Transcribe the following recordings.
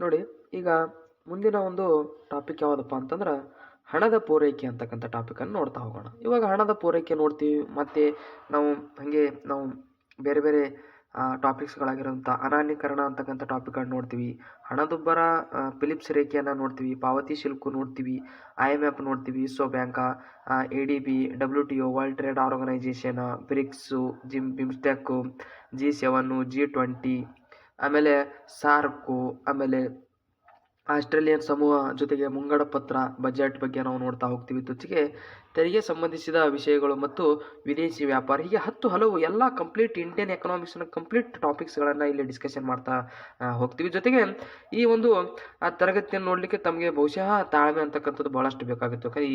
ನೋಡಿ, ಈಗ ಮುಂದಿನ ಒಂದು ಟಾಪಿಕ್ ಯಾವುದಪ್ಪ ಅಂತಂದ್ರೆ ಹಣದ ಪೂರೈಕೆ ಅಂತಕ್ಕಂಥ ಟಾಪಿಕನ್ನು ನೋಡ್ತಾ ಹೋಗೋಣ. ಇವಾಗ ಹಣದ ಪೂರೈಕೆ ನೋಡ್ತೀವಿ, ಮತ್ತು ನಾವು ಬೇರೆ ಬೇರೆ ಟಾಪಿಕ್ಸ್ಗಳಾಗಿರೋಂಥ ಅನಾನ್ಯೀಕರಣ ಅಂತಕ್ಕಂಥ ಟಾಪಿಕ್ಗಳನ್ನ ನೋಡ್ತೀವಿ, ಹಣದುಬ್ಬರ, ಫಿಲಿಪ್ಸ್ ರೇಖೆಯನ್ನು ನೋಡ್ತೀವಿ, ಪಾವತಿ ಶಿಲ್ಕು ನೋಡ್ತೀವಿ, IMF ನೋಡ್ತೀವಿ, ವಿಶ್ವ bank, ADB, WTO, world trade organisation, BRICS, BIMSTEC, G7, G20, ಆಮೇಲೆ ಸಾರ್ಕು, ಆಮೇಲೆ ಆಸ್ಟ್ರೇಲಿಯನ್ ಸಮೂಹ, ಜೊತೆಗೆ ಮುಂಗಡ ಪತ್ರ, ಬಜೆಟ್ ಬಗ್ಗೆ ನಾವು ನೋಡ್ತಾ ಹೋಗ್ತೀವಿ. ಜೊತೆಗೆ ತೆರಿಗೆ ಸಂಬಂಧಿಸಿದ ವಿಷಯಗಳು ಮತ್ತು ವಿದೇಶಿ ವ್ಯಾಪಾರ, ಹೀಗೆ ಹಲವು ಎಲ್ಲ ಕಂಪ್ಲೀಟ್ ಇಂಡಿಯನ್ ಎಕನಾಮಿಕ್ಸ್ನ ಕಂಪ್ಲೀಟ್ ಟಾಪಿಕ್ಸ್ಗಳನ್ನು ಇಲ್ಲಿ ಡಿಸ್ಕಷನ್ ಮಾಡ್ತಾ ಹೋಗ್ತೀವಿ. ಜೊತೆಗೆ ಈ ಒಂದು ತರಗತಿಯನ್ನು ನೋಡಲಿಕ್ಕೆ ತಮಗೆ ಬಹುಶಃ ತಾಳ್ಮೆ ಅಂತಕ್ಕಂಥದ್ದು ಭಾಳಷ್ಟು ಬೇಕಾಗುತ್ತೆ. ಯಾಕಂದರೆ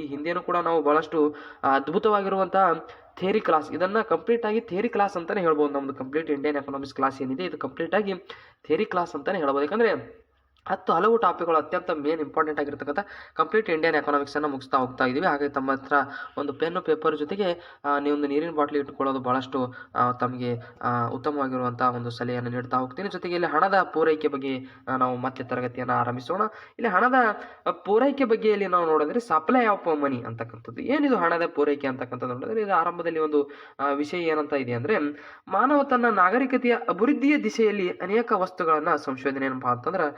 ಈ ಹಿಂದೆನೂ ಕೂಡ ನಾವು ಭಾಳಷ್ಟು ಅದ್ಭುತವಾಗಿರುವಂಥ ಥಿಯರಿ ಕ್ಲಾಸ್, ಇದನ್ನು ಕಂಪ್ಲೀಟಾಗಿ ಥಿಯರಿ ಕ್ಲಾಸ್ ಅಂತಲೇ ಹೇಳ್ಬೋದು. ನಮ್ಮದು ಕಂಪ್ಲೀಟ್ ಇಂಡಿಯನ್ ಎಕನಾಮಿಕ್ಸ್ ಕ್ಲಾಸ್ ಏನಿದೆ ಇದು ಕಂಪ್ಲೀಟಾಗಿ ಥಿಯರಿ ಕ್ಲಾಸ್ ಅಂತಲೇ ಹೇಳ್ಬೋದು. ಯಾಕಂದರೆ ಹಲವು ಟಾಪಿಕ್ಗಳು ಅತ್ಯಂತ ಮೇನ್ ಇಂಪಾರ್ಟೆಂಟ್ ಆಗಿರ್ತಕ್ಕಂಥ ಕಂಪ್ಲೀಟ್ ಇಂಡಿಯನ್ ಎಕನಾಮಿಕ್ಸನ್ನು ಮುಗಿಸ್ತಾ ಹೋಗ್ತಾ ಇದ್ದೀವಿ. ಹಾಗೆ ತಮ್ಮ ಹತ್ರ ಒಂದು ಪೆನ್ನು ಪೇಪರ್ ಜೊತೆಗೆ ನೀವೊಂದು ನೀರಿನ ಬಾಟ್ಲಿ ಇಟ್ಕೊಳ್ಳೋದು ಭಾಳಷ್ಟು ತಮಗೆ ಉತ್ತಮವಾಗಿರುವಂಥ ಒಂದು ಸಲಹೆಯನ್ನು ನೀಡ್ತಾ ಹೋಗ್ತೀನಿ. ಜೊತೆಗೆ ಇಲ್ಲಿ ಹಣದ ಪೂರೈಕೆ ಬಗ್ಗೆ ನಾವು ಮತ್ತೆ ತರಗತಿಯನ್ನು ಆರಂಭಿಸೋಣ. ಇಲ್ಲಿ ಹಣದ ಪೂರೈಕೆ ಬಗ್ಗೆ ಇಲ್ಲಿ ನಾವು ನೋಡಿದ್ರೆ ಸಪ್ಲೈ ಆಫ್ ಮನಿ ಅಂತಕ್ಕಂಥದ್ದು. ಏನಿದು ಹಣದ ಪೂರೈಕೆ ಅಂತಕ್ಕಂಥದ್ದು ನೋಡಿದ್ರೆ, ಇದು ಆರಂಭದಲ್ಲಿ ಒಂದು ವಿಷಯ ಏನಂತ ಇದೆ ಅಂದರೆ, ಮಾನವ ತನ್ನ ನಾಗರಿಕತೆಯ ಅಭಿವೃದ್ಧಿಯ ದಿಶೆಯಲ್ಲಿ ಅನೇಕ ವಸ್ತುಗಳನ್ನು ಸಂಶೋಧನೆ ಏನಪ್ಪ ಅಂತಂದ್ರೆ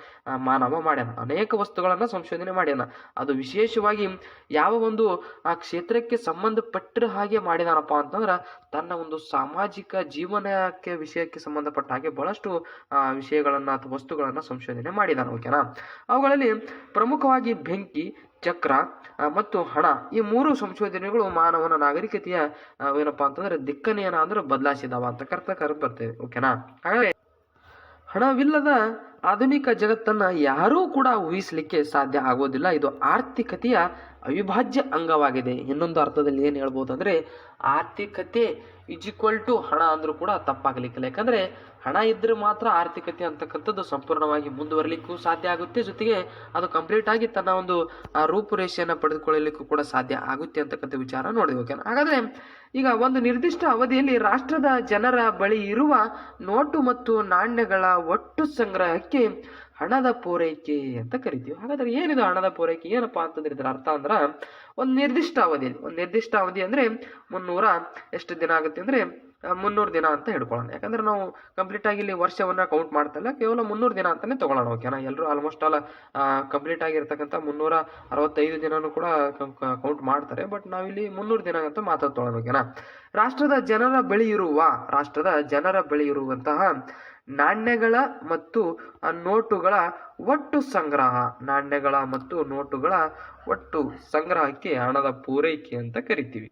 ಮಾನವ ಮಾಡ್ಯಾನ, ಅನೇಕ ವಸ್ತುಗಳನ್ನು ಸಂಶೋಧನೆ ಮಾಡ್ಯಾನ. ಅದು ವಿಶೇಷವಾಗಿ ಯಾವ ಒಂದು ಆ ಕ್ಷೇತ್ರಕ್ಕೆ ಸಂಬಂಧಪಟ್ಟ ಹಾಗೆ ಮಾಡಿದಾನಪ್ಪ ಅಂತಂದ್ರೆ, ತನ್ನ ಒಂದು ಸಾಮಾಜಿಕ ಜೀವನಕ್ಕೆ ವಿಷಯಕ್ಕೆ ಸಂಬಂಧಪಟ್ಟ ಹಾಗೆ ಬಹಳಷ್ಟು ವಿಷಯಗಳನ್ನು ಅಥವಾ ವಸ್ತುಗಳನ್ನು ಸಂಶೋಧನೆ ಮಾಡಿದಾನ. ಓಕೆನಾ? ಅವುಗಳಲ್ಲಿ ಪ್ರಮುಖವಾಗಿ ಬೆಂಕಿ, ಚಕ್ರ ಮತ್ತು ಹಣ, ಈ ಮೂರು ಸಂಶೋಧನೆಗಳು ಮಾನವನ ನಾಗರಿಕತೆಯ ಏನಪ್ಪಾ ಅಂತಂದ್ರೆ ದಿಕ್ಕನ್ನು ಏನಾದ್ರೂ ಬದಲಾಯಿಸಿದಾವ ಅಂತ ಬರ್ತೇವೆ. ಓಕೆನಾ? ಹಾಗಾದ್ರೆ ಹಣವಿಲ್ಲದ ಆಧುನಿಕ ಜಗತ್ತನ್ನು ಯಾರೂ ಕೂಡ ಊಹಿಸಲಿಕ್ಕೆ ಸಾಧ್ಯ ಆಗೋದಿಲ್ಲ. ಇದು ಆರ್ಥಿಕತೆಯ ಅವಿಭಾಜ್ಯ ಅಂಗವಾಗಿದೆ. ಇನ್ನೊಂದು ಅರ್ಥದಲ್ಲಿ ಏನು ಹೇಳ್ಬೋದು ಅಂದರೆ, ಆರ್ಥಿಕತೆ = ಹಣ ಅಂದರೂ ಕೂಡ ತಪ್ಪಾಗಲಿಕ್ಕಿಲ್ಲ. ಯಾಕಂದರೆ ಹಣ ಇದ್ದರೆ ಮಾತ್ರ ಆರ್ಥಿಕತೆ ಅಂತಕ್ಕಂಥದ್ದು ಸಂಪೂರ್ಣವಾಗಿ ಮುಂದುವರಲಿಕ್ಕೂ ಸಾಧ್ಯ ಆಗುತ್ತೆ. ಜೊತೆಗೆ ಅದು ಕಂಪ್ಲೀಟಾಗಿ ತನ್ನ ಒಂದು ರೂಪುರೇಷೆಯನ್ನು ಪಡೆದುಕೊಳ್ಳಲಿಕ್ಕೂ ಕೂಡ ಸಾಧ್ಯ ಆಗುತ್ತೆ ಅಂತಕ್ಕಂಥ ವಿಚಾರ ನೋಡಿದ್ವಿ. ಓಕೆನಾ? ಹಾಗಾದರೆ ಈಗ ಒಂದು ನಿರ್ದಿಷ್ಟ ಅವಧಿಯಲ್ಲಿ ರಾಷ್ಟ್ರದ ಜನರ ಬಳಿ ಇರುವ ನೋಟು ಮತ್ತು ನಾಣ್ಯಗಳ ಒಟ್ಟು ಸಂಗ್ರಹಕ್ಕೆ ಹಣದ ಪೂರೈಕೆ ಅಂತ ಕರಿತೀವಿ. ಹಾಗಾದ್ರೆ ಏನಿದು ಹಣದ ಪೂರೈಕೆ? ಏನಪ್ಪಾ ಅಂತಂದ್ರೆ ಇದರ ಅರ್ಥ ಅಂದ್ರೆ, ಒಂದು ನಿರ್ದಿಷ್ಟ ಅವಧಿ ಅಂದ್ರೆ 300 ಎಷ್ಟು ದಿನ ಆಗುತ್ತೆ ಅಂದ್ರೆ 300 ದಿನ ಅಂತ ಹಿಡ್ಕೊಳ್ಳೋಣ. ಯಾಕಂದ್ರೆ ನಾವು ಕಂಪ್ಲೀಟ್ ಆಗಿ ಇಲ್ಲಿ ವರ್ಷವನ್ನ ಕೌಂಟ್ ಮಾಡ್ತಾ ಇಲ್ಲ, ಕೇವಲ 300 ದಿನ ಅಂತಾನೆ ತಗೊಳ್ಳೋಣ. ಓಕೆನಾ? ಎಲ್ಲರೂ ಆಲ್ಮೋಸ್ಟ್ ಆಲ್ ಕಂಪ್ಲೀಟ್ ಆಗಿರ್ತಕ್ಕಂಥ 365 ದಿನನೂ ಕೂಡ ಕೌಂಟ್ ಮಾಡ್ತಾರೆ. ಬಟ್ ನಾವಿಲ್ಲಿ 300 ದಿನ ಅಂತ ಮಾತಾಡ್ತೋಣ. ಓಕೆನಾ? ರಾಷ್ಟ್ರದ ಜನರ ಬಳಿ ಇರುವಂತಹ ನಾಣ್ಯಗಳ ಮತ್ತು ನೋಟುಗಳ ಒಟ್ಟು ಸಂಗ್ರಹಕ್ಕೆ ಹಣದ ಪೂರೈಕೆ ಅಂತ ಕರಿತೀವಿ.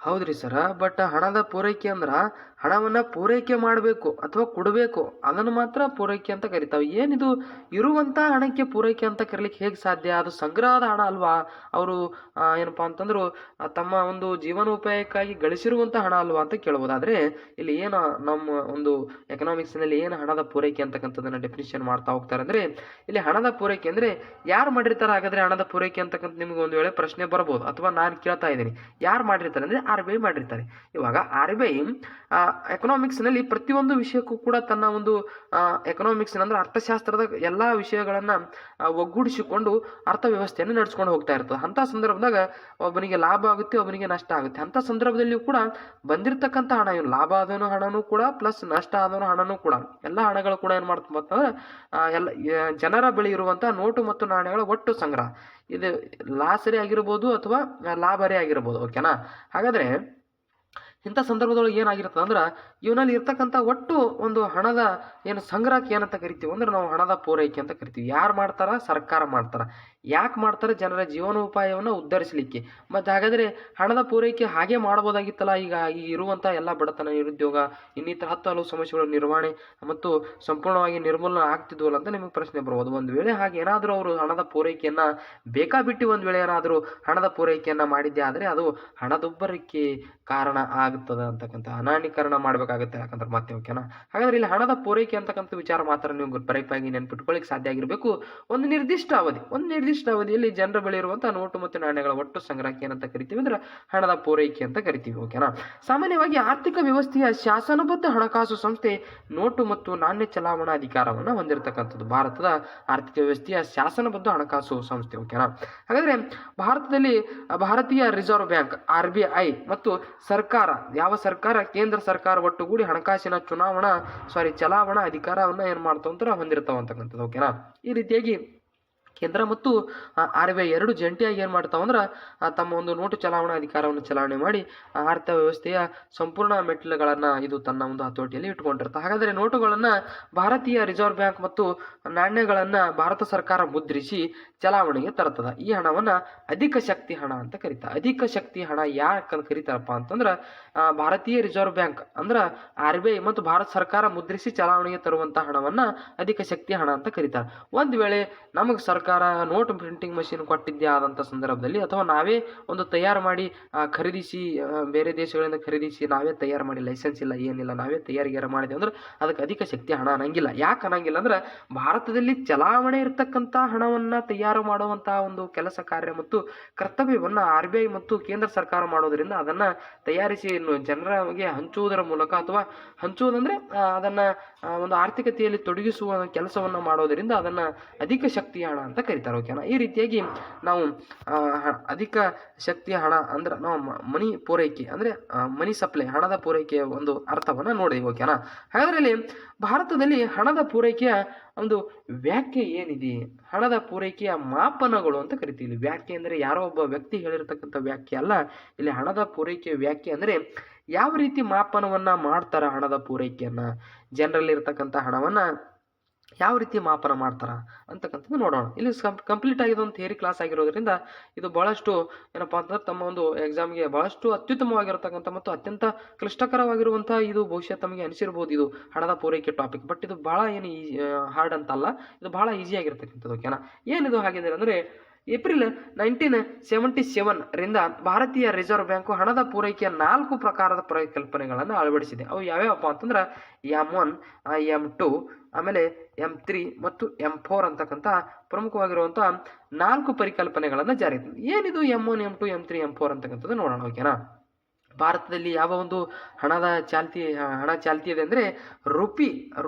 ಹೌದ್ರಿ ಸರ, ಬಟ್ ಹಣದ ಪೂರೈಕೆ ಅಂದ್ರೆ ಹಣವನ್ನ ಪೂರೈಕೆ ಮಾಡಬೇಕು ಅಥವಾ ಕೊಡಬೇಕು, ಅದನ್ನು ಮಾತ್ರ ಪೂರೈಕೆ ಅಂತ ಕರಿತಾವೆ. ಏನಿದು ಇರುವಂತ ಹಣಕ್ಕೆ ಪೂರೈಕೆ ಅಂತ ಕರೀಲಿಕ್ಕೆ ಹೇಗೆ ಸಾಧ್ಯ? ಅದು ಸಂಗ್ರಹದ ಹಣ ಅಲ್ವಾ? ಅವರು ಏನಪ್ಪಾ ಅಂತಂದ್ರು ತಮ್ಮ ಒಂದು ಜೀವನೋಪಾಯಕ್ಕಾಗಿ ಗಳಿಸಿರುವಂತ ಹಣ ಅಲ್ವಾ ಅಂತ ಕೇಳ್ಬೋದಾದ್ರೆ, ಇಲ್ಲಿ ಏನು ನಮ್ಮ ಒಂದು ಎಕನಾಮಿಕ್ಸ್ ನಲ್ಲಿ ಏನು ಹಣದ ಪೂರೈಕೆ ಅಂತಕ್ಕಂಥದ್ದನ್ನ ಡೆಫಿನಿಷನ್ ಮಾಡ್ತಾ ಹೋಗ್ತಾರೆ ಅಂದ್ರೆ, ಇಲ್ಲಿ ಹಣದ ಪೂರೈಕೆ ಅಂದ್ರೆ ಯಾರು ಮಾಡಿರ್ತಾರೆ? ಹಾಗಾದ್ರೆ ಹಣದ ಪೂರೈಕೆ ಅಂತಕ್ಕಂಥ ನಿಮ್ಗೆ ಒಂದು ವೇಳೆ ಪ್ರಶ್ನೆ ಬರ್ಬೋದು, ಅಥವಾ ನಾನು ಕೇಳ್ತಾ ಇದ್ದೀನಿ, ಯಾರು ಮಾಡಿರ್ತಾರೆ ಅಂದ್ರೆ RBI ಮಾಡಿರ್ತಾರೆ. ಇವಾಗ RBI ಎಕನಾಮಿಕ್ಸ್ ನಲ್ಲಿ ಪ್ರತಿಯೊಂದು ವಿಷಯಕ್ಕೂ ಕೂಡ ತನ್ನ ಒಂದು ಎಕನಾಮಿಕ್ಸ್ ಅಂದ್ರೆ ಅರ್ಥಶಾಸ್ತ್ರದ ಎಲ್ಲಾ ವಿಷಯಗಳನ್ನ ಒಗ್ಗೂಡಿಸಿಕೊಂಡು ಅರ್ಥವ್ಯವಸ್ಥೆಯನ್ನು ನಡೆಸ್ಕೊಂಡು ಹೋಗ್ತಾ ಇರ್ತದೆ. ಅಂತ ಸಂದರ್ಭದಾಗ ಒಬ್ಬನಿಗೆ ಲಾಭ ಆಗುತ್ತೆ, ಒಬ್ಬನಿಗೆ ನಷ್ಟ ಆಗುತ್ತೆ. ಅಂತ ಸಂದರ್ಭದಲ್ಲಿಯೂ ಕೂಡ ಬಂದಿರತಕ್ಕಂಥ ಹಣ, ಏನು ಲಾಭ ಆದವನು ಹಣನೂ ಕೂಡ ಪ್ಲಸ್ ನಷ್ಟ ಆದವನು ಹಣನೂ ಕೂಡ, ಎಲ್ಲ ಹಣಗಳು ಕೂಡ ಏನ್ ಮಾಡ್ತಂದ್ರೆ ಎಲ್ಲ ಜನರ ಬಳಿ ಇರುವಂತಹ ನೋಟು ಮತ್ತು ನಾಣ್ಯಗಳ ಒಟ್ಟು ಸಂಗ್ರಹ, ಇದು ಲಾಸರಿ ಆಗಿರ್ಬೋದು ಅಥವಾ ಲಾಭರೇ ಆಗಿರ್ಬೋದು. ಓಕೆನಾ? ಹಾಗಾದ್ರೆ ಇಂಥ ಸಂದರ್ಭದೊಳಗೆ ಏನಾಗಿರ್ತದೆ ಅಂದ್ರೆ, ಇವನಲ್ಲಿ ಇರ್ತಕ್ಕಂಥ ಒಟ್ಟು ಒಂದು ಹಣದ ಏನು ಸಂಗ್ರಹಕ್ಕೆ ಏನಂತ ಕರಿತೀವಿ ಅಂದ್ರೆ ನಾವು ಹಣದ ಪೂರೈಕೆ ಅಂತ ಕರಿತೀವಿ. ಯಾರು ಮಾಡ್ತಾರ? ಸರ್ಕಾರ ಮಾಡ್ತಾರ. ಯಾಕೆ ಮಾಡ್ತಾರೆ? ಜನರ ಜೀವನೋಪಾಯವನ್ನು ಉದ್ಧರಿಸಲಿಕ್ಕೆ. ಮತ್ತು ಹಾಗಾದರೆ ಹಣದ ಪೂರೈಕೆ ಹಾಗೆ ಮಾಡ್ಬೋದಾಗಿತ್ತಲ್ಲ. ಈಗ ಇರುವಂಥ ಎಲ್ಲ ಬಡತನ, ನಿರುದ್ಯೋಗ, ಇನ್ನಿತರ ಹಲವು ಸಮಸ್ಯೆಗಳು ನಿರ್ವಹಣೆ ಮತ್ತು ಸಂಪೂರ್ಣವಾಗಿ ನಿರ್ಮೂಲನೆ ಆಗ್ತಿದ್ವಲ್ಲ ಅಂತ ನಿಮಗೆ ಪ್ರಶ್ನೆ ಬರ್ಬೋದು. ಒಂದು ವೇಳೆ ಹಾಗೆ ಏನಾದರೂ ಅವರು ಹಣದ ಪೂರೈಕೆಯನ್ನು ಬೇಕಾಬಿಟ್ಟು ಒಂದು ವೇಳೆ ಏನಾದರೂ ಹಣದ ಪೂರೈಕೆಯನ್ನು ಮಾಡಿದ್ದೆ ಆದರೆ ಅದು ಹಣದುಬ್ಬರಕ್ಕೆ ಕಾರಣ ಆಗುತ್ತದೆ ಅಂತಕ್ಕಂಥ ಅನಾನೀಕರಣ ಮಾಡಬೇಕಾಗುತ್ತೆ. ಯಾಕಂದ್ರೆ ಮತ್ತೆ ಓಕೆನಾ? ಹಾಗಾದ್ರೆ ಇಲ್ಲಿ ಹಣದ ಪೂರೈಕೆ ಅಂತಕ್ಕಂಥ ವಿಚಾರ ಮಾತ್ರ ನೀವು ಬರೈಪಾಗಿ ನೆನ್ಪಿಟ್ಕೊಳ್ಳಿಕ್ಕೆ ಸಾಧ್ಯ ಆಗಿರಬೇಕು. ಒಂದು ನಿರ್ದಿಷ್ಟ ನಿರ್ದಿಷ್ಟ ಅವಧಿಯಲ್ಲಿ ಜನರ ಬಳಿ ಇರುವಂತಹ ನೋಟು ಮತ್ತು ನಾಣ್ಯಗಳ ಒಟ್ಟು ಸಂಗ್ರಹಕ್ಕೆ ಏನಂತ ಕರಿತೀವಿ ಅಂದ್ರೆ ಹಣದ ಪೂರೈಕೆ ಅಂತ ಕರಿತೀವಿ. ಓಕೆನಾ. ಸಾಮಾನ್ಯವಾಗಿ ಆರ್ಥಿಕ ವ್ಯವಸ್ಥೆಯ ಶಾಸನಬದ್ಧ ಹಣಕಾಸು ಸಂಸ್ಥೆ ನೋಟು ಮತ್ತು ನಾಣ್ಯ ಚಲಾವಣಾ ಅಧಿಕಾರವನ್ನು ಹೊಂದಿರತಕ್ಕಂಥದ್ದು. ಭಾರತದ ಆರ್ಥಿಕ ವ್ಯವಸ್ಥೆಯ ಶಾಸನಬದ್ಧ ಹಣಕಾಸು ಸಂಸ್ಥೆ. ಓಕೆನಾ. ಹಾಗಾದ್ರೆ ಭಾರತದಲ್ಲಿ ಭಾರತೀಯ ರಿಸರ್ವ್ ಬ್ಯಾಂಕ್ RBI ಮತ್ತು ಸರ್ಕಾರ, ಯಾವ ಸರ್ಕಾರ? ಕೇಂದ್ರ ಸರ್ಕಾರ ಒಟ್ಟುಗೂಡಿ ಹಣಕಾಸಿನ ಚಲಾವಣಾ ಅಧಿಕಾರವನ್ನ ಏನ್ ಮಾಡ್ತಾವ ಅಂತಾರೆ, ಹೊಂದಿರ್ತಾವ ಅಂತಕ್ಕಂಥದ್ದು. ಓಕೆನಾ. ಈ ರೀತಿಯಾಗಿ ಕೇಂದ್ರ ಮತ್ತು RBI ಎರಡು ಜಂಟಿಯಾಗಿ ಏನು ಮಾಡ್ತಾವಂದ್ರೆ ತಮ್ಮ ಒಂದು ನೋಟು ಚಲಾವಣಾ ಅಧಿಕಾರವನ್ನು ಚಲಾವಣೆ ಮಾಡಿ ಆರ್ಥಿಕ ವ್ಯವಸ್ಥೆಯ ಸಂಪೂರ್ಣ ಮೆಟ್ಟಿಲುಗಳನ್ನು ಇದು ತನ್ನ ಒಂದು ಹತೋಟಿಯಲ್ಲಿ ಇಟ್ಕೊಂಡಿರುತ್ತೆ. ಹಾಗಾದರೆ ನೋಟುಗಳನ್ನು ಭಾರತೀಯ ರಿಸರ್ವ್ ಬ್ಯಾಂಕ್ ಮತ್ತು ನಾಣ್ಯಗಳನ್ನು ಭಾರತ ಸರ್ಕಾರ ಮುದ್ರಿಸಿ ಚಲಾವಣೆಗೆ ತರ್ತದೆ. ಈ ಹಣವನ್ನು ಅಧಿಕ ಶಕ್ತಿ ಹಣ ಅಂತ ಕರೀತಾರೆ. ಅಧಿಕ ಶಕ್ತಿ ಹಣ ಯಾಕೆ ಕರೀತಾರಪ್ಪ ಅಂತಂದ್ರೆ ಭಾರತೀಯ ರಿಸರ್ವ್ ಬ್ಯಾಂಕ್ ಅಂದ್ರೆ RBI ಮತ್ತು ಭಾರತ ಸರ್ಕಾರ ಮುದ್ರಿಸಿ ಚಲಾವಣೆಗೆ ತರುವಂಥ ಹಣವನ್ನು ಅಧಿಕ ಶಕ್ತಿ ಹಣ ಅಂತ ಕರೀತಾರೆ. ಒಂದು ವೇಳೆ ನಮಗೆ ಸರ್ಕಾರ ನೋಟ್ ಪ್ರಿಂಟಿಂಗ್ ಮಷೀನ್ ಕೊಟ್ಟಿದ್ದೇ ಆದಂಥ ಸಂದರ್ಭದಲ್ಲಿ ಅಥವಾ ನಾವೇ ಒಂದು ತಯಾರು ಮಾಡಿ ಖರೀದಿಸಿ ಬೇರೆ ದೇಶಗಳಿಂದ ಖರೀದಿಸಿ ನಾವೇ ತಯಾರು ಮಾಡಿ, ಲೈಸೆನ್ಸ್ ಇಲ್ಲ ಏನಿಲ್ಲ, ನಾವೇ ತಯಾರಿಗಾರ ಮಾಡಿದೆ ಅಂದ್ರೆ ಅದಕ್ಕೆ ಅಧಿಕ ಶಕ್ತಿ ಹಣ ಅನ್ನಂಗಿಲ್ಲ. ಯಾಕೆ ಅನ್ನಂಗಿಲ್ಲ ಅಂದ್ರೆ ಭಾರತದಲ್ಲಿ ಚಲಾವಣೆ ಇರತಕ್ಕಂಥ ಹಣವನ್ನು ತಯಾರು ಮಾಡುವಂತಹ ಒಂದು ಕೆಲಸ ಕಾರ್ಯ ಮತ್ತು ಕರ್ತವ್ಯವನ್ನು RBI ಮತ್ತು ಕೇಂದ್ರ ಸರ್ಕಾರ ಮಾಡೋದ್ರಿಂದ ಅದನ್ನು ತಯಾರಿಸಿ ಜನರಿಗೆ ಹಂಚುವುದರ ಮೂಲಕ ಅಥವಾ ಹಂಚುವುದಂದ್ರೆ ಅದನ್ನು ಒಂದು ಆರ್ಥಿಕತೆಯಲ್ಲಿ ತೊಡಗಿಸುವ ಕೆಲಸವನ್ನು ಮಾಡೋದರಿಂದ ಅದನ್ನು ಅಧಿಕ ಶಕ್ತಿಯ ಹಣ ಅಂತ ಕರೀತಾರೆ. ಓಕೆನಾ. ಈ ರೀತಿಯಾಗಿ ನಾವು ಅಧಿಕ ಶಕ್ತಿಯ ಹಣ ಅಂದ್ರೆ ನಾವು ಮನಿ ಪೂರೈಕೆ ಅಂದ್ರೆ ಮನಿ ಸಪ್ಲೈ, ಹಣದ ಪೂರೈಕೆಯ ಒಂದು ಅರ್ಥವನ್ನು ನೋಡಿದ್ವಿ. ಓಕೆನಾ. ಹಾಗಾದ್ರೆ ಇಲ್ಲಿ ಭಾರತದಲ್ಲಿ ಹಣದ ಪೂರೈಕೆಯ ಒಂದು ವ್ಯಾಖ್ಯೆ ಏನಿದೆ, ಹಣದ ಪೂರೈಕೆಯ ಮಾಪನಗಳು ಅಂತ ಕರಿತೀವಿ. ವ್ಯಾಖ್ಯೆ ಅಂದರೆ ಯಾರೋ ಒಬ್ಬ ವ್ಯಕ್ತಿ ಹೇಳಿರ್ತಕ್ಕಂಥ ವ್ಯಾಖ್ಯೆ ಅಲ್ಲ. ಇಲ್ಲಿ ಹಣದ ಪೂರೈಕೆಯ ವ್ಯಾಖ್ಯೆ ಅಂದರೆ ಯಾವ ರೀತಿ ಮಾಪನವನ್ನ ಮಾಡ್ತಾರ, ಹಣದ ಪೂರೈಕೆಯನ್ನ, ಜನರಲ್ಲಿ ಇರ್ತಕ್ಕಂಥ ಹಣವನ್ನ ಯಾವ ರೀತಿ ಮಾಪನ ಮಾಡ್ತಾರ ಅಂತಕ್ಕಂಥದ್ದು ನೋಡೋಣ. ಇಲ್ಲಿ ಕಂಪ್ಲೀಟ್ ಆಗಿದೆ ಒಂದು ಥಿಯರಿ ಕ್ಲಾಸ್ ಆಗಿರೋದ್ರಿಂದ ಇದು ಬಹಳಷ್ಟು ಏನಪ್ಪಾ ಅಂತಂದ್ರೆ ತಮ್ಮ ಒಂದು ಎಕ್ಸಾಮ್ಗೆ ಬಹಳಷ್ಟು ಅತ್ಯುತ್ತಮವಾಗಿರತಕ್ಕಂಥ ಮತ್ತು ಅತ್ಯಂತ ಕ್ಲಿಷ್ಟಕರವಾಗಿರುವಂತಹ ಇದು ಬಹುಶಃ ತಮಗೆ ಅನಿಸಿರ್ಬೋದು ಇದು ಹಣದ ಪೂರೈಕೆ ಟಾಪಿಕ್. ಬಟ್ ಇದು ಬಹಳ ಏನು ಹಾರ್ಡ್ ಅಂತಲ್ಲ, ಇದು ಬಹಳ ಈಸಿ ಆಗಿರ್ತಕ್ಕಂಥದ್ದು. ಓಕೆನಾ. ಏನಿದು ಹಾಗಿದೆ ಅಂದರೆ ಏಪ್ರಿಲ್ 1977 ರಿಂದ ಭಾರತೀಯ ರಿಸರ್ವ್ ಬ್ಯಾಂಕು ಹಣದ ಪೂರೈಕೆಯ 4 ಪ್ರಕಾರದ ಪರಿಕಲ್ಪನೆಗಳನ್ನು ಅಳವಡಿಸಿದೆ. ಅವು ಯಾವ್ಯಾವಪ್ಪ ಅಂತಂದ್ರೆ M1, M2, ಆಮೇಲೆ M3 ಮತ್ತು M4 ಅಂತಕ್ಕಂಥ ಪ್ರಮುಖವಾಗಿರುವಂಥ 4 ಪರಿಕಲ್ಪನೆಗಳನ್ನು ಜಾರಿ. ಏನಿದು M1, M2, M3, M4 ಅಂತಕ್ಕಂಥದ್ದು ನೋಡೋಣ. ಓಕೆನಾ. ಭಾರತದಲ್ಲಿ ಯಾವ ಒಂದು ಹಣ ಚಾಲ್ತಿ ಇದೆ ಅಂದರೆ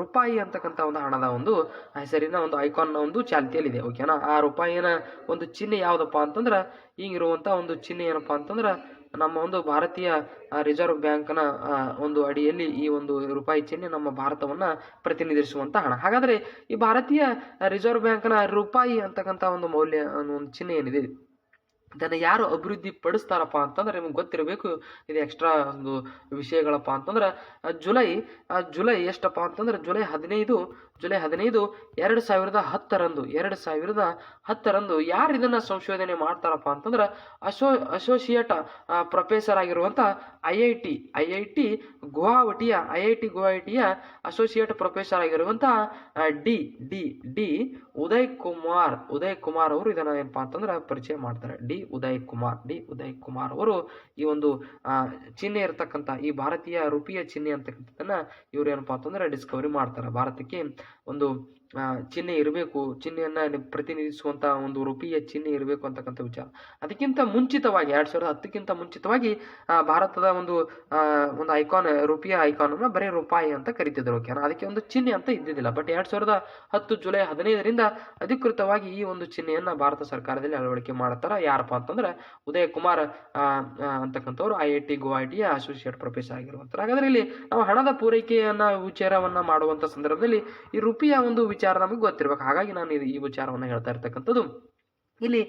ರೂಪಾಯಿ ಅಂತಕ್ಕಂಥ ಒಂದು ಹಣದ ಒಂದು ಹೆಸರಿನ ಒಂದು ಐಕಾನ್ನ ಒಂದು ಚಾಲ್ತಿಯಲ್ಲಿದೆ. ಓಕೆನಾ. ಆ ರೂಪಾಯಿನ ಒಂದು ಚಿಹ್ನೆ ಯಾವುದಪ್ಪ ಅಂತಂದ್ರೆ ಹಿಂಗಿರುವಂಥ ಒಂದು ಚಿಹ್ನೆ ಏನಪ್ಪಾ ಅಂತಂದ್ರೆ ನಮ್ಮ ಒಂದು ಭಾರತೀಯ ರಿಸರ್ವ್ ಬ್ಯಾಂಕ್ನ ಒಂದು ಅಡಿಯಲ್ಲಿ ಈ ಒಂದು ರೂಪಾಯಿ ಚಿಹ್ನೆ ನಮ್ಮ ಭಾರತವನ್ನ ಪ್ರತಿನಿಧಿಸುವಂತ ಹಣ. ಹಾಗಾದ್ರೆ ಈ ಭಾರತೀಯ ರಿಸರ್ವ್ ಬ್ಯಾಂಕ್ನ ರೂಪಾಯಿ ಅಂತಕ್ಕಂಥ ಒಂದು ಮೌಲ್ಯ ಒಂದು ಚಿಹ್ನೆ ಏನಿದೆ ಇದನ್ನು ಯಾರು ಅಭಿವೃದ್ಧಿ ಪಡಿಸ್ತಾರಪ್ಪ ಅಂತಂದ್ರೆ ನಿಮ್ಗೆ ಗೊತ್ತಿರಬೇಕು. ಇದು ಎಕ್ಸ್ಟ್ರಾ ಒಂದು ವಿಷಯಗಳಪ್ಪ ಅಂತಂದ್ರೆ ಜುಲೈ ಎಷ್ಟಪ್ಪ ಅಂತಂದ್ರೆ ಜುಲೈ 15 2010ರಂದು ಯಾರು ಇದನ್ನ ಸಂಶೋಧನೆ ಮಾಡ್ತಾರಪ್ಪ ಅಂತಂದ್ರೆ ಅಸೋಸಿಯೇಟ್ ಪ್ರೊಫೆಸರ್ ಆಗಿರುವಂತ ಐಐಟಿ ಗುವಾಹಟಿಯ ಅಸೋಸಿಯೇಟ್ ಪ್ರೊಫೆಸರ್ ಆಗಿರುವಂತ ಡಿ ಉದಯ್ ಕುಮಾರ್ ಅವರು ಇದನ್ನ ಏನಪ್ಪಾ ಅಂತಂದ್ರೆ ಪರಿಚಯ ಮಾಡ್ತಾರೆ. ಡಿ ಉದಯ್ ಕುಮಾರ್ ಅವರು ಈ ಒಂದು ಚಿಹ್ನೆ ಇರತಕ್ಕಂಥ ಈ ಭಾರತೀಯ ರೂಪಿಯ ಚಿಹ್ನೆ ಅಂತಕ್ಕಂಥದ್ದನ್ನ ಇವ್ರು ಏನಪ್ಪಾ ಅಂತಂದ್ರೆ ಡಿಸ್ಕವರಿ ಮಾಡ್ತಾರೆ. ಭಾರತಕ್ಕೆ ಒಂದು ಚಿಹ್ನೆ ಇರಬೇಕು, ಚಿಹ್ನೆಯನ್ನ ಪ್ರತಿನಿಧಿಸುವಂತ ಒಂದು ರೂಪಿಯ ಚಿಹ್ನೆ ಇರಬೇಕು ಅಂತಕ್ಕಂಥ ವಿಚಾರ. ಅದಕ್ಕಿಂತ ಮುಂಚಿತವಾಗಿ 2010ಕ್ಕಿಂತ ಮುಂಚಿತವಾಗಿ ಭಾರತದ ಒಂದು ಐಕಾನ್, ರೂಪಿಯ ಐಕಾನ್ ಅನ್ನ ಬರೀ ರೂಪಾಯಿ ಅಂತ ಕರಿತಿದ್ರು. ಓಕೆನಾ. ಅದಕ್ಕೆ ಒಂದು ಚಿಹ್ನೆ ಅಂತ ಇದ್ದಿದ್ದಿಲ್ಲ. ಬಟ್ 2010 ಜುಲೈ 15ರಿಂದ ಅಧಿಕೃತವಾಗಿ ಈ ಒಂದು ಚಿಹ್ನೆಯನ್ನ ಭಾರತ ಸರ್ಕಾರದಲ್ಲಿ ಅಳವಡಿಕೆ ಮಾಡ್ತಾರ. ಯಾರಪ್ಪ ಅಂತಂದ್ರೆ ಉದಯ್ ಕುಮಾರ್ ಅಂತಕ್ಕಂಥವ್ರು ಐಐಟಿ ಗುವಾಹಟಿಯ ಅಸೋಸಿಯೇಟ್ ಪ್ರೊಫೆಸರ್ ಆಗಿರುವಂತ. ಹಾಗಾದ್ರೆ ಇಲ್ಲಿ ನಾವು ಹಣದ ಪೂರೈಕೆಯನ್ನ ವಿಚಾರವನ್ನ ಮಾಡುವಂತ ಸಂದರ್ಭದಲ್ಲಿ ಈ ರೂಪಿಯ ಒಂದು ವಿಚಾರ ನಮಗೆ ಗೊತ್ತಿರ್ಬೇಕು. ಹಾಗಾಗಿ ನಾನು ಈ ವಿಚಾರವನ್ನ ಹೇಳ್ತಾ ಇರ್ತಕ್ಕಂಥದ್ದು. ಇಲ್ಲಿ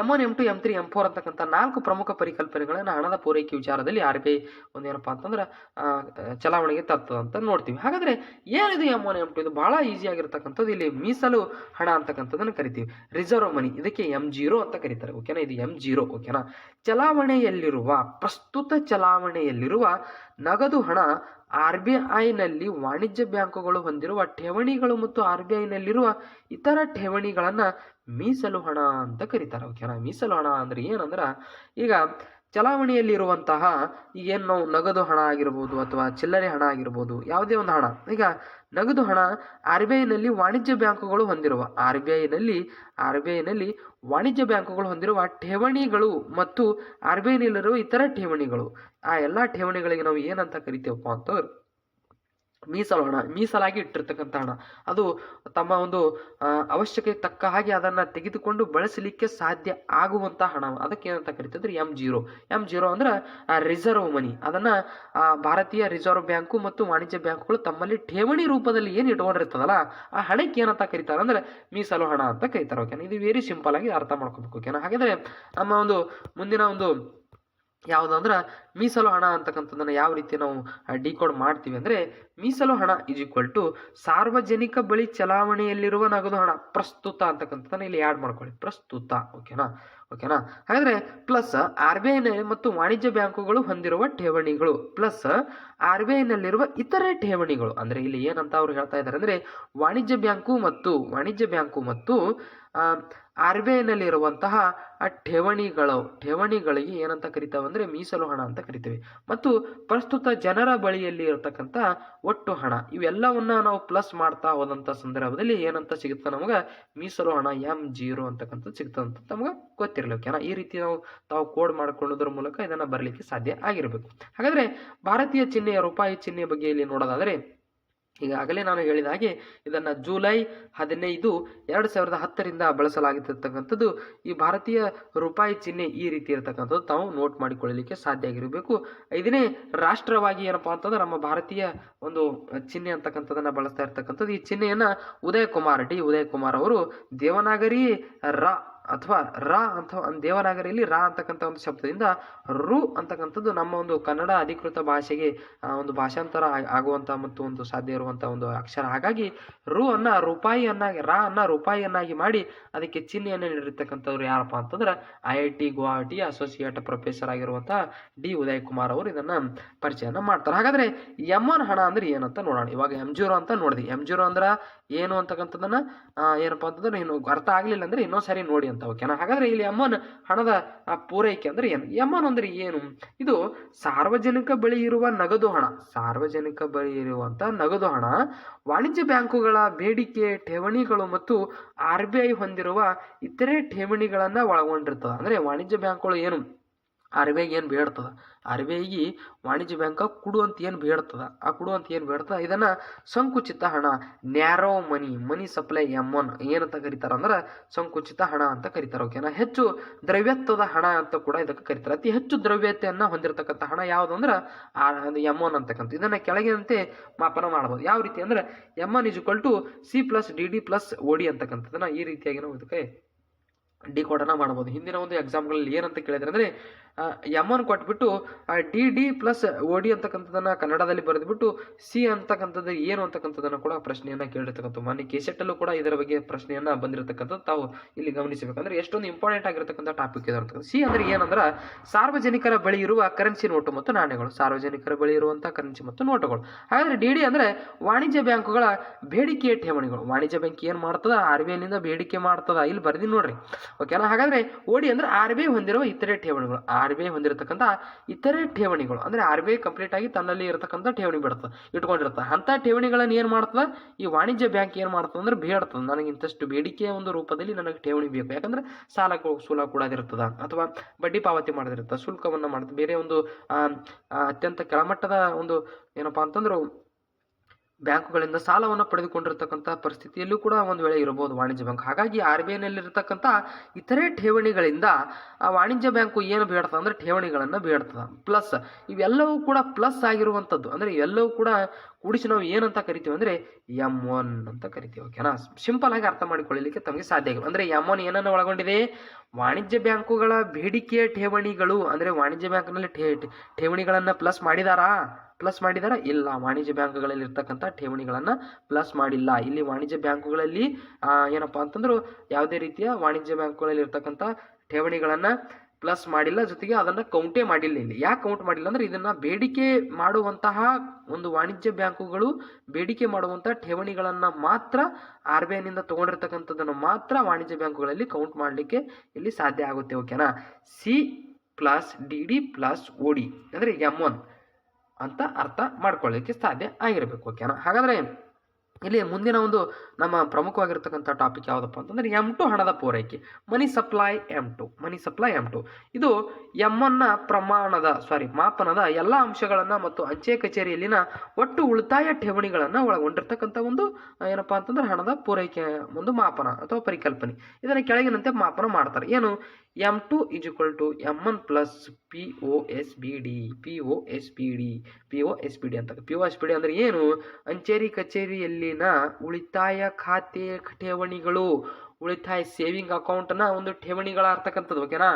M1, M2, M3, M4 ಅಂತಕ್ಕಂಥ 4 ಪ್ರಮುಖ ಪರಿಕಲ್ಪನೆಗಳನ್ನ ಹಣದ ಪೂರೈಕೆ ವಿಚಾರದಲ್ಲಿ RBI ಒಂದು ಏನಪ್ಪಾ ಅಂತಂದ್ರೆ ಚಲಾವಣೆಗೆ ತರ್ತದ ಅಂತ ನೋಡ್ತೀವಿ. ಹಾಗಾದ್ರೆ ಏನಿದು M1, M2? ಇದು ಬಹಳ ಈಸಿ ಆಗಿರ್ತಕ್ಕಂಥದ್ದು. ಇಲ್ಲಿ ಮೀಸಲು ಹಣ ಅಂತಕ್ಕಂಥದ್ದನ್ನು ಕರಿತೀವಿ. ರಿಸರ್ವ್ ಮನಿ, ಇದಕ್ಕೆ M0 ಅಂತ ಕರೀತಾರೆ. ಓಕೆನಾ. ಇದು M0. ಓಕೆನಾ. ಪ್ರಸ್ತುತ ಚಲಾವಣೆಯಲ್ಲಿರುವ ನಗದು ಹಣ RBIನಲ್ಲಿ ವಾಣಿಜ್ಯ ಬ್ಯಾಂಕುಗಳು ಹೊಂದಿರುವ ಠೇವಣಿಗಳು ಮತ್ತು RBIನಲ್ಲಿರುವ ಇತರ ಠೇವಣಿಗಳನ್ನ ಮೀಸಲು ಹಣ ಅಂತ ಕರೀತಾರೆ. ಓಕೆನಾ. ಮೀಸಲು ಹಣ ಅಂದ್ರೆ ಏನಂದ್ರ ಈಗ ಚಲಾವಣೆಯಲ್ಲಿರುವಂತಹ ಈಗೇನು ನಾವು ನಗದು ಹಣ ಆಗಿರ್ಬೋದು ಅಥವಾ ಚಿಲ್ಲರೆ ಹಣ ಆಗಿರ್ಬೋದು, ಯಾವುದೇ ಒಂದು ಹಣ. ಈಗ ನಗದು ಹಣ RBIನಲ್ಲಿ ವಾಣಿಜ್ಯ ಬ್ಯಾಂಕುಗಳು ಹೊಂದಿರುವ RBIನಲ್ಲಿ ವಾಣಿಜ್ಯ ಬ್ಯಾಂಕುಗಳು ಹೊಂದಿರುವ ಠೇವಣಿಗಳು ಮತ್ತು RBIನಲ್ಲಿರುವ ಇತರ ಠೇವಣಿಗಳು, ಆ ಎಲ್ಲ ಠೇವಣಿಗಳಿಗೆ ನಾವು ಏನಂತ ಕರಿತೀವಪ್ಪ ಅಂತಂದ್ರೆ ಮೀಸಲು ಹಣ. ಮೀಸಲಾಗಿ ಇಟ್ಟಿರ್ತಕ್ಕಂಥ ಹಣ, ಅದು ತಮ್ಮ ಒಂದು ಅವಶ್ಯಕತೆ ತಕ್ಕ ಹಾಗೆ ಅದನ್ನು ತೆಗೆದುಕೊಂಡು ಬಳಸಲಿಕ್ಕೆ ಸಾಧ್ಯ ಆಗುವಂಥ ಹಣ, ಅದಕ್ಕೆ ಏನಂತ ಕರಿತಿದ್ರೆ M0 ಅಂದ್ರೆ ರಿಸರ್ವ್ ಮನಿ. ಅದನ್ನ ಭಾರತೀಯ ರಿಸರ್ವ್ ಬ್ಯಾಂಕು ಮತ್ತು ವಾಣಿಜ್ಯ ಬ್ಯಾಂಕುಗಳು ತಮ್ಮಲ್ಲಿ ಠೇವಣಿ ರೂಪದಲ್ಲಿ ಏನು ಇಟ್ಕೊಂಡಿರ್ತದಲ್ಲ ಆ ಹಣಕ್ಕೆ ಏನಂತ ಕರೀತಾರೆ ಅಂದ್ರೆ ಮೀಸಲು ಹಣ ಅಂತ ಕರೀತಾರೆ. ಓಕೆನಾ, ಇದು ವೆರಿ ಸಿಂಪಲ್ ಆಗಿ ಅರ್ಥ ಮಾಡ್ಕೋಬೇಕು. ಓಕೆನಾ, ಹಾಗಾದ್ರೆ ನಮ್ಮ ಒಂದು ಮುಂದಿನ ಒಂದು ಯಾವುದಂದ್ರೆ ಮೀಸಲು ಹಣ ಅಂತಕ್ಕಂಥದ್ದನ್ನು ಯಾವ ರೀತಿ ನಾವು ಡಿಕೋಡ್ ಮಾಡ್ತೀವಿ ಅಂದರೆ, ಮೀಸಲು ಹಣ ಇಸ್ ಈಕ್ವಲ್ ಟು ಸಾರ್ವಜನಿಕ ಬಳಿ ಚಲಾವಣೆಯಲ್ಲಿರುವ ನಗದು ಹಣ ಪ್ರಸ್ತುತ ಅಂತಕ್ಕಂಥದ್ದನ್ನು ಇಲ್ಲಿ ಆ್ಯಡ್ ಮಾಡ್ಕೊಳ್ಳಿ, ಪ್ರಸ್ತುತ. ಓಕೆನಾ. ಹಾಗಾದ್ರೆ ಪ್ಲಸ್ RBI ಮತ್ತು ವಾಣಿಜ್ಯ ಬ್ಯಾಂಕುಗಳು ಹೊಂದಿರುವ ಠೇವಣಿಗಳು ಪ್ಲಸ್ RBIನಲ್ಲಿರುವ ಇತರೆ ಠೇವಣಿಗಳು. ಅಂದ್ರೆ ಇಲ್ಲಿ ಏನಂತ ಅವ್ರು ಹೇಳ್ತಾ ಇದ್ದಾರೆ ಅಂದ್ರೆ ವಾಣಿಜ್ಯ ಬ್ಯಾಂಕು ಮತ್ತು RBIನಲ್ಲಿರುವಂತಹ ಠೇವಣಿಗಳಿಗೆ ಏನಂತ ಕರಿತಾವೆ ಅಂದ್ರೆ ಮೀಸಲು ಹಣ ಅಂತ ಕರಿತೇವೆ. ಮತ್ತು ಪ್ರಸ್ತುತ ಜನರ ಬಳಿಯಲ್ಲಿ ಇರತಕ್ಕಂಥ ಒಟ್ಟು ಹಣ, ಇವೆಲ್ಲವನ್ನ ನಾವು ಪ್ಲಸ್ ಮಾಡ್ತಾ ಹೋದಂಥ ಸಂದರ್ಭದಲ್ಲಿ ಏನಂತ ಸಿಗುತ್ತೆ ನಮಗೆ ಮೀಸಲು ಹಣ M0 ಅಂತಕ್ಕಂಥದ್ದು ಸಿಗ್ತದಂತ ನಮಗೆ ಗೊತ್ತಿರಲಿ. ಓಕೆನಾ, ಈ ರೀತಿ ತಾವು ಕೋಡ್ ಮಾಡಿಕೊಳ್ಳೋದ್ರ ಮೂಲಕ ಇದನ್ನ ಬರಲಿಕ್ಕೆ ಸಾಧ್ಯ ಆಗಿರಬೇಕು. ಹಾಗಾದ್ರೆ ಭಾರತೀಯ ಚಿಹ್ನೆಯ ರೂಪಾಯಿ ಚಿಹ್ನೆ ಬಗ್ಗೆ ಇಲ್ಲಿ ನೋಡೋದಾದರೆ, ಈಗಾಗಲೇ ನಾನು ಹೇಳಿದ ಹಾಗೆ ಇದನ್ನು ಜುಲೈ 15, 2010 ಬಳಸಲಾಗಿರ್ತಕ್ಕಂಥದ್ದು. ಈ ಭಾರತೀಯ ರೂಪಾಯಿ ಚಿಹ್ನೆ ಈ ರೀತಿ ಇರತಕ್ಕಂಥದ್ದು ತಾವು ನೋಟ್ ಮಾಡಿಕೊಳ್ಳಲಿಕ್ಕೆ ಸಾಧ್ಯ ಆಗಿರಬೇಕು. ಇದನ್ನೇ ರಾಷ್ಟ್ರವಾಗಿ ಏನಪ್ಪಾ ಅಂತಂದ್ರೆ ನಮ್ಮ ಭಾರತೀಯ ಒಂದು ಚಿಹ್ನೆ ಅಂತಕ್ಕಂಥದ್ದನ್ನ ಬಳಸ್ತಾ ಇರ್ತಕ್ಕಂಥದ್ದು. ಈ ಚಿಹ್ನೆಯನ್ನ ಉದಯ್ ಕುಮಾರ್ ಅವರು ದೇವನಾಗರಿ ಅಥವಾ ದೇವನಾಗರಿಯಲ್ಲಿ ರಾ ಅಂತಕ್ಕಂಥ ಒಂದು ಶಬ್ದದಿಂದ ರು ಅಂತಕ್ಕಂಥದ್ದು ನಮ್ಮ ಒಂದು ಕನ್ನಡ ಅಧಿಕೃತ ಭಾಷೆಗೆ ಒಂದು ಭಾಷಾಂತರ ಆಗುವಂತ ಮತ್ತು ಒಂದು ಸಾಧ್ಯ ಇರುವಂತಹ ಒಂದು ಅಕ್ಷರ. ಹಾಗಾಗಿ ರಾ ಅನ್ನ ರೂಪಾಯಿಯನ್ನಾಗಿ ಮಾಡಿ ಅದಕ್ಕೆ ಚಿಹ್ನೆಯನ್ನು ನೀಡಿರ್ತಕ್ಕಂಥವ್ರು ಯಾರಪ್ಪ ಅಂತಂದ್ರೆ IIT ಗುವಾಹಟಿ ಅಸೋಸಿಯೇಟ್ ಪ್ರೊಫೆಸರ್ ಆಗಿರುವಂತಹ ಉದಯ್ ಕುಮಾರ್ ಅವರು ಇದನ್ನ ಪರಿಚಯನ ಮಾಡ್ತಾರೆ. ಹಾಗಾದ್ರೆ M1 ಹಣ ಅಂದ್ರೆ ಏನಂತ ನೋಡೋಣ. ಇವಾಗ M0 ಅಂತ ನೋಡಿದ್ವಿ. M0 ಅಂದ್ರ ಏನು ಅಂತಕ್ಕಂಥದ್ದನ್ನ ಏನಪ್ಪಾ ಅಂತಂದ್ರೆ ಇನ್ನು ಅರ್ಥ ಆಗ್ಲಿಲ್ಲ ಅಂದ್ರೆ ಇನ್ನೊಂದ್ಸರಿ ನೋಡಿ ಅಂತ. ಓಕೆನಾ, ಹಾಗಾದ್ರೆ ಇಲ್ಲಿ M1 ಹಣದ ಪೂರೈಕೆ ಅಂದ್ರೆ ಏನು? M1 ಅಂದ್ರೆ ಏನು? ಇದು ಸಾರ್ವಜನಿಕ ಬಳಿ ಇರುವ ನಗದು ಹಣ, ನಗದು ಹಣ ವಾಣಿಜ್ಯ ಬ್ಯಾಂಕುಗಳ ಬೇಡಿಕೆ ಠೇವಣಿಗಳು ಮತ್ತು RBI ಹೊಂದಿರುವ ಇತರೆ ಠೇವಣಿಗಳನ್ನ ಒಳಗೊಂಡಿರ್ತದ. ಅಂದ್ರೆ ವಾಣಿಜ್ಯ ಬ್ಯಾಂಕುಗಳು ಏನು RBI ಏನು ಬೇಡ್ತದ, RBIಗೆ ವಾಣಿಜ್ಯ ಬ್ಯಾಂಕ್ ಕೊಡುವಂತ ಏನು ಬೇಡ್ತದ ಇದನ್ನ ಸಂಕುಚಿತ ಹಣ, ನ್ಯಾರೋ ಮನಿ ಸಪ್ಲೈ M1 ಏನಂತ ಕರೀತಾರ ಅಂದ್ರೆ ಸಂಕುಚಿತ ಹಣ ಅಂತ ಕರೀತಾರೆ. ಓಕೆನಾ, ಹೆಚ್ಚು ದ್ರವ್ಯತ್ವದ ಹಣ ಅಂತ ಕೂಡ ಇದಕ್ಕೆ ಕರೀತಾರೆ. ಅತಿ ಹೆಚ್ಚು ದ್ರವ್ಯತೆಯನ್ನ ಹೊಂದಿರತಕ್ಕಂಥ ಹಣ ಯಾವುದು ಅಂದ್ರೆ M1 ಅಂತಕ್ಕಂಥ. ಇದನ್ನ ಕೆಳಗಿನಂತೆ ಮಾಪನ ಮಾಡಬಹುದು. ಯಾವ ರೀತಿ ಅಂದ್ರೆ M1 = C+DD + OD ಅಂತಕ್ಕಂಥದ್ದನ್ನ ಈ ರೀತಿಯಾಗಿ ನಾವು ಇದಕ್ಕೆ ಡಿಕೋಡನ್ನ ಮಾಡಬಹುದು. ಹಿಂದಿನ ಒಂದು ಎಕ್ಸಾಮ್ಗಳಲ್ಲಿ ಏನಂತ ಕೇಳಿದ್ರೆ ಅಂದ್ರೆ M1 ಕೊಟ್ಬಿಟ್ಟು DD + OD ಅಂತಕ್ಕಂಥದ್ದನ್ನ ಕನ್ನಡದಲ್ಲಿ ಬರೆದ್ಬಿಟ್ಟು ಸಿ ಅಂತಕ್ಕಂಥದ್ದು ಏನು ಅಂತಕ್ಕಂಥದ್ದನ್ನ ಕೂಡ ಪ್ರಶ್ನೆಯನ್ನ ಕೇಳಿರ್ತಕ್ಕಂಥ. ಮೊನ್ನೆ ಕೆಸೆಟ್ಟಲ್ಲೂ ಕೂಡ ಇದರ ಬಗ್ಗೆ ಪ್ರಶ್ನೆಯನ್ನ ಬಂದಿರತಕ್ಕಂಥದ್ದು ತಾವು ಇಲ್ಲಿ ಗಮನಿಸಬೇಕಂದ್ರೆ ಎಷ್ಟೊಂದು ಇಂಪಾರ್ಟೆಂಟ್ ಆಗಿರತಕ್ಕಂಥ ಟಾಪಿಕ್ ಇದೆ. ಸಿ ಅಂದ್ರೆ ಏನಂದ್ರ ಸಾರ್ವಜನಿಕರ ಬಳಿ ಇರುವ ಕರೆನ್ಸಿ ನೋಟು ಮತ್ತು ನಾಣ್ಯಗಳು, ಸಾರ್ವಜನಿಕರ ಬಳಿ ಇರುವಂತಹ ಕರೆನ್ಸಿ ಮತ್ತು ನೋಟುಗಳು. ಹಾಗಾದ್ರೆ DD ಅಂದ್ರೆ ವಾಣಿಜ್ಯ ಬ್ಯಾಂಕುಗಳ ಬೇಡಿಕೆಯ ಠೇವಣಿಗಳು. ವಾಣಿಜ್ಯ ಬ್ಯಾಂಕ್ ಏನ್ ಮಾಡ್ತದ, RBIನಿಂದ ಬೇಡಿಕೆ ಮಾಡ್ತದ, ಇಲ್ಲಿ ಬರ್ದಿ ನೋಡ್ರಿ. ಓಕೆನಾ, ಹಾಗಾದ್ರೆ OD ಅಂದ್ರೆ RBI ಹೊಂದಿರುವ ಇತರೆ ಠೇವಣಿಗಳು. RBI ಹೊಂದಿರತಕ್ಕಂಥ ಇತರೆ ಠೇವಣಿಗಳು ಅಂದ್ರೆ RBI ಕಂಪ್ಲೀಟ್ ಆಗಿ ತನ್ನಲ್ಲಿ ಇರತಕ್ಕಂಥ ಠೇವಣಿ ಇಟ್ಕೊಂಡಿರ್ತದೆ. ಅಂತ ಠೇವಣಿಗಳನ್ನ ಏನ್ ಮಾಡ್ತದ ಈ ವಾಣಿಜ್ಯ ಬ್ಯಾಂಕ್ ಏನ್ ಮಾಡ್ತದ ಅಂದ್ರೆ ಬೇಡ್ತದ, ನನಗೆ ಇಂತಷ್ಟು ಬೇಡಿಕೆಯ ಒಂದು ರೂಪದಲ್ಲಿ ನನಗೆ ಠೇವಣಿ ಬೇಕು. ಯಾಕಂದ್ರೆ ಸೂಲ ಕೂಡದಿರ್ತದ ಅಥವಾ ಬಡ್ಡಿ ಪಾವತಿ ಮಾಡದಿರ್ತದ, ಶುಲ್ಕವನ್ನ ಮಾಡ್ತದೆ, ಬೇರೆ ಒಂದು ಅತ್ಯಂತ ಕೆಳಮಟ್ಟದ ಒಂದು ಏನಪ್ಪಾ ಅಂತಂದ್ರೆ ಬ್ಯಾಂಕುಗಳಿಂದ ಸಾಲವನ್ನು ಪಡೆದುಕೊಂಡಿರ್ತಕ್ಕಂಥ ಪರಿಸ್ಥಿತಿಯಲ್ಲೂ ಕೂಡ ಒಂದು ವೇಳೆ ಇರಬಹುದು ವಾಣಿಜ್ಯ ಬ್ಯಾಂಕ್. ಹಾಗಾಗಿ RBIನಲ್ಲಿರ್ತಕ್ಕಂಥ ಇತರೆ ಠೇವಣಿಗಳಿಂದ ಆ ವಾಣಿಜ್ಯ ಬ್ಯಾಂಕು ಏನು ಬೇಡ್ತದೆ ಅಂದ್ರೆ ಠೇವಣಿಗಳನ್ನ ಬೇಡ್ತದ. ಪ್ಲಸ್ ಇವೆಲ್ಲವೂ ಕೂಡ ಪ್ಲಸ್ ಆಗಿರುವಂಥದ್ದು, ಅಂದ್ರೆ ಇವೆಲ್ಲವೂ ಕೂಡ ಕೂಡಿಸಿ ನಾವು ಏನಂತ ಕರಿತೀವಿ ಅಂದ್ರೆ M1 ಅಂತ ಕರಿತೀವಿ. ಓಕೆನಾ, ಸಿಂಪಲ್ ಆಗಿ ಅರ್ಥ ಮಾಡಿಕೊಳ್ಳಲಿಕ್ಕೆ ತಮಗೆ ಸಾಧ್ಯ ಆಗಿಲ್ಲ. ಅಂದ್ರೆ M1 ಏನನ್ನ ಒಳಗೊಂಡಿದೆ, ವಾಣಿಜ್ಯ ಬ್ಯಾಂಕುಗಳ ಬೇಡಿಕೆಯ ಠೇವಣಿಗಳು. ಅಂದ್ರೆ ವಾಣಿಜ್ಯ ಬ್ಯಾಂಕ್ನಲ್ಲಿ ಠೇವಣಿಗಳನ್ನ ಪ್ಲಸ್ ಮಾಡಿದಾರಾ ಇಲ್ಲ, ವಾಣಿಜ್ಯ ಬ್ಯಾಂಕ್ಗಳಲ್ಲಿ ಇರ್ತಕ್ಕಂಥ ಠೇವಣಿಗಳನ್ನ ಪ್ಲಸ್ ಮಾಡಿಲ್ಲ. ಇಲ್ಲಿ ವಾಣಿಜ್ಯ ಬ್ಯಾಂಕುಗಳಲ್ಲಿ ಏನಪ್ಪಾ ಅಂತಂದ್ರು ಯಾವುದೇ ರೀತಿಯ ವಾಣಿಜ್ಯ ಬ್ಯಾಂಕುಗಳಲ್ಲಿ ಇರ್ತಕ್ಕಂಥ ಠೇವಣಿಗಳನ್ನ ಪ್ಲಸ್ ಮಾಡಿಲ್ಲ, ಜೊತೆಗೆ ಅದನ್ನ ಕೌಂಟೇ ಮಾಡಿಲ್ಲ. ಇಲ್ಲಿ ಯಾಕೆ ಕೌಂಟ್ ಮಾಡಿಲ್ಲ ಅಂದ್ರೆ ಇದನ್ನ ಬೇಡಿಕೆ ಮಾಡುವಂತಹ ಒಂದು ವಾಣಿಜ್ಯ ಬ್ಯಾಂಕುಗಳು ಬೇಡಿಕೆ ಮಾಡುವಂತಹ ಠೇವಣಿಗಳನ್ನ ಮಾತ್ರ RBIನಿಂದ ತಗೊಂಡಿರ್ತಕ್ಕಂಥದ್ದನ್ನು ಮಾತ್ರ ವಾಣಿಜ್ಯ ಬ್ಯಾಂಕುಗಳಲ್ಲಿ ಕೌಂಟ್ ಮಾಡಲಿಕ್ಕೆ ಇಲ್ಲಿ ಸಾಧ್ಯ ಆಗುತ್ತೆ. ಓಕೆನಾ, C plus D D plus O D ಅಂದರೆ M1 ಅಂತ ಅರ್ಥ ಮಾಡ್ಕೊಳ್ಳಿಕ್ಕೆ ಸಾಧ್ಯ ಆಗಿರಬೇಕು. ಓಕೆನಾ? ಹಾಗಾದರೆ ಇಲ್ಲಿ ಮುಂದಿನ ಒಂದು ನಮ್ಮ ಪ್ರಮುಖವಾಗಿರ್ತಕ್ಕಂಥ ಟಾಪಿಕ್ ಯಾವುದಪ್ಪ ಅಂತಂದರೆ M2 ಹಣದ ಪೂರೈಕೆ, ಮನಿ ಸಪ್ಲೈ M2. ಇದು M1ನ ಮಾಪನದ ಎಲ್ಲ ಅಂಶಗಳನ್ನು ಮತ್ತು ಅಂಚೆ ಕಚೇರಿಯಲ್ಲಿನ ಒಟ್ಟು ಉಳಿತಾಯ ಠೇವಣಿಗಳನ್ನು ಒಳಗೊಂಡಿರ್ತಕ್ಕಂಥ ಒಂದು ಏನಪ್ಪಾ ಅಂತಂದ್ರೆ ಹಣದ ಪೂರೈಕೆ ಒಂದು ಮಾಪನ ಅಥವಾ ಪರಿಕಲ್ಪನೆ. ಇದನ್ನು ಕೆಳಗಿನಂತೆ ಮಾಪನ ಮಾಡ್ತಾರೆ. ಏನು? M2 = M1 ಪ್ಲಸ್ POSBD ಅಂತ. POSBD ಅಂದ್ರೆ ಏನು? ಅಂಚೇರಿ ಕಚೇರಿಯಲ್ಲಿನ ಉಳಿತಾಯ ಖಾತೆ ಠೇವಣಿಗಳು, ಉಳಿತಾಯ ಸೇವಿಂಗ್ ಅಕೌಂಟ್ನ ಒಂದು ಠೇವಣಿಗಳಾಗ್ತಕ್ಕಂಥದ್ದು. ಓಕೆನಾ?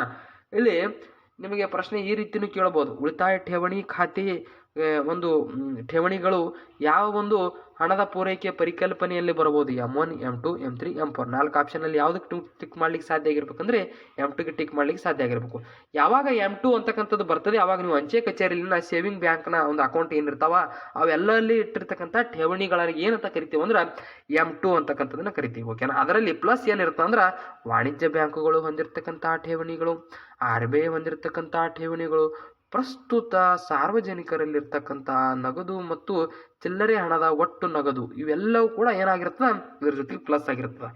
ಇಲ್ಲಿ ನಿಮಗೆ ಪ್ರಶ್ನೆ ಈ ರೀತಿನೂ ಕೇಳಬಹುದು. ಉಳಿತಾಯ ಠೇವಣಿ ಖಾತೆ ಒಂದು ಠೇವಣಿಗಳು ಯಾವ ಒಂದು ಹಣದ ಪೂರೈಕೆ ಪರಿಕಲ್ಪನೆಯಲ್ಲಿ ಬರಬಹುದು? M1, M2, M3, M4 4 ಆಪ್ಷನಲ್ಲಿ ಯಾವುದಕ್ಕೆ ಟಿಕ್ ಮಾಡ್ಲಿಕ್ಕೆ ಸಾಧ್ಯ ಆಗಿರ್ಬೇಕಂದ್ರೆ M2ಗೆ ಟಿಕ್ ಮಾಡ್ಲಿಕ್ಕೆ ಸಾಧ್ಯ ಆಗಿರ್ಬೇಕು. ಯಾವಾಗ M2 ಅಂತಕ್ಕಂಥದ್ದು ಬರ್ತದೆ ಆವಾಗ ನೀವು ಅಂಚೆ ಕಚೇರಿಯಲ್ಲಿನ ಸೇವಿಂಗ್ ಬ್ಯಾಂಕ್ನ ಒಂದು ಅಕೌಂಟ್ ಏನಿರ್ತಾವ ಅವೆಲ್ಲಲ್ಲಿ ಇಟ್ಟಿರ್ತಕ್ಕಂಥ ಠೇವಣಿಗಳಿಗೆ ಏನಂತ ಕರಿತೀವಿ ಅಂದ್ರೆ M2 ಅಂತಕ್ಕಂಥದನ್ನ ಕರಿತೀವಿ. ಓಕೆನಾ? ಅದರಲ್ಲಿ ಪ್ಲಸ್ ಏನಿರುತ್ತೆ ಅಂದ್ರೆ ವಾಣಿಜ್ಯ ಬ್ಯಾಂಕುಗಳು ಹೊಂದಿರತಕ್ಕಂಥ ಠೇವಣಿಗಳು, RBI ಹೊಂದಿರತಕ್ಕಂಥ ಠೇವಣಿಗಳು, ಪ್ರಸ್ತುತ ಸಾರ್ವಜನಿಕರಲ್ಲಿರ್ತಕ್ಕಂಥ ನಗದು ಮತ್ತು ಚಿಲ್ಲರೆ ಹಣದ ಒಟ್ಟು ನಗದು, ಇವೆಲ್ಲವೂ ಕೂಡ ಏನಾಗಿರ್ತದೆ ಇದ್ರ ಜೊತೆಗೆ ಪ್ಲಸ್ ಆಗಿರ್ತದೆ.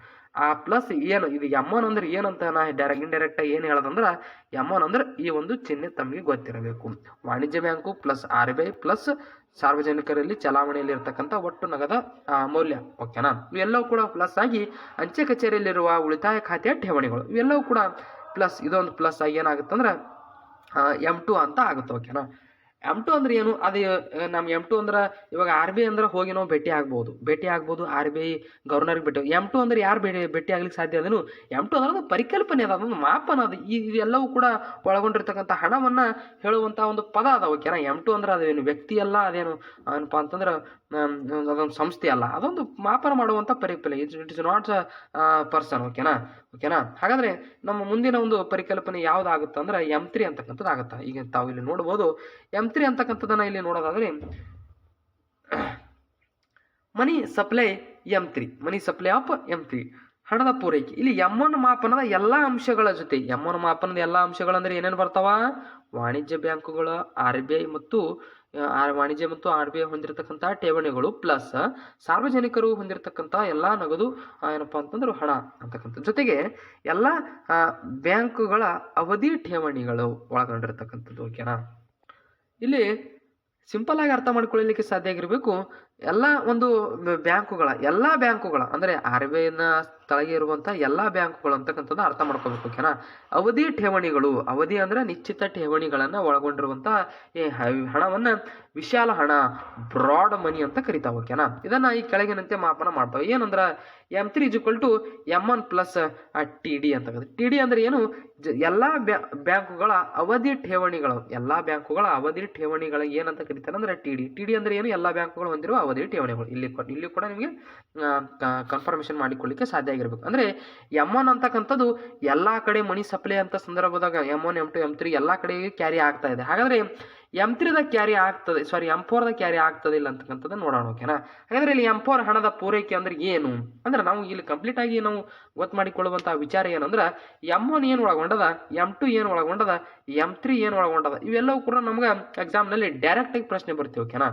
ಆ ಪ್ಲಸ್ ಏನು ಇದು M1 ಅಂದ್ರೆ ಏನಂತ ನಾ ಇಂಡೈರೆಕ್ಟ್ ಆಗಿ ಏನು ಹೇಳೋದಂದ್ರೆ M1 ಅಂದ್ರೆ ಈ ಒಂದು ಚಿಹ್ನೆ ತಮಗೆ ಗೊತ್ತಿರಬೇಕು. ವಾಣಿಜ್ಯ ಬ್ಯಾಂಕು ಪ್ಲಸ್ RBI ಪ್ಲಸ್ ಸಾರ್ವಜನಿಕರಲ್ಲಿ ಚಲಾವಣೆಯಲ್ಲಿ ಇರ್ತಕ್ಕಂಥ ಒಟ್ಟು ನಗದ ಮೌಲ್ಯ. ಓಕೆನಾ? ಇವೆಲ್ಲವೂ ಕೂಡ ಪ್ಲಸ್ ಆಗಿ ಅಂಚೆ ಕಚೇರಿಯಲ್ಲಿರುವ ಉಳಿತಾಯ ಖಾತೆಯ ಠೇವಣಿಗಳು ಇವೆಲ್ಲವೂ ಕೂಡ ಪ್ಲಸ್, ಇದೊಂದು ಪ್ಲಸ್ ಆಗಿ ಏನಾಗುತ್ತಂದ್ರೆ M2 ಅಂತ ಆಗುತ್ತೆ. ಓಕೆನಾ? M2 ಅಂದ್ರೆ ಏನು? ಅದು ನಮ್ಮ M2 ಅಂದ್ರೆ ಇವಾಗ RBI ಅಂದ್ರೆ ಹೋಗಿ ನಾವು ಭೇಟಿ ಆಗ್ಬೋದು, RBI ಗವರ್ನರ್ಗೆ ಭೇಟಿ. M2 ಅಂದ್ರೆ ಯಾರು ಭೇಟಿ ಆಗ್ಲಿಕ್ಕೆ ಸಾಧ್ಯ? ಅದನ್ನು M2 ಅಂದ್ರೆ ಒಂದು ಪರಿಕಲ್ಪನೆ ಅದ, ಅದೊಂದು ಮಾಪನ ಅದು. ಇದೆಲ್ಲವೂ ಕೂಡ ಒಳಗೊಂಡಿರ್ತಕ್ಕಂಥ ಹಣವನ್ನ ಹೇಳುವಂತ ಒಂದು ಪದ ಅದ. ಓಕೆನಾ? M2 ಅಂದ್ರೆ ಅದೇನು ವ್ಯಕ್ತಿ ಅಲ್ಲ, ಅದೇನು ಏನಪ್ಪಾ ಅಂತಂದ್ರೆ ಅದೊಂದು ಸಂಸ್ಥೆ ಅಲ್ಲ, ಅದೊಂದು ಮಾಪನ ಮಾಡುವಂತ ಪರಿಕಲ್ಪನೆ. It is not person. ಓಕೆನಾ? ಹಾಗಾದ್ರೆ ನಮ್ಮ ಮುಂದಿನ ಒಂದು ಪರಿಕಲ್ಪನೆ ಯಾವ್ದಾಗುತ್ತೆ ಅಂದ್ರೆ M3 ಅಂತಕ್ಕಂಥದ್ದು ಆಗುತ್ತಾ. ಈಗ ತಾವು ಇಲ್ಲಿ ನೋಡ್ಬೋದು M3 ಅಂತಕ್ಕಂಥದ್ದನ್ನ ಇಲ್ಲಿ ನೋಡೋದಾದ್ರೆ ಮನಿ ಸಪ್ಲೈ ಆಫ್ M3 ಹಣದ ಪೂರೈಕೆ. ಇಲ್ಲಿ M1 ಮಾಪನದ ಎಲ್ಲಾ ಅಂಶಗಳ ಜೊತೆ M1 ಮಾಪನದ ಎಲ್ಲಾ ಅಂಶಗಳಂದ್ರೆ ಏನೇನು ಬರ್ತಾವ? ವಾಣಿಜ್ಯ ಬ್ಯಾಂಕುಗಳ, RBI ಮತ್ತು RBI ಹೊಂದಿರತಕ್ಕಂಥ ಠೇವಣಿಗಳು ಪ್ಲಸ್ ಸಾರ್ವಜನಿಕರು ಹೊಂದಿರತಕ್ಕಂಥ ಎಲ್ಲಾ ನಗದು ಏನಪ್ಪಾ ಅಂತಂದ್ರೆ ಹಣ ಅಂತಕ್ಕಂಥ ಜೊತೆಗೆ ಎಲ್ಲ ಬ್ಯಾಂಕುಗಳ ಅವಧಿ ಠೇವಣಿಗಳು ಒಳಗೊಂಡಿರ್ತಕ್ಕಂಥದ್ದು. ಓಕೆನಾ? ಇಲ್ಲಿ ಸಿಂಪಲ್ ಆಗಿ ಅರ್ಥ ಮಾಡ್ಕೊಳ್ಳಲಿಕ್ಕೆ ಸಾಧ್ಯ ಆಗಿರಬೇಕು. ಎಲ್ಲ ಒಂದು ಎಲ್ಲ ಬ್ಯಾಂಕುಗಳ ಅಂದ್ರೆ RBIನ ತಳಗೆ ಇರುವಂತ ಎಲ್ಲಾ ಬ್ಯಾಂಕುಗಳು ಅಂತಕ್ಕಂಥದ್ದು ಅರ್ಥ ಮಾಡ್ಕೋಬೇಕು. ಓಕೆನಾ? ಅವಧಿ ಠೇವಣಿಗಳು, ಅವಧಿ ಅಂದ್ರೆ ನಿಶ್ಚಿತ ಠೇವಣಿಗಳನ್ನ ಒಳಗೊಂಡಿರುವಂತ ಈ ಹಣವನ್ನ ವಿಶಾಲ ಹಣ, ಬ್ರಾಡ್ ಮನಿ ಅಂತ ಕರಿತಾವ. ಓಕೆನಾ? ಇದನ್ನ ಈ ಕೆಳಗಿನಂತೆ ಮಾಪನ ಮಾಡ್ತಾವೆ. ಏನಂದ್ರ M3 = M1 ಪ್ಲಸ್ TD ಅಂತ. TD ಅಂದ್ರೆ ಏನು? ಎಲ್ಲಾ ಬ್ಯಾಂಕುಗಳ ಅವಧಿ ಠೇವಣಿಗಳು, ಎಲ್ಲಾ ಬ್ಯಾಂಕುಗಳ ಅವಧಿ ಠೇವಣಿಗಳಿಗೆ ಏನಂತ ಕರೀತಾರೆ ಅಂದ್ರೆ TD ಅಂದ್ರೆ ಏನು? ಎಲ್ಲಾ ಬ್ಯಾಂಕುಗಳು ಹೊಂದಿರುವ ಅವಧಿ ಠೇವಣಿಗಳು. ಇಲ್ಲಿ ಕೂಡ ನಿಮಗೆ ಕನ್ಫರ್ಮೇಶನ್ ಮಾಡಿಕೊಳ್ಳಿಕ್ಕೆ ಸಾಧ್ಯ ಆಗಿರ್ಬೇಕು. ಅಂದ್ರೆ M1 ಅಂತಕ್ಕಂಥದ್ದು ಎಲ್ಲಾ ಕಡೆ ಮನಿ ಸಪ್ಲೈ ಅಂತ ಸಂದರ್ಭದಾಗ M1, M2, M3 ಎಲ್ಲಾ ಕಡೆಗೆ ಕ್ಯಾರಿ ಆಗ್ತಾ ಇದೆ. ಹಾಗಾದ್ರೆ M3ದ ಕ್ಯಾರಿ ಆಗ್ತದೆ, M4ದ ಕ್ಯಾರಿ ಆಗ್ತದೆ ಇಲ್ಲ ಅಂತಕ್ಕಂಥದ್ದು ನೋಡೋಣ. ಓಕೆನಾ? ಹಾಗಾದ್ರೆ ಇಲ್ಲಿ M4 ಹಣದ ಪೂರೈಕೆ ಅಂದ್ರೆ ಏನು ಅಂದ್ರೆ ನಾವು ಇಲ್ಲಿ ಕಂಪ್ಲೀಟ್ ಆಗಿ ನಾವು ಗೊತ್ತು ಮಾಡಿಕೊಳ್ಳುವಂತಹ ವಿಚಾರ ಏನಂದ್ರೆ M1 ಏನು ಒಳಗೊಂಡದ, M2 ಏನು ಒಳಗೊಂಡದ, M3 ಏನು ಒಳಗೊಂಡದ, ಇವೆಲ್ಲವೂ ಕೂಡ ನಮ್ಗೆ ಎಕ್ಸಾಮ್ನಲ್ಲಿ ಡೈರೆಕ್ಟ್ ಆಗಿ ಪ್ರಶ್ನೆ ಬರ್ತೀವಿ. ಓಕೆನಾ?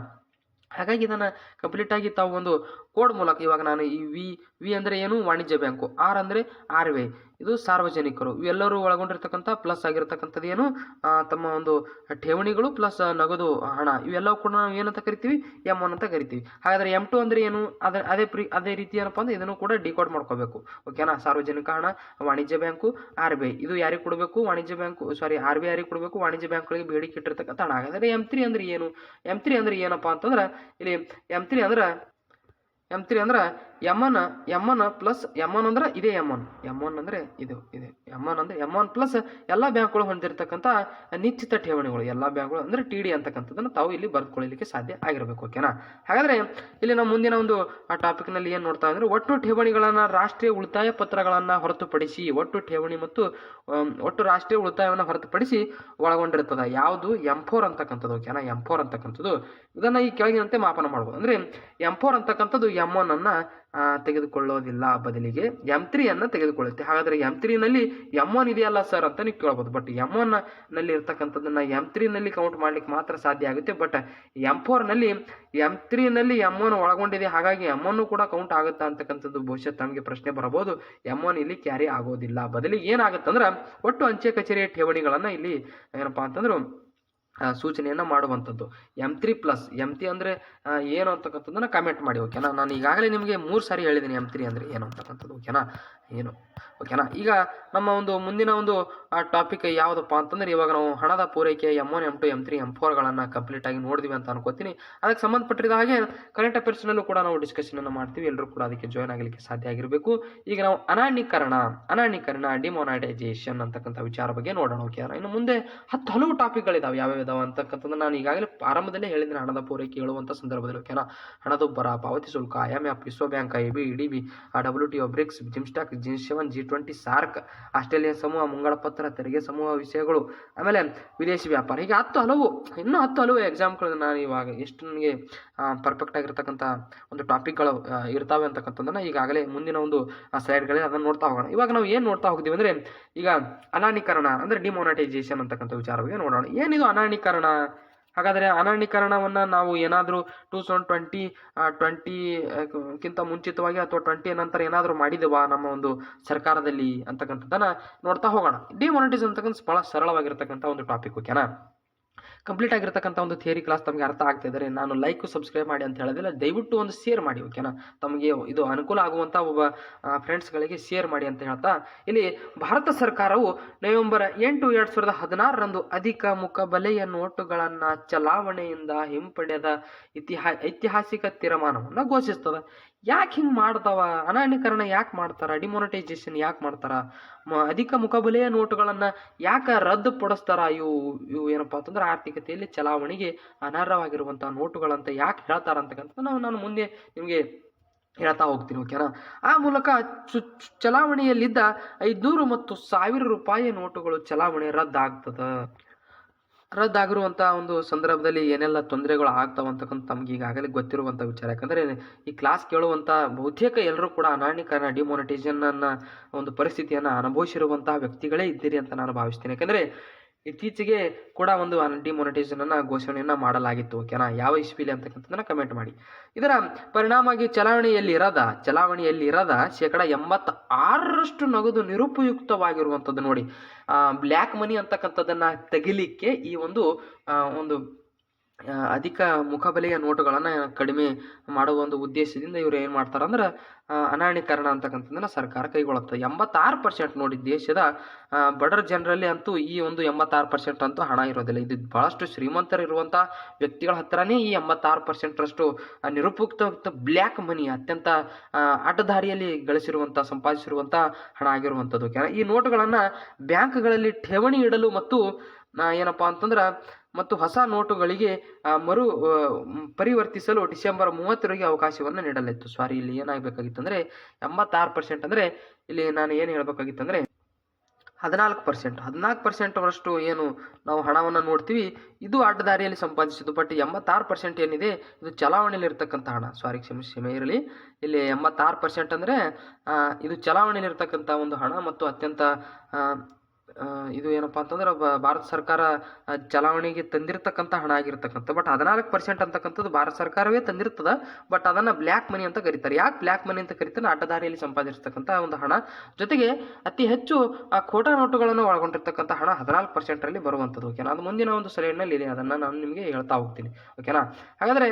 ಹಾಗಾಗಿ ಇದನ್ನ ಕಂಪ್ಲೀಟ್ ಆಗಿ ತಾವು ಒಂದು ಕೋಡ್ ಮೂಲಕ ಇವಾಗ ನಾನು ಈ ವಿ ಅಂದ್ರೆ ಏನು? ವಾಣಿಜ್ಯ ಬ್ಯಾಂಕು, R ಅಂದ್ರೆ RBI, ಇದು ಸಾರ್ವಜನಿಕರು, ಇವೆಲ್ಲರೂ ಒಳಗೊಂಡಿರ್ತಕ್ಕಂಥ ಪ್ಲಸ್ ಆಗಿರ್ತಕ್ಕಂಥದ್ದು ಏನು? ತಮ್ಮ ಒಂದು ಠೇವಣಿಗಳು ಪ್ಲಸ್ ನಗದು ಹಣ, ಇವೆಲ್ಲವೂ ಕೂಡ ನಾವು ಏನಂತ ಕರಿತೀವಿ? M1 ಅಂತ ಕರಿತೀವಿ. ಹಾಗಾದ್ರೆ M2 ಅಂದ್ರೆ ಏನು? ಅದೇ ರೀತಿ ಏನಪ್ಪಾ ಅಂದ್ರೆ ಇದನ್ನು ಕೂಡ ಡಿಕೋಡ್ ಮಾಡ್ಕೋಬೇಕು. ಓಕೆನಾ? ಸಾರ್ವಜನಿಕ ಹಣ, ವಾಣಿಜ್ಯ ಬ್ಯಾಂಕು, RBI ಇದು ಯಾರಿಗೆ ಕೊಡಬೇಕು? ವಾಣಿಜ್ಯ ಬ್ಯಾಂಕು RBI ಯಾರಿಗೆ ಕೊಡಬೇಕು? ವಾಣಿಜ್ಯ ಬ್ಯಾಂಕ್ಗಳಿಗೆ ಬೇಡಿಕೆ ಇಟ್ಟಿರ್ತಕ್ಕಂಥ ಹಣ. ಹಾಗಾದ್ರೆ M3 ಅಂದ್ರೆ ಏನು? M3 ಅಂದ್ರೆ ಏನಪ್ಪಾ ಅಂತಂದ್ರೆ ಇಲ್ಲಿ M3 ಅಂದ್ರೆ M1 ಪ್ಲಸ್ M1 ಅಂದ್ರೆ ಇದೇ M1 ಅಂದ್ರೆ ಇದು M1 ಪ್ಲಸ್ ಎಲ್ಲಾ ಬ್ಯಾಂಕ್ಗಳು ಹೊಂದಿರತಕ್ಕಂಥ ನಿಶ್ಚಿತ ಠೇವಣಿಗಳು, ಎಲ್ಲಾ ಬ್ಯಾಂಕ್ಗಳು ಅಂದ್ರೆ TD ಅಂತಕ್ಕಂಥದ್ದನ್ನ ತಾವು ಇಲ್ಲಿ ಬರ್ಕೊಳ್ಳಲಿಕ್ಕೆ ಸಾಧ್ಯ ಆಗಿರಬೇಕು. ಓಕೆನಾ? ಹಾಗಾದ್ರೆ ಇಲ್ಲಿ ನಾವು ಮುಂದಿನ ಒಂದು ಟಾಪಿಕ್ ನಲ್ಲಿ ಏನ್ ನೋಡ್ತಾ ಅಂದ್ರೆ ಒಟ್ಟು ಠೇವಣಿಗಳನ್ನ ರಾಷ್ಟ್ರೀಯ ಉಳಿತಾಯ ಪತ್ರಗಳನ್ನ ಹೊರತುಪಡಿಸಿ, ಒಟ್ಟು ಠೇವಣಿ ಮತ್ತು ಒಟ್ಟು ರಾಷ್ಟ್ರೀಯ ಉಳಿತಾಯವನ್ನು ಹೊರತುಪಡಿಸಿ ಒಳಗೊಂಡಿರ್ತದ ಯಾವುದು? M4 ಅಂತಕ್ಕಂಥದ್ದು. ಓಕೆನಾ? M4 ಅಂತಕ್ಕಂಥದ್ದು ಇದನ್ನ ಈ ಕೆಳಗಿನಂತೆ ಮಾಪನ ಮಾಡಬಹುದು. ಅಂದ್ರೆ M4 ಅಂತಕ್ಕಂಥದ್ದು M1 ಅನ್ನ ತೆಗೆದುಕೊಳ್ಳೋದಿಲ್ಲ, ಬದಲಿಗೆ M3 ಅನ್ನು ತೆಗೆದುಕೊಳ್ಳುತ್ತೆ. ಹಾಗಾದರೆ M3ನಲ್ಲಿ M1 ಇದೆಯಲ್ಲ ಸರ್ ಅಂತ ನೀವು ಕೇಳ್ಬೋದು. ಬಟ್ M1 ನಲ್ಲಿ ಇರ್ತಕ್ಕಂಥದ್ದನ್ನು M3 ನಲ್ಲಿ ಕೌಂಟ್ ಮಾಡ್ಲಿಕ್ಕೆ ಮಾತ್ರ ಸಾಧ್ಯ ಆಗುತ್ತೆ. ಬಟ್ M4 ನಲ್ಲಿ M3 ನಲ್ಲಿ M1 ಒಳಗೊಂಡಿದೆ, ಹಾಗಾಗಿ M1 ಕೂಡ ಕೌಂಟ್ ಆಗುತ್ತಾ ಅಂತಕ್ಕಂಥದ್ದು ಬಹುಶಃ ತಮಗೆ ಪ್ರಶ್ನೆ ಬರಬಹುದು. M1 ಇಲ್ಲಿ ಕ್ಯಾರಿ ಆಗೋದಿಲ್ಲ. ಬದಲಿಗೆ ಏನಾಗುತ್ತಂದ್ರೆ ಒಟ್ಟು ಅಂಚೆ ಕಚೇರಿಯ ಠೇವಣಿಗಳನ್ನು ಇಲ್ಲಿ ಏನಪ್ಪಾ ಅಂತಂದ್ರೆ ಸೂಚನೆಯನ್ನು ಮಾಡುವಂಥದ್ದು. M3 ಅಂದರೆ ಏನು ಅಂತಕ್ಕಂಥದ್ದನ್ನು ಕಮೆಂಟ್ ಮಾಡಿ. ಓಕೆನಾ, ನಾನು ಈಗಾಗಲೇ ನಿಮಗೆ 3 ಸಾರಿ ಹೇಳಿದ್ದೀನಿ M3 ಅಂದರೆ ಏನು ಅಂತಕ್ಕಂಥದ್ದು. ಓಕೆನಾ, ಓಕೆನಾ. ಈಗ ನಮ್ಮ ಒಂದು ಮುಂದಿನ ಒಂದು ಟಾಪಿಕ್ ಯಾವುದಪ್ಪ ಅಂತಂದ್ರೆ, ಇವಾಗ ನಾವು ಹಣದ ಪೂರೈಕೆ M1, M2, M3, M4ಗಳನ್ನು ಕಂಪ್ಲೀಟ್ ಆಗಿ ನೋಡಿದ್ವಿ ಅಂತ ಅನ್ಕೋತೀನಿ. ಅದಕ್ಕೆ ಸಂಬಂಧಪಟ್ಟಿದ ಹಾಗೆ ಕರೆಂಟ್ ಅಫೇರ್ಸ್ನಲ್ಲೂ ಕೂಡ ನಾವು ಡಿಸ್ಕಷನ್ ಮಾಡ್ತೀವಿ. ಎಲ್ಲರೂ ಕೂಡ ಅದಕ್ಕೆ ಜಾಯ್ನ್ ಆಗಲಿಕ್ಕೆ ಸಾಧ್ಯ ಆಗಿರಬೇಕು. ಈಗ ನಾವು ಅನಾನೀಕರಣ ಡಿಮೊನಟೈಸೇಷನ್ ಅಂತಕ್ಕಂಥ ವಿಚಾರ ಬಗ್ಗೆ ನೋಡೋಣ. ಓಕೆನಾ, ಇನ್ನು ಮುಂದೆ ಹಲವು ಟಾಪಿಕ್ಗಳಿದಾವೆ. ಯಾವ್ಯಾವ ಇದಾವೆ ಅಂತಕ್ಕಂಥದ್ದು ನಾನು ಈಗಾಗಲೇ ಆರಂಭದಲ್ಲೇ ಹೇಳಿದ್ದೀನಿ. ಹಣದ ಪೂರೈಕೆ ಹೇಳುವಂಥ ಸಂದರ್ಭದಲ್ಲಿ ಓಕೆನಾ, ಹಣದುಬ್ಬರ, ಪಾವತಿ ಶುಲ್ಕ, IMF, ವಿಶ್ವ ಬ್ಯಾಂಕ್, EDB, WTO, ಬ್ರಿಕ್ಸ್, ಜಿಮ್ಸ್ಟಾಕ್, G7, G20, ಸಾರ್ಕ್, ಆಸ್ಟ್ರೇಲಿಯಾ ಸಮೂಹ, ಮುಂಗಡ ಪತ್ರ, ತೆರಿಗೆ ಸಮೂಹ ವಿಷಯಗಳು, ಆಮೇಲೆ ವಿದೇಶಿ ವ್ಯಾಪಾರ, ಹೀಗೆ ಇನ್ನೂ 10 ಎಕ್ಸಾಮ್ಗಳು ನಾನು ಇವಾಗ ಎಷ್ಟು ನನಗೆ ಪರ್ಫೆಕ್ಟ್ ಆಗಿರ್ತಕ್ಕಂಥ ಒಂದು ಟಾಪಿಕ್ಗಳು ಇರ್ತಾವೆ ಅಂತಕ್ಕಂಥದ್ದನ್ನು ಈಗಾಗಲೇ ಮುಂದಿನ ಒಂದು ಸ್ಲೈಡ್ಗಳಲ್ಲಿ ಅದನ್ನು ನೋಡ್ತಾ ಹೋಗೋಣ. ಇವಾಗ ನಾವು ಏನು ನೋಡ್ತಾ ಹೋಗ್ತೀವಿ ಅಂದರೆ, ಈಗ ಅನಾನೀಕರಣ ಅಂದರೆ ಡಿಮೊನಟೈಸೇಷನ್ ಅಂತಕ್ಕಂಥ ವಿಚಾರ ಬಗ್ಗೆ ನೋಡೋಣ. ಏನಿದು ಅನಾನೀಕರಣ? ಹಾಗಾದರೆ ಅನಾನೀಕರಣವನ್ನು ನಾವು ಏನಾದರೂ 2020 ಮುಂಚಿತವಾಗಿ ಅಥವಾ 20 ನಂತರ ಏನಾದರೂ ಮಾಡಿದೆವಾ ನಮ್ಮ ಒಂದು ಸರ್ಕಾರದಲ್ಲಿ ಅಂತಕ್ಕಂಥದ್ದನ್ನು ನೋಡ್ತಾ ಹೋಗೋಣ. ಡಿಮೊನಟೈಸೇಷನ್ ಅಂತಕ್ಕಂಥ ಬಹಳ ಸರಳವಾಗಿರ್ತಕ್ಕಂಥ ಒಂದು ಟಾಪಿಕ್. ಓಕೆನಾ, ಕಂಪ್ಲೀಟ್ ಆಗಿರ್ತಕ್ಕಂಥ ಒಂದು ಥಿಯರಿ ಕ್ಲಾಸ್ ತಮಗೆ ಅರ್ಥ ಆಗ್ತಾ ಇದ್ದಾರೆ, ನಾನು ಲೈಕ್ ಸಬ್ಸ್ಕ್ರೈಬ್ ಮಾಡಿ ಅಂತ ಹೇಳಿದ್ರೆ ದಯವಿಟ್ಟು ಒಂದು ಶೇರ್ ಮಾಡಿ. ಓಕೆನಾ, ತಮಗೆ ಇದು ಅನುಕೂಲ ಆಗುವಂಥ ಒಬ್ಬ ಫ್ರೆಂಡ್ಸ್ಗಳಿಗೆ ಶೇರ್ ಮಾಡಿ ಅಂತ ಹೇಳ್ತಾ, ಇಲ್ಲಿ ಭಾರತ ಸರ್ಕಾರವು ನವೆಂಬರ್ 8, 2016 ಅಧಿಕ ಮುಖಬೆಲೆಯ ನೋಟುಗಳನ್ನು ಚಲಾವಣೆಯಿಂದ ಹಿಂಪಡೆದ ಐತಿಹಾಸಿಕ ತೀರ್ಮಾನವನ್ನು ಘೋಷಿಸ್ತದೆ. ಯಾಕೆ ಹಿಂಗೆ ಮಾಡ್ತಾವ? ಅನಾನೀಕರಣ ಯಾಕೆ ಮಾಡ್ತಾರ? ಡಿಮೊನಟೈಸೇಷನ್ ಯಾಕೆ ಮಾಡ್ತಾರ? ಅಧಿಕ ಮುಖಬೆಲೆಯ ನೋಟುಗಳನ್ನು ಯಾಕೆ ರದ್ದುಪಡಿಸ್ತಾರ? ಇವು ಏನಪ್ಪಾ ಅಂತಂದ್ರೆ ಆರ್ಥಿಕತೆಯಲ್ಲಿ ಚಲಾವಣೆಗೆ ಅನರ್ಹವಾಗಿರುವಂತಹ ನೋಟುಗಳಂತ ಯಾಕೆ ಹೇಳ್ತಾರ ಅಂತಕ್ಕಂಥ ನಾನು ಮುಂದೆ ನಿಮಗೆ ಹೇಳ್ತಾ ಹೋಗ್ತೀನಿ. ಓಕೆನಾ, ಆ ಮೂಲಕ ಚಲಾವಣೆಯಲ್ಲಿದ್ದ 500 ಮತ್ತು 1000 ರೂಪಾಯಿ ನೋಟುಗಳು ಚಲಾವಣೆ ರದ್ದಾಗಿರುವಂಥ ಒಂದು ಸಂದರ್ಭದಲ್ಲಿ ಏನೆಲ್ಲ ತೊಂದರೆಗಳು ಆಗ್ತಾವ ಅಂತಕ್ಕಂಥ ತಮ್ಗೆ ಈಗಾಗಲೇ ಗೊತ್ತಿರುವಂಥ ವಿಚಾರ. ಯಾಕಂದರೆ ಈ ಕ್ಲಾಸ್ ಕೇಳುವಂಥ ಬಹುತೇಕ ಎಲ್ಲರೂ ಕೂಡ ಅನಾನೀಕರಣ ಡಿಮೊನಟೈಸೇಷನ್ ಒಂದು ಪರಿಸ್ಥಿತಿಯನ್ನು ಅನುಭವಿಸಿರುವಂತಹ ವ್ಯಕ್ತಿಗಳೇ ಇದ್ದೀರಿ ಅಂತ ನಾನು ಭಾವಿಸ್ತೀನಿ. ಯಾಕಂದರೆ ಇತ್ತೀಚೆಗೆ ಕೂಡ ಒಂದು ಡಿಮೊನಟೈಸೇಷನ್ ಘೋಷಣೆಯನ್ನು ಮಾಡಲಾಗಿತ್ತು. ಓಕೆನಾ, ಯಾವ ಇಸ್ವಿಲಿ ಅಂತಕ್ಕಂಥದ್ದನ್ನು ಕಮೆಂಟ್ ಮಾಡಿ. ಇದರ ಪರಿಣಾಮವಾಗಿ ಚಲಾವಣೆಯಲ್ಲಿರದ 86% ನಗದು ನಿರುಪಯುಕ್ತವಾಗಿರುವಂಥದ್ದು. ನೋಡಿ, ಬ್ಲ್ಯಾಕ್ ಮನಿ ಅಂತಕ್ಕಂಥದ್ದನ್ನು ತೆಗಿಲಿಕ್ಕೆ ಈ ಒಂದು ಅಧಿಕ ಮುಖಬೆಲೆಯ ನೋಟುಗಳನ್ನು ಕಡಿಮೆ ಮಾಡುವ ಒಂದು ಉದ್ದೇಶದಿಂದ ಇವರು ಏನು ಮಾಡ್ತಾರೆ ಅಂದ್ರೆ ಅನಾನೀಕರಣ ಅಂತಕ್ಕಂಥದ್ದನ್ನು ಸರ್ಕಾರ ಕೈಗೊಳ್ಳುತ್ತೆ. 86% ನೋಡಿ, ದೇಶದ ಬಡರ್ ಜನರಲ್ಲಿ ಅಂತೂ ಈ ಒಂದು 86% ಅಂತೂ ಹಣ ಇರೋದಿಲ್ಲ. ಇದು ಬಹಳಷ್ಟು ಶ್ರೀಮಂತರಿರುವಂಥ ವ್ಯಕ್ತಿಗಳ ಹತ್ರನೇ ಈ 86% ನಿರುಪಯುಕ್ತ ಬ್ಲ್ಯಾಕ್ ಮನಿ, ಅತ್ಯಂತ ಅಡ್ಡದಾರಿಯಲ್ಲಿ ಸಂಪಾದಿಸಿರುವಂಥ ಹಣ ಆಗಿರುವಂಥದ್ದು. ಈ ನೋಟುಗಳನ್ನು ಬ್ಯಾಂಕ್ಗಳಲ್ಲಿ ಠೇವಣಿ ಇಡಲು ಮತ್ತು ಏನಪ್ಪಾ ಅಂತಂದ್ರೆ ಹೊಸ ನೋಟುಗಳಿಗೆ ಪರಿವರ್ತಿಸಲು ಡಿಸೆಂಬರ್ 30 ಅವಕಾಶವನ್ನು ನೀಡಲಾಯಿತು. ಸಾರಿ, ಇಲ್ಲಿ ಏನಾಗಬೇಕಾಗಿತ್ತು ಅಂದರೆ 86% ಅಂದರೆ ಇಲ್ಲಿ ನಾನು ಏನು ಹೇಳಬೇಕಾಗಿತ್ತಂದರೆ 14% ಏನು ನಾವು ಹಣವನ್ನು ನೋಡ್ತೀವಿ, ಇದು ಅಡ್ಡದಾರಿಯಲ್ಲಿ ಸಂಪಾದಿಸಿದ್ದು. ಬಟ್ 86% ಏನಿದೆ ಇದು ಚಲಾವಣೆಯಲ್ಲಿ ಇರ್ತಕ್ಕಂಥ ಹಣ. ಸಾರಿ, ಕ್ಷಮೆ ಇರಲಿ. ಇಲ್ಲಿ 86% ಅಂದರೆ ಇದು ಚಲಾವಣೆಯಲ್ಲಿ ಇರ್ತಕ್ಕಂಥ ಒಂದು ಹಣ ಮತ್ತು ಅತ್ಯಂತ ಇದು ಏನಪ್ಪಾ ಅಂತಂದ್ರೆ ಭಾರತ ಸರ್ಕಾರ ಚಲಾವಣೆಗೆ ತಂದಿರತಕ್ಕಂಥ ಹಣ ಆಗಿರ್ತಕ್ಕಂಥ. ಬಟ್ 14% ಅಂತಕ್ಕಂಥದ್ದು ಭಾರತ ಸರ್ಕಾರವೇ ತಂದಿರ್ತದ, ಬಟ್ ಅದನ್ನು ಬ್ಲ್ಯಾಕ್ ಮನಿ ಅಂತ ಕರೀತಾರೆ. ಯಾಕೆ ಬ್ಲ್ಯಾಕ್ ಮನಿ ಅಂತ ಕರೀತಾರೆ? ಅಡ್ಡದಾರಿಯಲ್ಲಿ ಸಂಪಾದಿಸಿರ್ತಕ್ಕಂಥ ಒಂದು ಹಣ, ಜೊತೆಗೆ ಅತಿ ಹೆಚ್ಚು ಖೋಟಾ ನೋಟುಗಳನ್ನು ಒಳಗೊಂಡಿರ್ತಕ್ಕಂಥ ಹಣ 14% ಬರುವಂಥದ್ದು. ಓಕೆನಾ, ಅದು ಮುಂದಿನ ಒಂದು ಸ್ಲೈಡ್ನಲ್ಲಿ ಇದೆ, ಅದನ್ನು ನಾನು ನಿಮಗೆ ಹೇಳ್ತಾ ಹೋಗ್ತೀನಿ. ಓಕೆನಾ, ಹಾಗಾದರೆ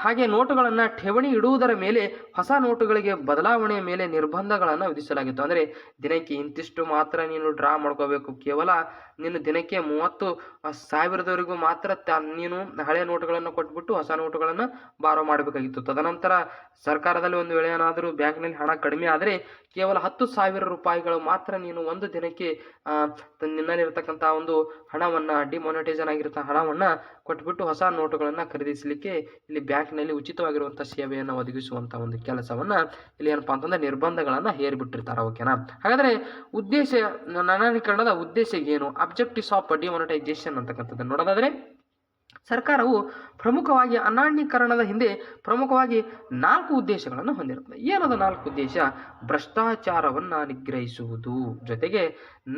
ಹಾಗೆ ನೋಟುಗಳನ್ನು ಠೇವಣಿ ಇಡುವುದರ ಮೇಲೆ ಹೊಸ ನೋಟುಗಳಿಗೆ ಬದಲಾವಣೆಯ ಮೇಲೆ ನಿರ್ಬಂಧಗಳನ್ನು ವಿಧಿಸಲಾಗಿತ್ತು. ಅಂದರೆ ದಿನಕ್ಕೆ ಇಂತಿಷ್ಟು ಮಾತ್ರ ನೀನು ಡ್ರಾ ಮಾಡ್ಕೋಬೇಕು, ಕೇವಲ ನೀನು ದಿನಕ್ಕೆ 30,000ವರೆಗೂ ಮಾತ್ರ ನೀನು ಹಳೆಯ ನೋಟುಗಳನ್ನು ಕೊಟ್ಬಿಟ್ಟು ಹೊಸ ನೋಟುಗಳನ್ನು ಬಾರೋ ಮಾಡಬೇಕಾಗಿತ್ತು. ತದನಂತರ ಸರ್ಕಾರದಲ್ಲಿ ಒಂದು ವೇಳೆ ಏನಾದರೂ ಬ್ಯಾಂಕ್ನಲ್ಲಿ ಹಣ ಕಡಿಮೆ ಆದರೆ ಕೇವಲ 10,000 ರೂಪಾಯಿಗಳು ಮಾತ್ರ ನೀನು ಒಂದು ದಿನಕ್ಕೆ ನಿನ್ನಲ್ಲಿರ್ತಕ್ಕಂಥ ಒಂದು ಹಣವನ್ನು, ಡಿಮೊನಟೈಸೇಷನ್ ಆಗಿರ್ತಕ್ಕಂಥ ಹಣವನ್ನು ಕೊಟ್ಬಿಟ್ಟು ಹೊಸ ನೋಟುಗಳನ್ನು ಖರೀದಿಸಲಿಕ್ಕೆ ಇಲ್ಲಿ ಬ್ಯಾಂಕ್ನಲ್ಲಿ ಉಚಿತವಾಗಿರುವಂಥ ಸೇವೆಯನ್ನು ಒದಗಿಸುವಂಥ ಒಂದು ಕೆಲಸವನ್ನು ಇಲ್ಲಿ ಏನಪ್ಪಾ ಅಂತಂದ್ರೆ ನಿರ್ಬಂಧಗಳನ್ನು ಹೇರಿಬಿಟ್ಟಿರ್ತಾರೆ. ಓಕೆನಾ, ಹಾಗಾದರೆ ಅನಾನೀಕರಣದ ಉದ್ದೇಶ ಏನು? ಅಬ್ಜೆಕ್ಟಿವ್ಸ್ ಆಫ್ ಡಿಮೊನಟೈಸೇಷನ್ ಅಂತಕ್ಕಂಥದ್ದು ನೋಡೋದಾದರೆ ಸರ್ಕಾರವು ಪ್ರಮುಖವಾಗಿ ಅನಾನ್ಯೀಕರಣದ ಹಿಂದೆ ಪ್ರಮುಖವಾಗಿ 4 ಉದ್ದೇಶಗಳನ್ನು ಹೊಂದಿರುತ್ತದೆ. ಏನದು 4 ಉದ್ದೇಶ? ಭ್ರಷ್ಟಾಚಾರವನ್ನು ನಿಗ್ರಹಿಸುವುದು, ಜೊತೆಗೆ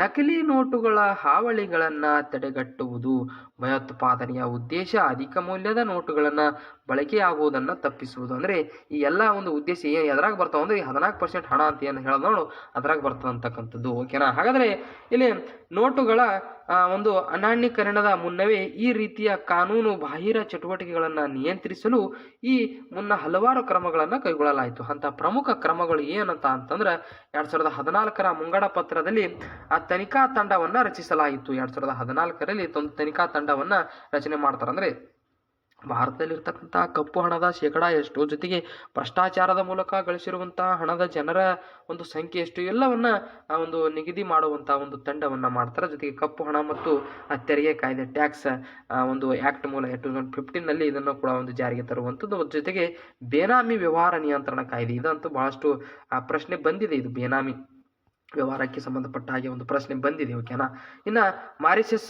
ನಕಲಿ ನೋಟುಗಳ ಹಾವಳಿಗಳನ್ನು ತಡೆಗಟ್ಟುವುದು, ಭಯೋತ್ಪಾದನೆಯ ಉದ್ದೇಶ ಅಧಿಕ ಮೌಲ್ಯದ ನೋಟುಗಳನ್ನು ಬಳಕೆಯಾಗುವುದನ್ನು ತಪ್ಪಿಸುವುದು. ಅಂದರೆ ಈ ಎಲ್ಲ ಒಂದು ಉದ್ದೇಶ ಎದ್ರಾಗ ಬರ್ತಾವ ಅಂದ್ರೆ 14% ಹಣ ಅಂತ ಏನು ಹೇಳೋದು ನೋಡು ಅದ್ರಾಗ ಬರ್ತದೆ ಅಂತಕ್ಕಂಥದ್ದು. ಓಕೆನಾ? ಹಾಗಾದರೆ ಇಲ್ಲಿ ನೋಟುಗಳ ಒಂದು ಅನಾನ್ಯೀಕರಣದ ಮುನ್ನವೇ ಈ ರೀತಿಯ ಕಾನೂನು ಬಾಹಿರ ಚಟುವಟಿಕೆಗಳನ್ನು ನಿಯಂತ್ರಿಸಲು ಈ ಮುನ್ನ ಹಲವಾರು ಕ್ರಮಗಳನ್ನು ಕೈಗೊಳ್ಳಲಾಯಿತು. ಅಂತ ಪ್ರಮುಖ ಕ್ರಮಗಳು ಏನಂತ ಅಂತಂದ್ರೆ 2014ರ ಮುಂಗಡ ಪತ್ರದಲ್ಲಿ ಆ ತನಿಖಾ ತಂಡವನ್ನು ರಚಿಸಲಾಯಿತು. 2014ರಲ್ಲಿ ತನಿಖಾ ತಂಡವನ್ನು ರಚನೆ ಮಾಡ್ತಾರೆ. ಅಂದರೆ ಭಾರತದಲ್ಲಿರ್ತಕ್ಕಂಥ ಕಪ್ಪು ಹಣದ ಶೇಕಡ ಎಷ್ಟು, ಜೊತೆಗೆ ಭ್ರಷ್ಟಾಚಾರದ ಮೂಲಕ ಗಳಿಸಿರುವಂತಹ ಹಣದ ಜನರ ಒಂದು ಸಂಖ್ಯೆ ಎಷ್ಟು, ಎಲ್ಲವನ್ನ ಒಂದು ನಿಗದಿ ಮಾಡುವಂಥ ಒಂದು ತಂಡವನ್ನು ಮಾಡ್ತಾರೆ. ಜೊತೆಗೆ ಕಪ್ಪು ಹಣ ಮತ್ತು ತೆರಿಗೆ ಕಾಯ್ದೆ ಟ್ಯಾಕ್ಸ್ ಒಂದು ಆ್ಯಕ್ಟ್ ಮೂಲ 2015ನಲ್ಲಿ ಇದನ್ನು ಕೂಡ ಒಂದು ಜಾರಿಗೆ ತರುವಂಥದ್ದು. ಜೊತೆಗೆ ಬೇನಾಮಿ ವ್ಯವಹಾರ ನಿಯಂತ್ರಣ ಕಾಯ್ದೆ, ಇದಂತೂ ಬಹಳಷ್ಟು ಪ್ರಶ್ನೆ ಬಂದಿದೆ. ಇದು ಬೇನಾಮಿ ವ್ಯವಹಾರಕ್ಕೆ ಸಂಬಂಧಪಟ್ಟ ಹಾಗೆ ಒಂದು ಪ್ರಶ್ನೆ ಬಂದಿದೆ. ಓಕೆನಾ? ಇನ್ನು ಮಾರಿಷಸ್,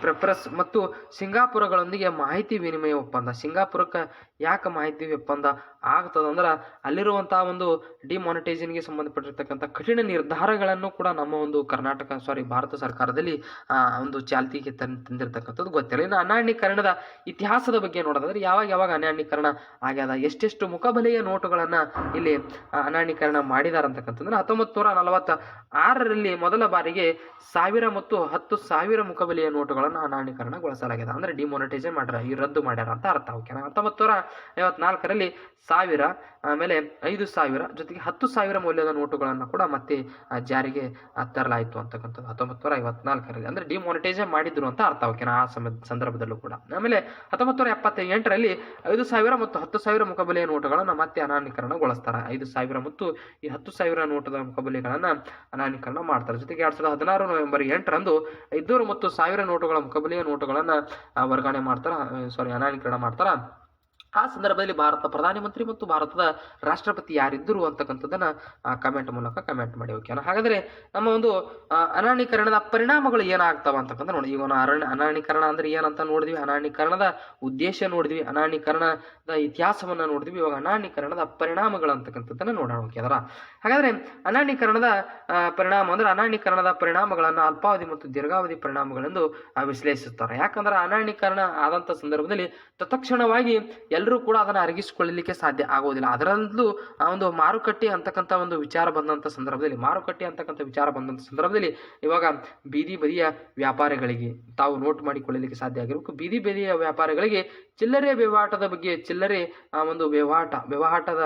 ಪ್ರೆಫರಸ್ ಮತ್ತು ಸಿಂಗಾಪುರಗಳೊಂದಿಗೆ ಮಾಹಿತಿ ವಿನಿಮಯ ಒಪ್ಪಂದ. ಸಿಂಗಾಪುರಕ್ಕೆ ಯಾಕೆ ಮಾಹಿತಿ ಒಪ್ಪಂದ ಆಗ್ತದಂದ್ರೆ ಅಲ್ಲಿರುವಂತಹ ಒಂದು ಡಿಮಾನಿಟೈಸೇಷನ್ಗೆ ಸಂಬಂಧಪಟ್ಟಿರ್ತಕ್ಕಂಥ ಕಠಿಣ ನಿರ್ಧಾರಗಳನ್ನು ಕೂಡ ನಮ್ಮ ಒಂದು ಭಾರತ ಸರ್ಕಾರದಲ್ಲಿ ಒಂದು ಚಾಲ್ತಿಗೆ ತಂದಿರತಕ್ಕಂಥದ್ದು ಗೊತ್ತಿಲ್ಲ. ಇನ್ನು ಅನಾನ್ಯೀಕರಣದ ಇತಿಹಾಸದ ಬಗ್ಗೆ ನೋಡೋದಾದ್ರೆ ಯಾವಾಗ ಅನಾನ್ಯೀಕರಣ ಆಗ್ಯದ, ಎಷ್ಟೆಷ್ಟು ಮುಖಬಲೆಯ ನೋಟುಗಳನ್ನು ಇಲ್ಲಿ ಅನಾನ್ಯೀಕರಣ ಮಾಡಿದಾರ ಅಂತಕ್ಕಂಥದ್ದು 1946ರಲ್ಲಿ ಮೊದಲ ಬಾರಿಗೆ 1000 ಮತ್ತು 10,000 ಮುಖಬೆಲೆಯ ನೋಟುಗಳನ್ನು ಅನಾನ್ಯೀಕರಣಗೊಳಿಸಲಾಗಿದೆ. ಅಂದ್ರೆ ಡಿಮಾನಿಟೈಸೇಷನ್ ಮಾಡ್ಯಾರ, ಈ ರದ್ದು ಮಾಡ್ಯಾರ ಅಂತ ಅರ್ಥ. ಓಕೆನಾ? 1954ರಲ್ಲಿ 1000, ಆಮೇಲೆ 5000, ಜೊತೆಗೆ 10,000 ಮೌಲ್ಯದ ನೋಟುಗಳನ್ನು ಕೂಡ ಮತ್ತೆ ಜಾರಿಗೆ ತರಲಾಯಿತು ಅಂತಕ್ಕಂಥದ್ದು 1954ರಲ್ಲಿ. ಅಂದ್ರೆ ಡಿಮಾನಿಟೈಸೇಷನ್ ಮಾಡಿದ್ರು ಅಂತ ಅರ್ಥ. ಓಕೆನಾ? ಆ ಸಂದರ್ಭದಲ್ಲೂ ಕೂಡ. ಆಮೇಲೆ 1978ರಲ್ಲಿ 5,000 ಮತ್ತು 10,000 ಮುಖಬೆಲೆಯ ನೋಟುಗಳನ್ನು ಮತ್ತೆ ಅನಾನ್ಯೀಕರಣಗೊಳಿಸ್ತಾರೆ. 5,000 ಮತ್ತು ಈ 10,000 ನೋಟದ ಮುಖಬೆಲೆಗಳನ್ನು ಅನಾನ್ಯೀಕರಣ ಮಾಡ್ತಾರೆ. ಜೊತೆಗೆ 2016 ನವೆಂಬರ್ 8ರಂದು 500 ಮತ್ತು 1000 ನೋಟುಗಳ ಮುಖಬೆಲೆಯ ನೋಟುಗಳನ್ನು ವರ್ಗಾವಣೆ ಅನಾನ್ಯೀಕರಣ ಮಾಡ್ತಾರ. ಆ ಸಂದರ್ಭದಲ್ಲಿ ಭಾರತ ಪ್ರಧಾನಮಂತ್ರಿ ಮತ್ತು ಭಾರತದ ರಾಷ್ಟ್ರಪತಿ ಯಾರಿದ್ದರು ಅಂತಕ್ಕಂಥದ್ದನ್ನ ಕಮೆಂಟ್ ಮೂಲಕ ಕಮೆಂಟ್ ಮಾಡಿ. ಓಕೆನಾ? ಹಾಗಾದ್ರೆ ನಮ್ಮ ಒಂದು ಅನಾನ್ಯೀಕರಣದ ಪರಿಣಾಮಗಳು ಏನಾಗ್ತಾವ ಅಂತಕ್ಕಂಥ ನೋಡಿ. ಈಗ ಅನಾನ್ಯೀಕರಣ ಅಂದ್ರೆ ಏನಂತ ನೋಡಿದ್ವಿ, ಅನಾನ್ಯೀಕರಣದ ಉದ್ದೇಶ ನೋಡಿದ್ವಿ, ಅನಾನ್ಯೀಕರಣದ ಇತಿಹಾಸವನ್ನ ನೋಡಿದ್ವಿ. ಇವಾಗ ಅನಾನ್ಯೀಕರಣದ ಪರಿಣಾಮಗಳು ಅಂತಕ್ಕಂಥದ್ದನ್ನ ನೋಡೋಣ. ಓಕೆ ಅದರ ಹಾಗಾದ್ರೆ ಅನಾನ್ಯೀಕರಣದ ಪರಿಣಾಮ ಅಂದ್ರೆ ಅನಾನ್ಯೀಕರಣದ ಪರಿಣಾಮಗಳನ್ನ ಅಲ್ಪಾವಧಿ ಮತ್ತು ದೀರ್ಘಾವಧಿ ಪರಿಣಾಮಗಳೆಂದು ವಿಶ್ಲೇಷಿಸುತ್ತಾರೆ. ಯಾಕಂದ್ರೆ ಅನಾನ್ಯೀಕರಣ ಆದಂತ ಸಂದರ್ಭದಲ್ಲಿ ತತ್ಕ್ಷಣವಾಗಿ ಎಲ್ಲರೂ ಕೂಡ ಅದನ್ನು ಅರಗಿಸಿಕೊಳ್ಳಲಿಕ್ಕೆ ಸಾಧ್ಯ ಆಗೋದಿಲ್ಲ. ಅದರಲ್ಲೂ ಒಂದು ಮಾರುಕಟ್ಟೆ ಅಂತಕ್ಕಂಥ ಒಂದು ವಿಚಾರ ಬಂದಂಥ ಸಂದರ್ಭದಲ್ಲಿ ಇವಾಗ ಬೀದಿ ಬದಿಯ ವ್ಯಾಪಾರಿಗಳಿಗೆ ತಾವು ನೋಟ್ ಮಾಡಿಕೊಳ್ಳಲಿಕ್ಕೆ ಸಾಧ್ಯ ಆಗಿರಬೇಕು. ಬೀದಿ ಬದಿಯ ವ್ಯಾಪಾರಿಗಳಿಗೆ ಚಿಲ್ಲರೆ ವ್ಯವಹಾರದ ಬಗ್ಗೆ, ಚಿಲ್ಲರೆ ಒಂದು ವ್ಯವಹಾರದ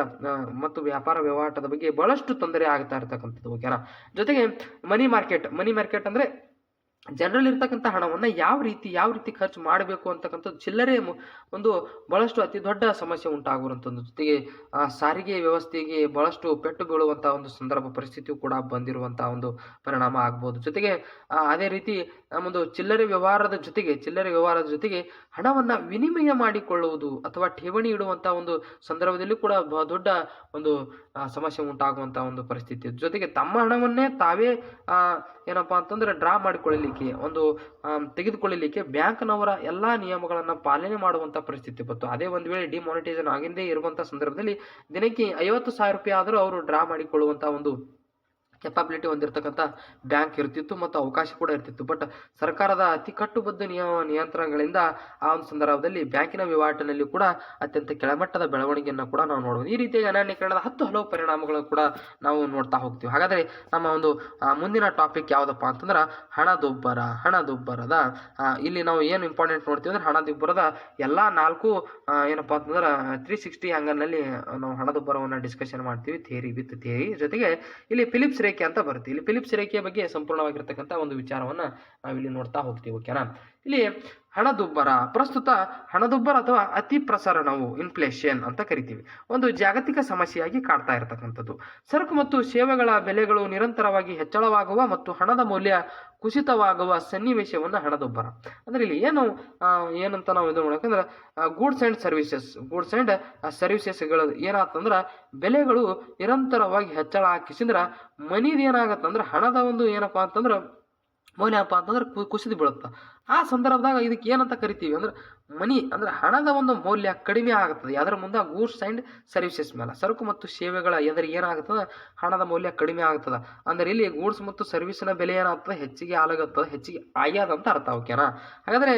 ಮತ್ತು ವ್ಯಾಪಾರ ವ್ಯವಹಾರದ ಬಗ್ಗೆ ಬಹಳಷ್ಟು ತೊಂದರೆ ಆಗ್ತಾ ಇರ್ತಕ್ಕಂಥದ್ದು. ಓಕೆನಾ? ಜೊತೆಗೆ ಮನಿ ಮಾರ್ಕೆಟ್ ಅಂದ್ರೆ ಜನರಲ್ಲಿ ಇರ್ತಕ್ಕಂಥ ಹಣವನ್ನು ಯಾವ ರೀತಿ ಖರ್ಚು ಮಾಡಬೇಕು ಅಂತಕ್ಕಂಥದ್ದು ಚಿಲ್ಲರೆ ಒಂದು ಬಹಳಷ್ಟು ಅತಿ ದೊಡ್ಡ ಸಮಸ್ಯೆ ಉಂಟಾಗುವಂಥದ್ದು. ಜೊತೆಗೆ ಸಾರಿಗೆ ವ್ಯವಸ್ಥೆಗೆ ಬಹಳಷ್ಟು ಪೆಟ್ಟು ಬೀಳುವಂತಹ ಒಂದು ಸಂದರ್ಭ ಪರಿಸ್ಥಿತಿಯು ಕೂಡ ಬಂದಿರುವಂತಹ ಒಂದು ಪರಿಣಾಮ ಆಗ್ಬೋದು. ಜೊತೆಗೆ ಅದೇ ರೀತಿ ನಮ್ಮೊಂದು ಚಿಲ್ಲರೆ ವ್ಯವಹಾರದ ಜೊತೆಗೆ ಹಣವನ್ನ ವಿನಿಮಯ ಮಾಡಿಕೊಳ್ಳುವುದು ಅಥವಾ ಠೇವಣಿ ಇಡುವಂತಹ ಒಂದು ಸಂದರ್ಭದಲ್ಲಿ ಕೂಡ ದೊಡ್ಡ ಒಂದು ಸಮಸ್ಯೆ ಉಂಟಾಗುವಂತಹ ಒಂದು ಪರಿಸ್ಥಿತಿ. ಜೊತೆಗೆ ತಮ್ಮ ಹಣವನ್ನೇ ತಾವೇ ಏನಪ್ಪಾ ಅಂತಂದ್ರೆ ಡ್ರಾ ಮಾಡಿಕೊಳ್ಳಲಿಕ್ಕೆ, ಒಂದು ತೆಗೆದುಕೊಳ್ಳಲಿಕ್ಕೆ ಬ್ಯಾಂಕ್ನವರ ಎಲ್ಲಾ ನಿಯಮಗಳನ್ನ ಪಾಲನೆ ಮಾಡುವಂತ ಪರಿಸ್ಥಿತಿ ಬಂತು. ಅದೇ ಒಂದು ವೇಳೆ ಡಿಮಾನಿಟೈಸೇಷನ್ ಆಗಿಂದೇ ಇರುವಂತಹ ಸಂದರ್ಭದಲ್ಲಿ ದಿನಕ್ಕೆ 50,000 ರೂಪಾಯಿ ಆದರೂ ಅವರು ಡ್ರಾ ಮಾಡಿಕೊಳ್ಳುವಂತಹ ಒಂದು ಕೆಪಾಬಿಲಿಟಿ ಹೊಂದಿರತಕ್ಕಂಥ ಬ್ಯಾಂಕ್ ಇರ್ತಿತ್ತು ಮತ್ತು ಅವಕಾಶ ಕೂಡ ಇರ್ತಿತ್ತು. ಬಟ್ ಸರ್ಕಾರದ ಅತಿ ಕಟ್ಟುಬದ್ಧ ನಿಯಂತ್ರಣಗಳಿಂದ ಆ ಒಂದು ಸಂದರ್ಭದಲ್ಲಿ ಬ್ಯಾಂಕಿನ ವಹಿವಾಟಿನಲ್ಲಿ ಕೂಡ ಅತ್ಯಂತ ಕೆಳಮಟ್ಟದ ಬೆಳವಣಿಗೆಯನ್ನು ಕೂಡ ನಾವು ನೋಡಬಹುದು. ಈ ರೀತಿಯಾಗಿ ಅನಾನ್ಯೀಕರಣದ ಹಲವು ಪರಿಣಾಮಗಳು ಕೂಡ ನಾವು ನೋಡ್ತಾ ಹೋಗ್ತೀವಿ. ಹಾಗಾದ್ರೆ ನಮ್ಮ ಒಂದು ಮುಂದಿನ ಟಾಪಿಕ್ ಯಾವುದಪ್ಪ ಅಂತಂದ್ರೆ ಹಣದುಬ್ಬರದ ಇಲ್ಲಿ ನಾವು ಏನು ಇಂಪಾರ್ಟೆಂಟ್ ನೋಡ್ತೀವಿ ಅಂದ್ರೆ ಹಣದುಬ್ಬರದ ಎಲ್ಲಾ 4 ಏನಪ್ಪಾ ಅಂತಂದ್ರೆ 360 ಆಂಗಲ್ನಲ್ಲಿ ನಾವು ಹಣದುಬ್ಬರವನ್ನು ಡಿಸ್ಕಷನ್ ಮಾಡ್ತೀವಿ, ಥಿಯರಿ ವಿತ್ ಥಿಯರಿ. ಜೊತೆಗೆ ಇಲ್ಲಿ ಫಿಲಿಪ್ಸ್ ರೇಖೆ ಅಂತ ಬರುತ್ತೆ. ಇಲ್ಲಿ ಫಿಲಿಪ್ಸ್ ರೇಖೆಯ ಬಗ್ಗೆ ಸಂಪೂರ್ಣವಾಗಿರ್ತಕ್ಕಂಥ ಒಂದು ವಿಚಾರವನ್ನ ನಾವಿಲ್ಲಿ ನೋಡ್ತಾ ಹೋಗ್ತೀವಿ. ಓಕೆನಾ? ಇಲ್ಲಿ ಪ್ರಸ್ತುತ ಹಣದುಬ್ಬರ ಅಥವಾ ಅತಿ ಪ್ರಸರಣವು ಇನ್ಫ್ಲೇಷನ್ ಅಂತ ಕರಿತೀವಿ, ಒಂದು ಜಾಗತಿಕ ಸಮಸ್ಯೆಯಾಗಿ ಕಾಡ್ತಾ ಇರತಕ್ಕಂಥದ್ದು. ಸರಕು ಮತ್ತು ಸೇವೆಗಳ ಬೆಲೆಗಳು ನಿರಂತರವಾಗಿ ಹೆಚ್ಚಳವಾಗುವ ಮತ್ತು ಹಣದ ಮೌಲ್ಯ ಕುಸಿತವಾಗುವ ಸನ್ನಿವೇಶವನ್ನ ಹಣದುಬ್ಬರ ಅಂದ್ರೆ ಇಲ್ಲಿ ಏನಂತ ನಾವು ಇದು ನೋಡಕಂದ್ರೆ ಗೂಡ್ಸ್ ಅಂಡ್ ಸರ್ವಿಸಸ್ಗಳು ಏನಾಗ್ತಂದ್ರ ಬೆಲೆಗಳು ನಿರಂತರವಾಗಿ ಹೆಚ್ಚಳ ಹಾಕಿಸಿದ್ರ ಮನಿದು ಏನಾಗತ್ತಂದ್ರ ಹಣದ ಒಂದು ಏನಪ್ಪಾ ಅಂತಂದ್ರ ಮೌಲ್ಯ ಕುಸಿದು ಬೀಳುತ್ತ. ಆ ಸಂದರ್ಭದಾಗ ಇದಕ್ಕೆ ಏನಂತ ಕರಿತೀವಿ ಅಂದ್ರೆ ಮನಿ ಅಂದ್ರೆ ಹಣದ ಒಂದು ಮೌಲ್ಯ ಕಡಿಮೆ ಆಗುತ್ತದೆ ಅದರ ಮುಂದೆ ಗೂಡ್ಸ್ ಆ್ಯಂಡ್ ಸರ್ವಿಸಸ್ ಮೇಲೆ. ಸರಕು ಮತ್ತು ಸೇವೆಗಳ ಎದುರು ಏನಾಗುತ್ತದೆ, ಹಣದ ಮೌಲ್ಯ ಕಡಿಮೆ ಆಗ್ತದೆ. ಅಂದ್ರೆ ಇಲ್ಲಿ ಗೂಡ್ಸ್ ಮತ್ತು ಸರ್ವಿಸ್ನ ಬೆಲೆ ಏನಾಗ್ತದೆ, ಹೆಚ್ಚಿಗೆ ಆಲಾಗುತ್ತದೆ, ಹೆಚ್ಚಿಗೆ ಆಗ್ಯದ ಅಂತ ಅರ್ಥ. ಓಕೆನಾ? ಹಾಗಾದ್ರೆ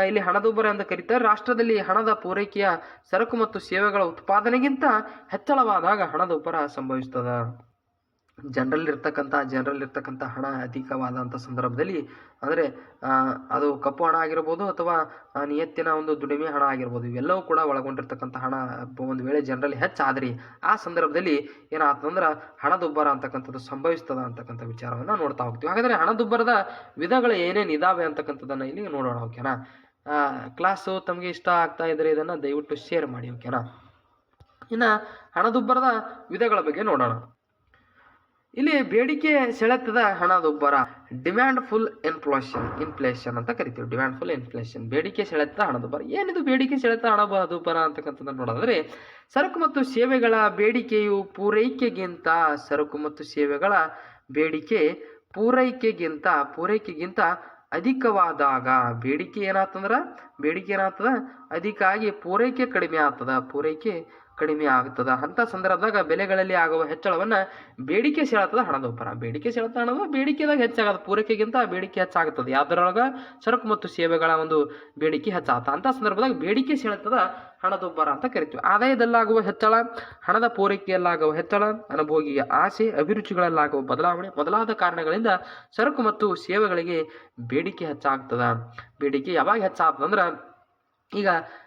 ಇಲ್ಲಿ ಹಣದುಬ್ಬರ ಎಂದು ಕರೀತಾರೆ. ರಾಷ್ಟ್ರದಲ್ಲಿ ಹಣದ ಪೂರೈಕೆಯ ಸರಕು ಮತ್ತು ಸೇವೆಗಳ ಉತ್ಪಾದನೆಗಿಂತ ಹೆಚ್ಚಳವಾದಾಗ ಹಣದುಬ್ಬರ ಸಂಭವಿಸ್ತದೆ. ಜನರಲ್ ಇರ್ತಕ್ಕಂಥ ಹಣ ಅಧಿಕವಾದಂಥ ಸಂದರ್ಭದಲ್ಲಿ ಅಂದರೆ ಅದು ಕಪ್ಪು ಹಣ ಆಗಿರ್ಬೋದು ಅಥವಾ ನಿಯತ್ತಿನ ಒಂದು ದುಡಿಮೆ ಹಣ ಆಗಿರ್ಬೋದು, ಇವೆಲ್ಲವೂ ಕೂಡ ಒಳಗೊಂಡಿರ್ತಕ್ಕಂಥ ಹಣ ಒಂದು ವೇಳೆ ಜನರಲ್ಲಿ ಹೆಚ್ಚಾದ್ರಿ ಆ ಸಂದರ್ಭದಲ್ಲಿ ಏನಾಗ್ತದಂದ್ರೆ ಹಣದುಬ್ಬರ ಅಂತಕ್ಕಂಥದ್ದು ಸಂಭವಿಸ್ತದ ಅಂತಕ್ಕಂಥ ವಿಚಾರವನ್ನು ನೋಡ್ತಾ ಹೋಗ್ತೀವಿ. ಹಾಗಾದರೆ ಹಣದುಬ್ಬರದ ವಿಧಗಳು ಏನೇನು ಇದಾವೆ ಅಂತಕ್ಕಂಥದ್ದನ್ನು ಇಲ್ಲಿ ನೋಡೋಣ. ಓಕೆನಾ? ಕ್ಲಾಸು ತಮಗೆ ಇಷ್ಟ ಆಗ್ತಾ ಇದ್ರೆ ಇದನ್ನು ದಯವಿಟ್ಟು ಶೇರ್ ಮಾಡಿ. ಓಕೆನಾ? ಇನ್ನು ಹಣದುಬ್ಬರದ ವಿಧಗಳ ಬಗ್ಗೆ ನೋಡೋಣ. ಇಲ್ಲಿ ಬೇಡಿಕೆ ಸೆಳೆತದ ಹಣದುಬ್ಬರ, ಡಿಮ್ಯಾಂಡ್ ಫುಲ್ ಇನ್ಫ್ಲೇಷನ್ ಅಂತ ಕರಿತೀವಿ. ಡಿಮ್ಯಾಂಡ್ ಫುಲ್ ಇನ್ಫ್ಲೇಷನ್, ಬೇಡಿಕೆ ಸೆಳೆತ ಹಣದುಬ್ಬರ. ಏನಿದು ಬೇಡಿಕೆ ಸೆಳೆತ ಹಣದುಬ್ಬರ ಅಂತಕ್ಕಂಥದ್ದು ನೋಡೋದಾದ್ರೆ, ಸರಕು ಮತ್ತು ಸೇವೆಗಳ ಬೇಡಿಕೆಯು ಪೂರೈಕೆಗಿಂತ ಪೂರೈಕೆಗಿಂತ ಅಧಿಕವಾದಾಗ ಬೇಡಿಕೆ ಏನಾಗ್ತದ ಅಧಿಕ ಆಗಿ ಪೂರೈಕೆ ಕಡಿಮೆ ಆಗ್ತದ. ಅಂತ ಸಂದರ್ಭದಾಗ ಬೆಲೆಗಳಲ್ಲಿ ಆಗುವ ಹೆಚ್ಚಳವನ್ನ ಬೇಡಿಕೆ ಸೆಳೆತದ ಹಣದುಬ್ಬರ. ಬೇಡಿಕೆದಾಗ ಹೆಚ್ಚಾಗದ, ಪೂರೈಕೆಗಿಂತ ಬೇಡಿಕೆ ಹೆಚ್ಚಾಗುತ್ತದೆ. ಯಾವ್ದ್ರೊಳಗ ಸರಕು ಮತ್ತು ಸೇವೆಗಳ ಒಂದು ಬೇಡಿಕೆ ಹೆಚ್ಚಾಗ್ತದೆ. ಅಂತ ಸಂದರ್ಭದಾಗ ಬೇಡಿಕೆ ಸೆಳೆತದ ಹಣದುಬ್ಬರ ಅಂತ ಕರಿತೀವಿ. ಆದಾಯದಲ್ಲಾಗುವ ಹೆಚ್ಚಳ, ಹಣದ ಪೂರೈಕೆಯಲ್ಲಾಗುವ ಹೆಚ್ಚಳ, ಅನುಭೋಗಿಯ ಆಸೆ, ಅಭಿರುಚಿಗಳಲ್ಲಾಗುವ ಬದಲಾವಣೆ ಮೊದಲಾದ ಕಾರಣಗಳಿಂದ ಸರಕು ಮತ್ತು ಸೇವೆಗಳಿಗೆ ಬೇಡಿಕೆ ಹೆಚ್ಚಾಗ್ತದ. ಬೇಡಿಕೆ ಯಾವಾಗ ಹೆಚ್ಚಾಗ್ತದಂದ್ರ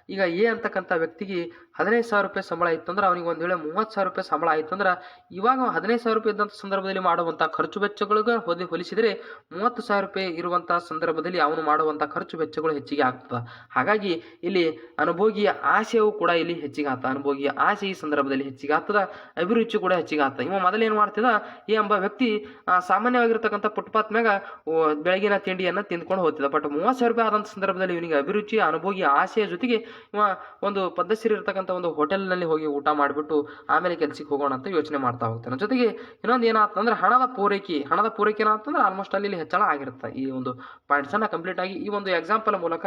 ಈಗ ಎ ಅಂತಕ್ಕಂಥ ವ್ಯಕ್ತಿಗೆ 15,000 ರೂಪಾಯಿ ಸಂಬಳ ಇತ್ತಂದ್ರೆ ಅವನಿಗೆ ಒಂದು ವೇಳೆ 30,000 ರೂಪಾಯಿ ಸಂಬಳ ಆಯ್ತಂದ್ರೆ ಇವಾಗ 15,000 ರೂಪಾಯಿ ಇದ್ದಂಥ ಸಂದರ್ಭದಲ್ಲಿ ಮಾಡುವಂಥ ಖರ್ಚು ವೆಚ್ಚಗಳಿಗೆ ಹೋಲಿಸಿದರೆ 30,000 ರೂಪಾಯಿ ಇರುವಂಥ ಸಂದರ್ಭದಲ್ಲಿ ಅವನು ಮಾಡುವಂಥ ಖರ್ಚು ವೆಚ್ಚಗಳು ಹೆಚ್ಚಿಗೆ ಆಗ್ತದೆ. ಹಾಗಾಗಿ ಇಲ್ಲಿ ಅನುಭೋಗಿಯ ಆಸೆಯೂ ಕೂಡ ಇಲ್ಲಿ ಹೆಚ್ಚಿಗೆ ಆಗ್ತದೆ. ಅನುಭೋಗಿಯ ಆಸೆ ಈ ಸಂದರ್ಭದಲ್ಲಿ ಹೆಚ್ಚಿಗೆ ಆಗ್ತದೆ, ಅಭಿರುಚಿ ಕೂಡ ಹೆಚ್ಚಿಗೆ ಆಗ್ತದೆ. ಇವ ಮೊದಲೇನು ಮಾಡ್ತಿದ್ದ, ಈ ಎಂಬ ವ್ಯಕ್ತಿ ಸಾಮಾನ್ಯವಾಗಿರ್ತಕ್ಕಂಥ ಫುಟ್ಪಾತ್ ಮ್ಯಾಗ ಬೆಳಗಿನ ತಿಂಡಿಯನ್ನು ತಿಂದ್ಕೊಂಡು ಹೋಗ್ತಿದ್ದ. ಬಟ್ 30,000 ರೂಪಾಯಿ ಆದಂಥ ಸಂದರ್ಭದಲ್ಲಿ ಇವನಿಗೆ ಅಭಿರುಚಿ, ಅನುಭೋಗಿಯ ಆಸೆಯ ಜೊತೆಗೆ ಇವ ಒಂದು ಪದ್ಧತಿ ಇರತಕ್ಕಂಥ ಒಂದು ಹೋಟೆಲ್ನಲ್ಲಿ ಹೋಗಿ ಊಟ ಮಾಡಿಬಿಟ್ಟು ಆಮೇಲೆ ಕೆಲ್ಸಕ್ಕೆ ಹೋಗೋಣ ಅಂತ ಯೋಚನೆ ಮಾಡ್ತಾ ಹೋಗ್ತಾನೆ. ಜೊತೆಗೆ ಇನ್ನೊಂದು ಏನಾಗ್ತಂದ್ರೆ ಹಣದ ಪೂರೈಕೆ ಏನಾಗ್ತಂದ್ರೆ ಆಲ್ಮೋಸ್ಟ್ ಅಲ್ಲಿ ಹೆಚ್ಚಳ ಆಗಿರುತ್ತೆ. ಈ ಒಂದು ಪಾಯಿಂಟ್ಸ್ ಅನ್ನ ಕಂಪ್ಲೀಟ್ ಆಗಿ ಈ ಒಂದು ಎಕ್ಸಾಂಪಲ್ ಮೂಲಕ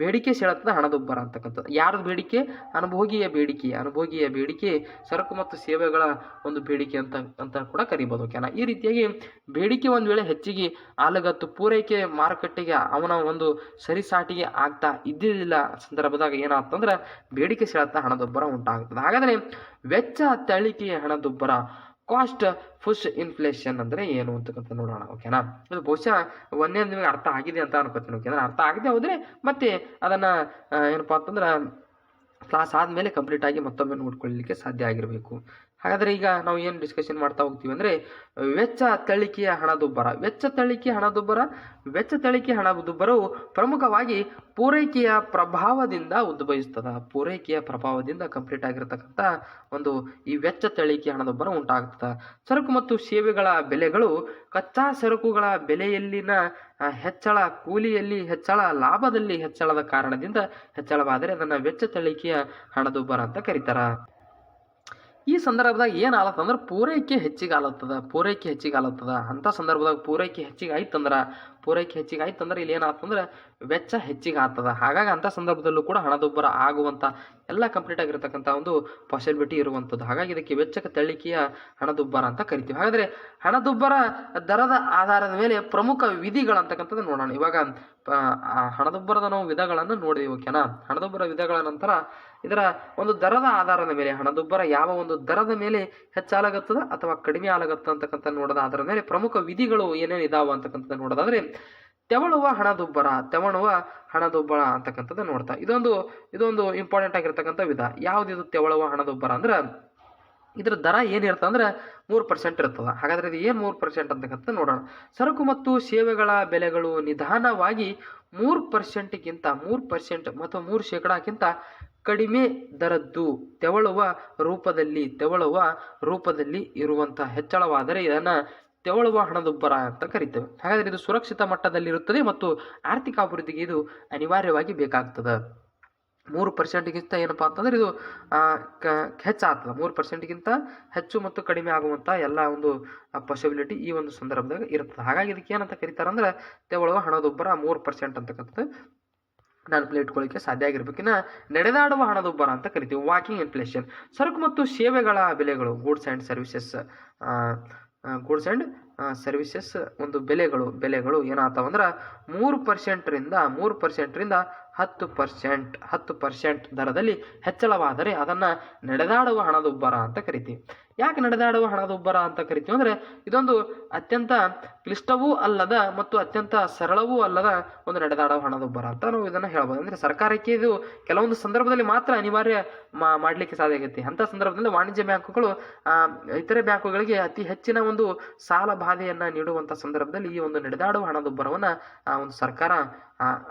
ಬೇಡಿಕೆ ಸೆಳೆತದ ಹಣದುಬ್ಬರ ಅಂತಕ್ಕಂಥದ್ದು. ಯಾರ್ದು ಬೇಡಿಕೆ? ಅನುಭೋಗಿಯ ಬೇಡಿಕೆ ಸರಕು ಮತ್ತು ಸೇವೆಗಳ ಒಂದು ಬೇಡಿಕೆ ಅಂತ ಕೂಡ ಕರಿಬಹುದು. ಓಕೆನಾ? ಈ ರೀತಿಯಾಗಿ ಬೇಡಿಕೆ ಒಂದ್ ವೇಳೆ ಹೆಚ್ಚಿಗೆ ಆಲಗತ್ತು ಪೂರೈಕೆ ಮಾರುಕಟ್ಟೆಗೆ ಅವನ ಒಂದು ಸರಿಸಾಟಿಗೆ ಆಗ್ತಾ ಇದ್ದಿದ್ದಿಲ್ಲ ಸಂದರ್ಭದಾಗ ಏನಾಗ್ತಂದ್ರೆ ಬೇಡಿಕೆ ಸೆಳೆತ ಹಣದುಬ್ಬರ ಉಂಟಾಗ್ತದೆ. ಹಾಗಾದ್ರೆ ವೆಚ್ಚ ತಳಿಕೆಯ ಹಣದುಬ್ಬರ, ಕಾಸ್ಟ್ ಪುಶ್ ಇನ್ಫ್ಲೇಷನ್ ಅಂದ್ರೆ ಏನು ಅಂತಕ್ಕಂಥ ನೋಡೋಣ. ಓಕೆನಾ? ಇದು ಬಹುಶಃ ಒಂದೇ ನಿಮಗೆ ಅರ್ಥ ಆಗಿದೆ ಅಂತ ಅನ್ಕೋತೀನಿ. ಓಕೆನಾ? ಅರ್ಥ ಆಗದೆ ಹೋದ್ರೆ ಮತ್ತೆ ಅದನ್ನ ಏನಪ್ಪಾ ಅಂತಂದ್ರೆ ಕ್ಲಾಸ್ ಆದ್ಮೇಲೆ ಕಂಪ್ಲೀಟ್ ಆಗಿ ಮತ್ತೊಮ್ಮೆ ನೋಡ್ಕೊಳ್ಳಲಿಕ್ಕೆ ಸಾಧ್ಯ ಆಗಿರಬೇಕು. ಹಾಗಾದ್ರೆ ಈಗ ನಾವು ಏನು ಡಿಸ್ಕಷನ್ ಮಾಡ್ತಾ ಹೋಗ್ತೀವಿ ಅಂದ್ರೆ ವೆಚ್ಚ ತಳಿಕೆಯ ಹಣದುಬ್ಬರವು ಪ್ರಮುಖವಾಗಿ ಪೂರೈಕೆಯ ಪ್ರಭಾವದಿಂದ ಉದ್ಭವಿಸ್ತದ. ಕಂಪ್ಲೀಟ್ ಆಗಿರತಕ್ಕಂಥ ಒಂದು ಈ ವೆಚ್ಚ ತಳಿಕೆಯ ಹಣದುಬ್ಬರ ಉಂಟಾಗ್ತದ. ಸರಕು ಮತ್ತು ಸೇವೆಗಳ ಬೆಲೆಗಳು ಕಚ್ಚಾ ಸರಕುಗಳ ಬೆಲೆಯಲ್ಲಿನ ಹೆಚ್ಚಳ, ಕೂಲಿಯಲ್ಲಿ ಹೆಚ್ಚಳ, ಲಾಭದಲ್ಲಿ ಹೆಚ್ಚಳದ ಕಾರಣದಿಂದ ಹೆಚ್ಚಳವಾದರೆ ಅದನ್ನ ವೆಚ್ಚ ತಳಿಕೆಯ ಹಣದುಬ್ಬರ ಅಂತ ಕರೀತಾರ. ಈ ಸಂದರ್ಭದಾಗ ಏನಾಗತ್ತಂದ್ರೆ ಪೂರೈಕೆ ಹೆಚ್ಚಿಗೆ ಆಲತ್ತದ. ಅಂತ ಸಂದರ್ಭದಾಗ ಪೂರೈಕೆ ಹೆಚ್ಚಿಗೆ ಆಯ್ತಂದ್ರೆ ಇಲ್ಲಿ ಏನಾಗ್ತಂದ್ರೆ ವೆಚ್ಚ ಹೆಚ್ಚಿಗೆ ಆಗ್ತದ. ಹಾಗಾಗಿ ಅಂತ ಸಂದರ್ಭದಲ್ಲೂ ಕೂಡ ಹಣದುಬ್ಬರ ಆಗುವಂತ ಎಲ್ಲ ಕಂಪ್ಲೀಟ್ ಆಗಿರತಕ್ಕಂಥ ಒಂದು ಪಾಸಿಬಿಲಿಟಿ ಇರುವಂಥದ್ದು. ಹಾಗಾಗಿ ಇದಕ್ಕೆ ವೆಚ್ಚಕ ತಳಿಕೆಯ ಹಣದುಬ್ಬರ ಅಂತ ಕರಿತೀವಿ. ಹಾಗಾದ್ರೆ ಹಣದುಬ್ಬರ ದರದ ಆಧಾರದ ಮೇಲೆ ಪ್ರಮುಖ ವಿಧಿಗಳಂತಕ್ಕಂಥದ್ದು ನೋಡೋಣ. ಇವಾಗ ಹಣದುಬ್ಬರದ ನಾವು ವಿಧಗಳನ್ನು ನೋಡಿದೀವಿ. ಓಕೆನಾ? ಹಣದುಬ್ಬರ ವಿಧಗಳ ನಂತರ ಇದರ ಒಂದು ದರದ ಆಧಾರದ ಮೇಲೆ ಹಣದುಬ್ಬರ ಯಾವ ಒಂದು ದರದ ಮೇಲೆ ಹೆಚ್ಚಾಲಾಗತ್ತದ ಅಥವಾ ಕಡಿಮೆ ಆಲಾಗತ್ತ ಅಂತಕ್ಕಂಥ ನೋಡೋದ ಆಧಾರದ ಮೇಲೆ ಪ್ರಮುಖ ವಿಧಿಗಳು ಏನೇನು ಇದಾವ ಅಂತಕ್ಕಂಥದ್ದು ನೋಡೋದಾದ್ರೆ ತೆವಳುವ ಹಣದುಬ್ಬರ ಅಂತಕ್ಕಂಥದ್ದು ನೋಡ್ತಾ ಇದೊಂದು ಇಂಪಾರ್ಟೆಂಟ್ ಆಗಿರ್ತಕ್ಕಂಥ ವಿಧ. ಯಾವ್ದಿದು ತೆವಳುವ ಹಣದುಬ್ಬರ ಅಂದ್ರೆ ಇದರ ದರ ಏನಿರ್ತದೆ ಅಂದ್ರೆ 3% ಇರ್ತದ. ಹಾಗಾದ್ರೆ ಇದು ಏನು 3% ಅಂತಕ್ಕಂಥ ನೋಡೋಣ. ಸರಕು ಮತ್ತು ಸೇವೆಗಳ ಬೆಲೆಗಳು ನಿಧಾನವಾಗಿ 3% ಮತ್ತು 3% ಕಡಿಮೆ ದರದ್ದು ತೆವಳುವ ರೂಪದಲ್ಲಿ ಇರುವಂತಹ ಹೆಚ್ಚಳವಾದರೆ ಇದನ್ನ ತೆವಳುವ ಹಣದುಬ್ಬರ ಅಂತ ಕರಿತೇವೆ. ಹಾಗಾದ್ರೆ ಇದು ಸುರಕ್ಷಿತ ಮಟ್ಟದಲ್ಲಿರುತ್ತದೆ ಮತ್ತು ಆರ್ಥಿಕ ಅಭಿವೃದ್ಧಿಗೆ ಇದು ಅನಿವಾರ್ಯವಾಗಿ ಬೇಕಾಗ್ತದೆ. 3%ಗಿಂತ ಏನಪ್ಪಾ ಅಂತಂದ್ರೆ ಇದು ಹೆಚ್ಚಾಗ್ತದೆ. 3%ಗಿಂತ ಹೆಚ್ಚು ಮತ್ತು ಕಡಿಮೆ ಆಗುವಂತ ಎಲ್ಲ ಒಂದು ಪಾಸಿಬಿಲಿಟಿ ಈ ಒಂದು ಸಂದರ್ಭದಾಗ ಇರ್ತದೆ. ಹಾಗಾಗಿ ಇದಕ್ಕೆ ಏನಂತ ಕರೀತಾರಂದ್ರೆ ತೆವಳುವ ಹಣದುಬ್ಬರ 3% ಅಂತಕ್ಕಂಥದ್ದು ನೆನಪಲ್ಲಿ ಇಟ್ಕೊಳ್ಳಿಕ್ಕೆ ಸಾಧ್ಯ ಆಗಿರ್ಬೇಕು. ಇನ್ನು ನಡೆದಾಡುವ ಹಣದುಬ್ಬರ ಅಂತ ಕರಿತೀವಿ, ವಾಕಿಂಗ್ ಇನ್ಫ್ಲೇಷನ್. ಸರಕು ಮತ್ತು ಸೇವೆಗಳ ಬೆಲೆಗಳು, ಗೂಡ್ಸ್ ಆ್ಯಂಡ್ ಸರ್ವಿಸಸ್ ಒಂದು ಬೆಲೆಗಳು ಏನಾಗ್ತಾವಂದ್ರೆ 3% 10% ದರದಲ್ಲಿ ಹೆಚ್ಚಳವಾದರೆ ಅದನ್ನು ನಡೆದಾಡುವ ಹಣದುಬ್ಬರ ಅಂತ ಕರಿತೀವಿ. ಯಾಕೆ ನಡೆದಾಡುವ ಹಣದುಬ್ಬರ ಅಂತ ಕರಿತೀವಿ ಅಂದರೆ ಇದೊಂದು ಅತ್ಯಂತ ಕ್ಲಿಷ್ಟವೂ ಅಲ್ಲದ ಮತ್ತು ಅತ್ಯಂತ ಸರಳವೂ ಅಲ್ಲದ ಒಂದು ನಡೆದಾಡುವ ಹಣದುಬ್ಬರ ಅಂತ ನಾವು ಇದನ್ನು ಹೇಳ್ಬೋದು. ಅಂದರೆ ಸರ್ಕಾರಕ್ಕೆ ಇದು ಕೆಲವೊಂದು ಸಂದರ್ಭದಲ್ಲಿ ಮಾತ್ರ ಅನಿವಾರ್ಯ ಮಾಡಲಿಕ್ಕೆ ಸಾಧ್ಯ ಆಗುತ್ತೆ. ಅಂಥ ಸಂದರ್ಭದಲ್ಲಿ ವಾಣಿಜ್ಯ ಬ್ಯಾಂಕುಗಳು ಇತರೆ ಬ್ಯಾಂಕುಗಳಿಗೆ ಅತಿ ಹೆಚ್ಚಿನ ಒಂದು ಸಾಲ ಬಾಧೆಯನ್ನು ನೀಡುವಂಥ ಸಂದರ್ಭದಲ್ಲಿ ಈ ಒಂದು ನಡೆದಾಡುವ ಹಣದುಬ್ಬರವನ್ನು ಒಂದು ಸರ್ಕಾರ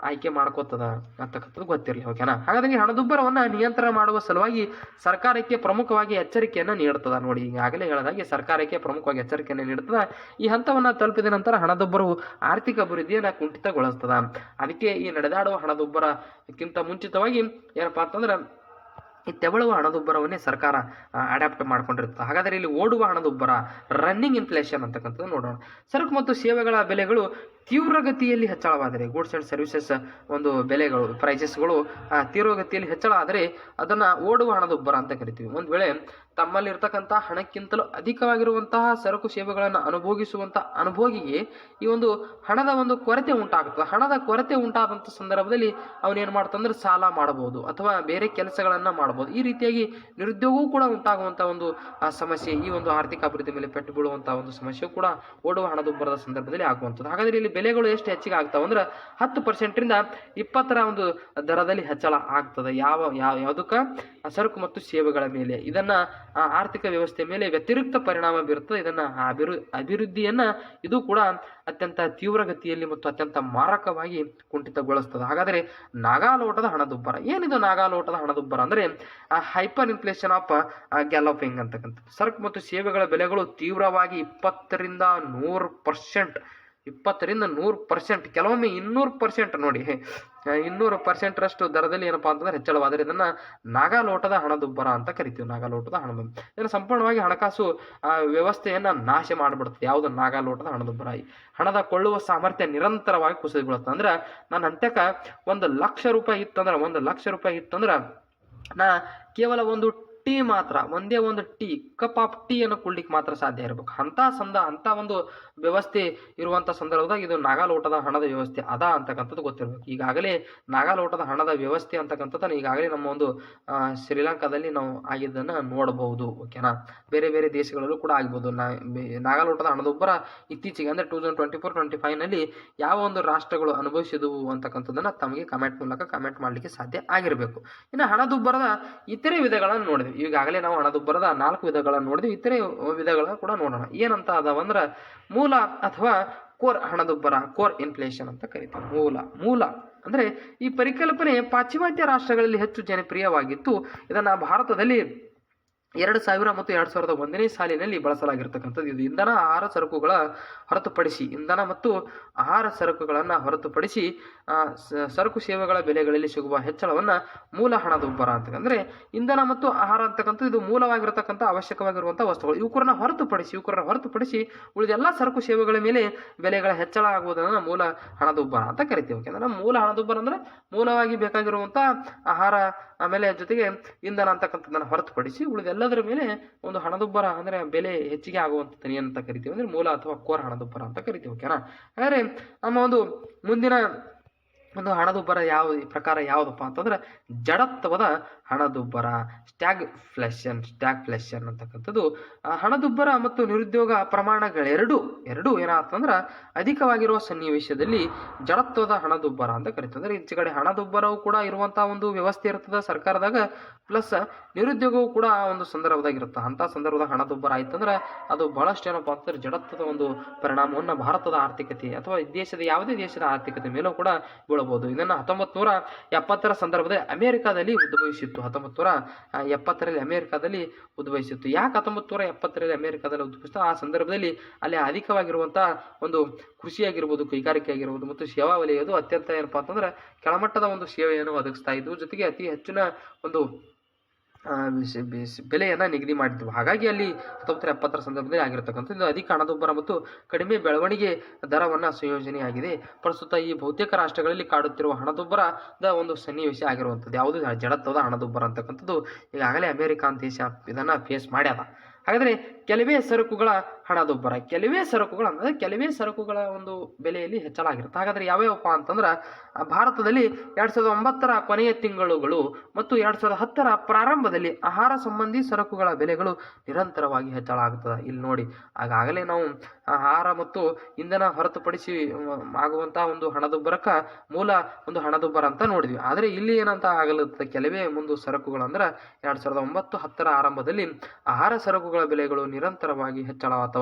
ಆಯ್ಕೆ ಮಾಡ್ಕೋತದ ಅಂತಕ್ಕಂಥದ್ದು ಗೊತ್ತಿರಲಿ. ಓಕೆನಾ? ಹಾಗಾಗಿ ಹಣದುಬ್ಬರವನ್ನು ನಿಯಂತ್ರಣ ಮಾಡುವ ಸಲುವಾಗಿ ಸರ್ಕಾರಕ್ಕೆ ಪ್ರಮುಖವಾಗಿ ಎಚ್ಚರಿಕೆಯನ್ನು ನೀಡುತ್ತದೆ. ನೋಡಿ, ಈಗಾಗಲೇ ಹೇಳಿದಾಗೆ ಸರ್ಕಾರಕ್ಕೆ ಪ್ರಮುಖವಾಗಿ ಎಚ್ಚರಿಕೆಯನ್ನು ನೀಡುತ್ತದೆ. ಈ ಹಂತವನ್ನು ತಲುಪಿದ ನಂತರ ಹಣದುಬ್ಬರವು ಆರ್ಥಿಕ ಅಭಿವೃದ್ಧಿಯನ್ನು ಕುಂಠಿತಗೊಳಿಸ್ತದ. ಅದಕ್ಕೆ ಈ ನಡೆದಾಡುವ ಹಣದುಬ್ಬರಕ್ಕಿಂತ ಮುಂಚಿತವಾಗಿ ಏನಪ್ಪಾ ಅಂತಂದ್ರೆ ಈ ತೆವಳುವ ಹಣದುಬ್ಬರವನ್ನೇ ಸರ್ಕಾರ ಅಡ್ಯಾಪ್ಟ್ ಮಾಡ್ಕೊಂಡಿರುತ್ತೆ. ಹಾಗಾದರೆ ಇಲ್ಲಿ ಓಡುವ ಹಣದುಬ್ಬರ, ರನ್ನಿಂಗ್ ಇನ್ಫ್ಲೇಷನ್ ಅಂತಕ್ಕಂಥದ್ದು ನೋಡೋಣ. ಸರಕು ಮತ್ತು ಸೇವೆಗಳ ಬೆಲೆಗಳು ತೀವ್ರಗತಿಯಲ್ಲಿ ಹೆಚ್ಚಳವಾದರೆ, ಗೂಡ್ಸ್ ಆ್ಯಂಡ್ ಸರ್ವಿಸಸ್ ಒಂದು ಬೆಲೆಗಳು ಪ್ರೈಸಸ್ಗಳು ತೀವ್ರಗತಿಯಲ್ಲಿ ಹೆಚ್ಚಳ ಆದರೆ ಅದನ್ನು ಓಡುವ ಹಣದುಬ್ಬರ ಅಂತ ಕರಿತೀವಿ. ಒಂದು ವೇಳೆ ತಮ್ಮಲ್ಲಿರ್ತಕ್ಕಂಥ ಹಣಕ್ಕಿಂತಲೂ ಅಧಿಕವಾಗಿರುವಂತಹ ಸರಕು ಸೇವೆಗಳನ್ನು ಅನುಭೋಗಿಸುವಂಥ ಅನುಭೋಗಿಗೆ ಈ ಒಂದು ಹಣದ ಒಂದು ಕೊರತೆ ಉಂಟಾಗುತ್ತದೆ. ಹಣದ ಕೊರತೆ ಉಂಟಾದಂಥ ಸಂದರ್ಭದಲ್ಲಿ ಅವನೇನು ಮಾಡ್ತಂದ್ರೆ ಸಾಲ ಮಾಡಬಹುದು ಅಥವಾ ಬೇರೆ ಕೆಲಸಗಳನ್ನು ಮಾಡಬಹುದು. ಈ ರೀತಿಯಾಗಿ ನಿರುದ್ಯೋಗವೂ ಕೂಡ ಉಂಟಾಗುವಂಥ ಒಂದು ಸಮಸ್ಯೆ, ಈ ಒಂದು ಆರ್ಥಿಕ ಅಭಿವೃದ್ಧಿ ಮೇಲೆ ಪೆಟ್ಟು ಬೀಳುವಂಥ ಒಂದು ಸಮಸ್ಯೆ ಕೂಡ ಓಡುವ ಹಣದುಬ್ಬರದ ಸಂದರ್ಭದಲ್ಲಿ ಆಗುವಂಥದ್ದು. ಹಾಗಾದರೆ ಇಲ್ಲಿ ಬೆಲೆಗಳು ಎಷ್ಟು ಹೆಚ್ಚಿಗೆ ಆಗ್ತಾವೆ ಅಂದ್ರೆ 10% 20% ಒಂದು ದರದಲ್ಲಿ ಹೆಚ್ಚಳ ಆಗ್ತದೆ. ಯಾವುದಕ್ಕೆ? ಸರಕು ಮತ್ತು ಸೇವೆಗಳ ಮೇಲೆ. ಇದನ್ನ ಆರ್ಥಿಕ ವ್ಯವಸ್ಥೆ ಮೇಲೆ ವ್ಯತಿರಿಕ್ತ ಪರಿಣಾಮ ಬೀರುತ್ತದೆ. ಇದನ್ನ ಅಭಿವೃದ್ಧಿಯನ್ನ ಇದು ಕೂಡ ಅತ್ಯಂತ ತೀವ್ರಗತಿಯಲ್ಲಿ ಮತ್ತು ಅತ್ಯಂತ ಮಾರಕವಾಗಿ ಕುಂಠಿತಗೊಳಿಸ್ತದೆ. ಹಾಗಾದರೆ ನಾಗಾಲೋಟದ ಹಣದುಬ್ಬರ ಏನಿದು? ನಾಗಾಲೋಟದ ಹಣದುಬ್ಬರ ಅಂದ್ರೆ ಹೈಪರ್ ಇನ್ಫ್ಲೇಷನ್ ಆಫ್ ಗ್ಯಾಲೋಪಿಂಗ್ ಅಂತಕ್ಕಂಥದ್ದು. ಸರಕು ಮತ್ತು ಸೇವೆಗಳ ಬೆಲೆಗಳು ತೀವ್ರವಾಗಿ 20% 100%, ಕೆಲವೊಮ್ಮೆ 200%, ನೋಡಿ 200%ರಷ್ಟು ದರದಲ್ಲಿ ಏನಪ್ಪಾ ಅಂತಂದ್ರೆ ಹೆಚ್ಚಳವಾದರೆ ಇದನ್ನ ನಾಗಾಲೋಟದ ಹಣದುಬ್ಬರ ಅಂತ ಕರಿತೀವಿ. ನಾಗಾಲೋಟದ ಹಣದುಬ್ಬರ ಇದನ್ನು ಸಂಪೂರ್ಣವಾಗಿ ಹಣಕಾಸು ವ್ಯವಸ್ಥೆಯನ್ನ ನಾಶ ಮಾಡಿಬಿಡುತ್ತೆ. ಯಾವುದು? ನಾಗಾಲೋಟದ ಹಣದುಬ್ಬರ. ಹಣದ ಕೊಳ್ಳುವ ಸಾಮರ್ಥ್ಯ ನಿರಂತರವಾಗಿ ಕುಸಿದುಕೊಳ್ಳುತ್ತೆ. ಅಂದ್ರೆ ನನ್ನ ಅಂತ್ಯಕ್ಕೆ 1 ಲಕ್ಷ ರೂಪಾಯಿ ಇತ್ತಂದ್ರೆ 1 ಲಕ್ಷ ರೂಪಾಯಿ ಇತ್ತಂದ್ರೆ ನಾ ಕೇವಲ ಒಂದು ಟೀ ಮಾತ್ರ, ಒಂದೇ ಒಂದು ಕಪ್ ಆಫ್ ಟೀ ಅನ್ನು ಕುಡ್ಲಿಕ್ಕೆ ಮಾತ್ರ ಸಾಧ್ಯ ಇರಬೇಕು. ಅಂತ ಒಂದು ವ್ಯವಸ್ಥೆ ಇರುವಂಥ ಸಂದರ್ಭದಾಗ ಇದು ನಾಗಾಲೋಟದ ಹಣದ ವ್ಯವಸ್ಥೆ ಅದ ಅಂತಕ್ಕಂಥದ್ದು ಗೊತ್ತಿರಬೇಕು. ಈಗಾಗಲೇ ನಾಗಾಲೋಟದ ಹಣದ ವ್ಯವಸ್ಥೆ ಅಂತಕ್ಕಂಥದ್ದನ್ನು ಈಗಾಗಲೇ ನಮ್ಮ ಒಂದು ಶ್ರೀಲಂಕಾದಲ್ಲಿ ನಾವು ಆಗಿದ್ದನ್ನು ನೋಡಬಹುದು. ಓಕೆನಾ? ಬೇರೆ ಬೇರೆ ದೇಶಗಳಲ್ಲೂ ಕೂಡ ಆಗ್ಬೋದು. ನಾಗಾಲೋಟದ ಹಣದುಬ್ಬರ ಇತ್ತೀಚೆಗೆ ಅಂದರೆ 2024-25ನಲ್ಲಿ ಯಾವ ಒಂದು ರಾಷ್ಟ್ರಗಳು ಅನುಭವಿಸಿದವು ಅಂತಕ್ಕಂಥದ್ದನ್ನು ತಮಗೆ ಕಮೆಂಟ್ ಮೂಲಕ ಕಮೆಂಟ್ ಮಾಡಲಿಕ್ಕೆ ಸಾಧ್ಯ ಆಗಿರಬೇಕು. ಇನ್ನು ಹಣದುಬ್ಬರದ ಇತರೆ ವಿಧಗಳನ್ನು ನೋಡಿದ್ವಿ. ಈಗಾಗಲೇ ನಾವು ಹಣದುಬ್ಬರದ 4 ವಿಧಗಳನ್ನು ನೋಡಿದ್ವಿ. ಇತರೆ ವಿಧಗಳನ್ನು ಕೂಡ ನೋಡೋಣ. ಏನಂತ ಅದಾವಂದ್ರೆ ಮೂಲ ಅಥವಾ ಕೋರ್ ಹಣದುಬ್ಬರ, ಕೋರ್ ಇನ್ಫ್ಲೇಷನ್ ಅಂತ ಕರಿತೀವಿ. ಮೂಲ ಅಂದ್ರೆ ಈ ಪರಿಕಲ್ಪನೆ ಪಾಶ್ಚಿಮಾತ್ಯ ರಾಷ್ಟ್ರಗಳಲ್ಲಿ ಹೆಚ್ಚು ಜನಪ್ರಿಯವಾಗಿತ್ತು. ಇದನ್ನ ಭಾರತದಲ್ಲಿ 2000 ಮತ್ತು 2001ನೇ ಸಾಲಿನಲ್ಲಿ ಬಳಸಲಾಗಿರ್ತಕ್ಕಂಥದ್ದು. ಇದು ಇಂಧನ ಮತ್ತು ಆಹಾರ ಸರಕುಗಳನ್ನು ಹೊರತುಪಡಿಸಿ ಸರಕು ಸೇವೆಗಳ ಬೆಲೆಗಳಲ್ಲಿ ಸಿಗುವ ಹೆಚ್ಚಳವನ್ನು ಮೂಲ ಹಣದುಬ್ಬರ ಅಂತ. ಅಂದರೆ ಇಂಧನ ಮತ್ತು ಆಹಾರ ಅಂತಕ್ಕಂಥದ್ದು ಇದು ಮೂಲವಾಗಿರತಕ್ಕಂಥ ಅವಶ್ಯಕವಾಗಿರುವಂಥ ವಸ್ತುಗಳು. ಇವುಕರನ್ನ ಹೊರತುಪಡಿಸಿ ಉಳಿದೆಲ್ಲ ಸರಕು ಸೇವೆಗಳ ಮೇಲೆ ಬೆಲೆಗಳ ಹೆಚ್ಚಳ ಆಗುವುದನ್ನು ಮೂಲ ಹಣದುಬ್ಬರ ಅಂತ ಕರಿತೀವಿ. ಯಾಕಂದ್ರೆ ಮೂಲ ಹಣದುಬ್ಬರ ಅಂದ್ರೆ ಮೂಲವಾಗಿ ಬೇಕಾಗಿರುವಂಥ ಆಹಾರ ಆಮೇಲೆ ಜೊತೆಗೆ ಇಂಧನ ಅಂತಕ್ಕಂಥದ್ದನ್ನು ಹೊರತುಪಡಿಸಿ ಉಳಿದೆಲ್ಲದರ ಮೇಲೆ ಒಂದು ಹಣದುಬ್ಬರ ಅಂದ್ರೆ ಬೆಲೆ ಹೆಚ್ಚಿಗೆ ಆಗುವಂಥದ್ದು ಏನಂತ ಕರಿತೀವಿ ಅಂದ್ರೆ ಮೂಲ ಅಥವಾ ಕೋರ್ ಹಣದುಬ್ಬರ ಅಂತ ಕರಿತೀವಿ. ಓಕೆನಾ? ಹಾಗಾದ್ರೆ ನಮ್ಮ ಒಂದು ಮುಂದಿನ ಒಂದು ಹಣದುಬ್ಬರ ಪ್ರಕಾರ ಯಾವುದಪ್ಪ ಅಂತಂದ್ರೆ ಜಡತ್ವದ ಹಣದುಬ್ಬರ, ಸ್ಟ್ಯಾಗ್ಫ್ಲೇಷನ್ ಅಂತಕ್ಕಂಥದ್ದು. ಹಣದುಬ್ಬರ ಮತ್ತು ನಿರುದ್ಯೋಗ ಪ್ರಮಾಣಗಳೆರಡು ಏನಾಗ್ತಂದ್ರೆ ಅಧಿಕವಾಗಿರುವ ಸನ್ನಿವೇಶದಲ್ಲಿ ಜಡತ್ವದ ಹಣದುಬ್ಬರ ಅಂತ ಕರಿತೀವಿ. ಅಂದ್ರೆ ಈಚೆ ಕಡೆ ಹಣದುಬ್ಬರವು ಕೂಡ ಇರುವಂತಹ ಒಂದು ವ್ಯವಸ್ಥೆ ಇರ್ತದೆ ಸರ್ಕಾರದಾಗ, ಪ್ಲಸ್ ನಿರುದ್ಯೋಗವು ಕೂಡ ಆ ಒಂದು ಸಂದರ್ಭದಾಗ ಇರುತ್ತೆ. ಅಂತ ಸಂದರ್ಭದಾಗ ಹಣದುಬ್ಬರ ಆಯ್ತಂದ್ರೆ ಅದು ಬಹಳಷ್ಟು ಏನಪ್ಪಾ ಅಂತಂದ್ರೆ ಜಡತ್ವದ ಒಂದು ಪರಿಣಾಮವನ್ನು ಭಾರತದ ಆರ್ಥಿಕತೆ ಅಥವಾ ಯಾವುದೇ ದೇಶದ ಆರ್ಥಿಕತೆ ಮೇಲೂ ಕೂಡ ಬೀಳಬಹುದು. ಇದನ್ನ 1970ರ ಸಂದರ್ಭದಲ್ಲಿ ಅಮೆರಿಕಾದಲ್ಲಿ ಉದ್ಭವಿಸಿತ್ತು. 1970ರಲ್ಲಿ ಅಮೆರಿಕಾದಲ್ಲಿ ಉದ್ಭವಿಸಿತ್ತು. ಯಾಕೆ 1970ರಲ್ಲಿ ಅಮೆರಿಕಾದಲ್ಲಿ ಉದ್ಭವಿಸಿತು? ಆ ಸಂದರ್ಭದಲ್ಲಿ ಅಲ್ಲಿ ಅಧಿಕವಾಗಿರುವಂತಹ ಒಂದು ಕೃಷಿ ಆಗಿರ್ಬೋದು, ಕೈಗಾರಿಕೆ ಆಗಿರ್ಬೋದು ಮತ್ತು ಸೇವಾ ವಲಯದು ಅತ್ಯಂತ ಏನಪ್ಪಾ ಅಂತಂದ್ರೆ ಕೆಳಮಟ್ಟದ ಒಂದು ಸೇವೆಯನ್ನು ಒದಗಿಸ್ತಾ ಇದ್ವು. ಜೊತೆಗೆ ಅತಿ ಹೆಚ್ಚಿನ ಒಂದು ಬೆಲೆಯನ್ನು ನಿಗದಿ ಮಾಡಿದ್ವು. ಹಾಗಾಗಿ ಅಲ್ಲಿ 1970ರ ಸಂದರ್ಭದಲ್ಲಿ ಆಗಿರತಕ್ಕಂಥದ್ದು ಅಧಿಕ ಹಣದುಬ್ಬರ ಮತ್ತು ಕಡಿಮೆ ಬೆಳವಣಿಗೆ ದರವನ್ನು ಸಂಯೋಜನೆಯಾಗಿದೆ. ಪ್ರಸ್ತುತ ಈ ಬಹುತೇಕ ರಾಷ್ಟ್ರಗಳಲ್ಲಿ ಕಾಡುತ್ತಿರುವ ಹಣದುಬ್ಬರದ ಒಂದು ಸನ್ನಿವೇಶ ಆಗಿರುವಂಥದ್ದು ಯಾವುದು ಜಡತ್ವದ ಹಣದುಬ್ಬರ ಅಂತಕ್ಕಂಥದ್ದು ಈಗಾಗಲೇ ಅಮೆರಿಕ ದೇಶ ಇದನ್ನು ಫೇಸ್ ಮಾಡ್ಯಾದ. ಹಾಗಾದರೆ ಕೆಲವೇ ಸರಕುಗಳ ಹಣದುಬ್ಬರ, ಕೆಲವೇ ಸರಕುಗಳ ಒಂದು ಬೆಲೆಯಲ್ಲಿ ಹೆಚ್ಚಳ ಆಗಿರುತ್ತೆ. ಹಾಗಾದರೆ ಯಾವ್ಯಾವಪ್ಪ ಅಂತಂದ್ರೆ ಭಾರತದಲ್ಲಿ 2009ರ ಕೊನೆಯ ತಿಂಗಳುಗಳು ಮತ್ತು 2010ರ ಪ್ರಾರಂಭದಲ್ಲಿ ಆಹಾರ ಸಂಬಂಧಿ ಸರಕುಗಳ ಬೆಲೆಗಳು ನಿರಂತರವಾಗಿ ಹೆಚ್ಚಳ ಆಗ್ತದೆ. ಇಲ್ಲಿ ನೋಡಿ, ಆಗಾಗಲೇ ನಾವು ಆಹಾರ ಮತ್ತು ಇಂಧನ ಹೊರತುಪಡಿಸಿ ಆಗುವಂತಹ ಒಂದು ಹಣದುಬ್ಬರಕ್ಕೆ ಮೂಲ ಒಂದು ಹಣದುಬ್ಬರ ಅಂತ ನೋಡಿದ್ವಿ. ಆದರೆ ಇಲ್ಲಿ ಏನಂತ ಆಗಲುತ್ತದೆ, ಕೆಲವೇ ಒಂದು ಸರಕುಗಳು ಅಂದ್ರೆ 2009-10ರ ಆರಂಭದಲ್ಲಿ ಆಹಾರ ಸರಕುಗಳ ಬೆಲೆಗಳು ನಿರಂತರವಾಗಿ ಹೆಚ್ಚಳವಾಗ್ತವ.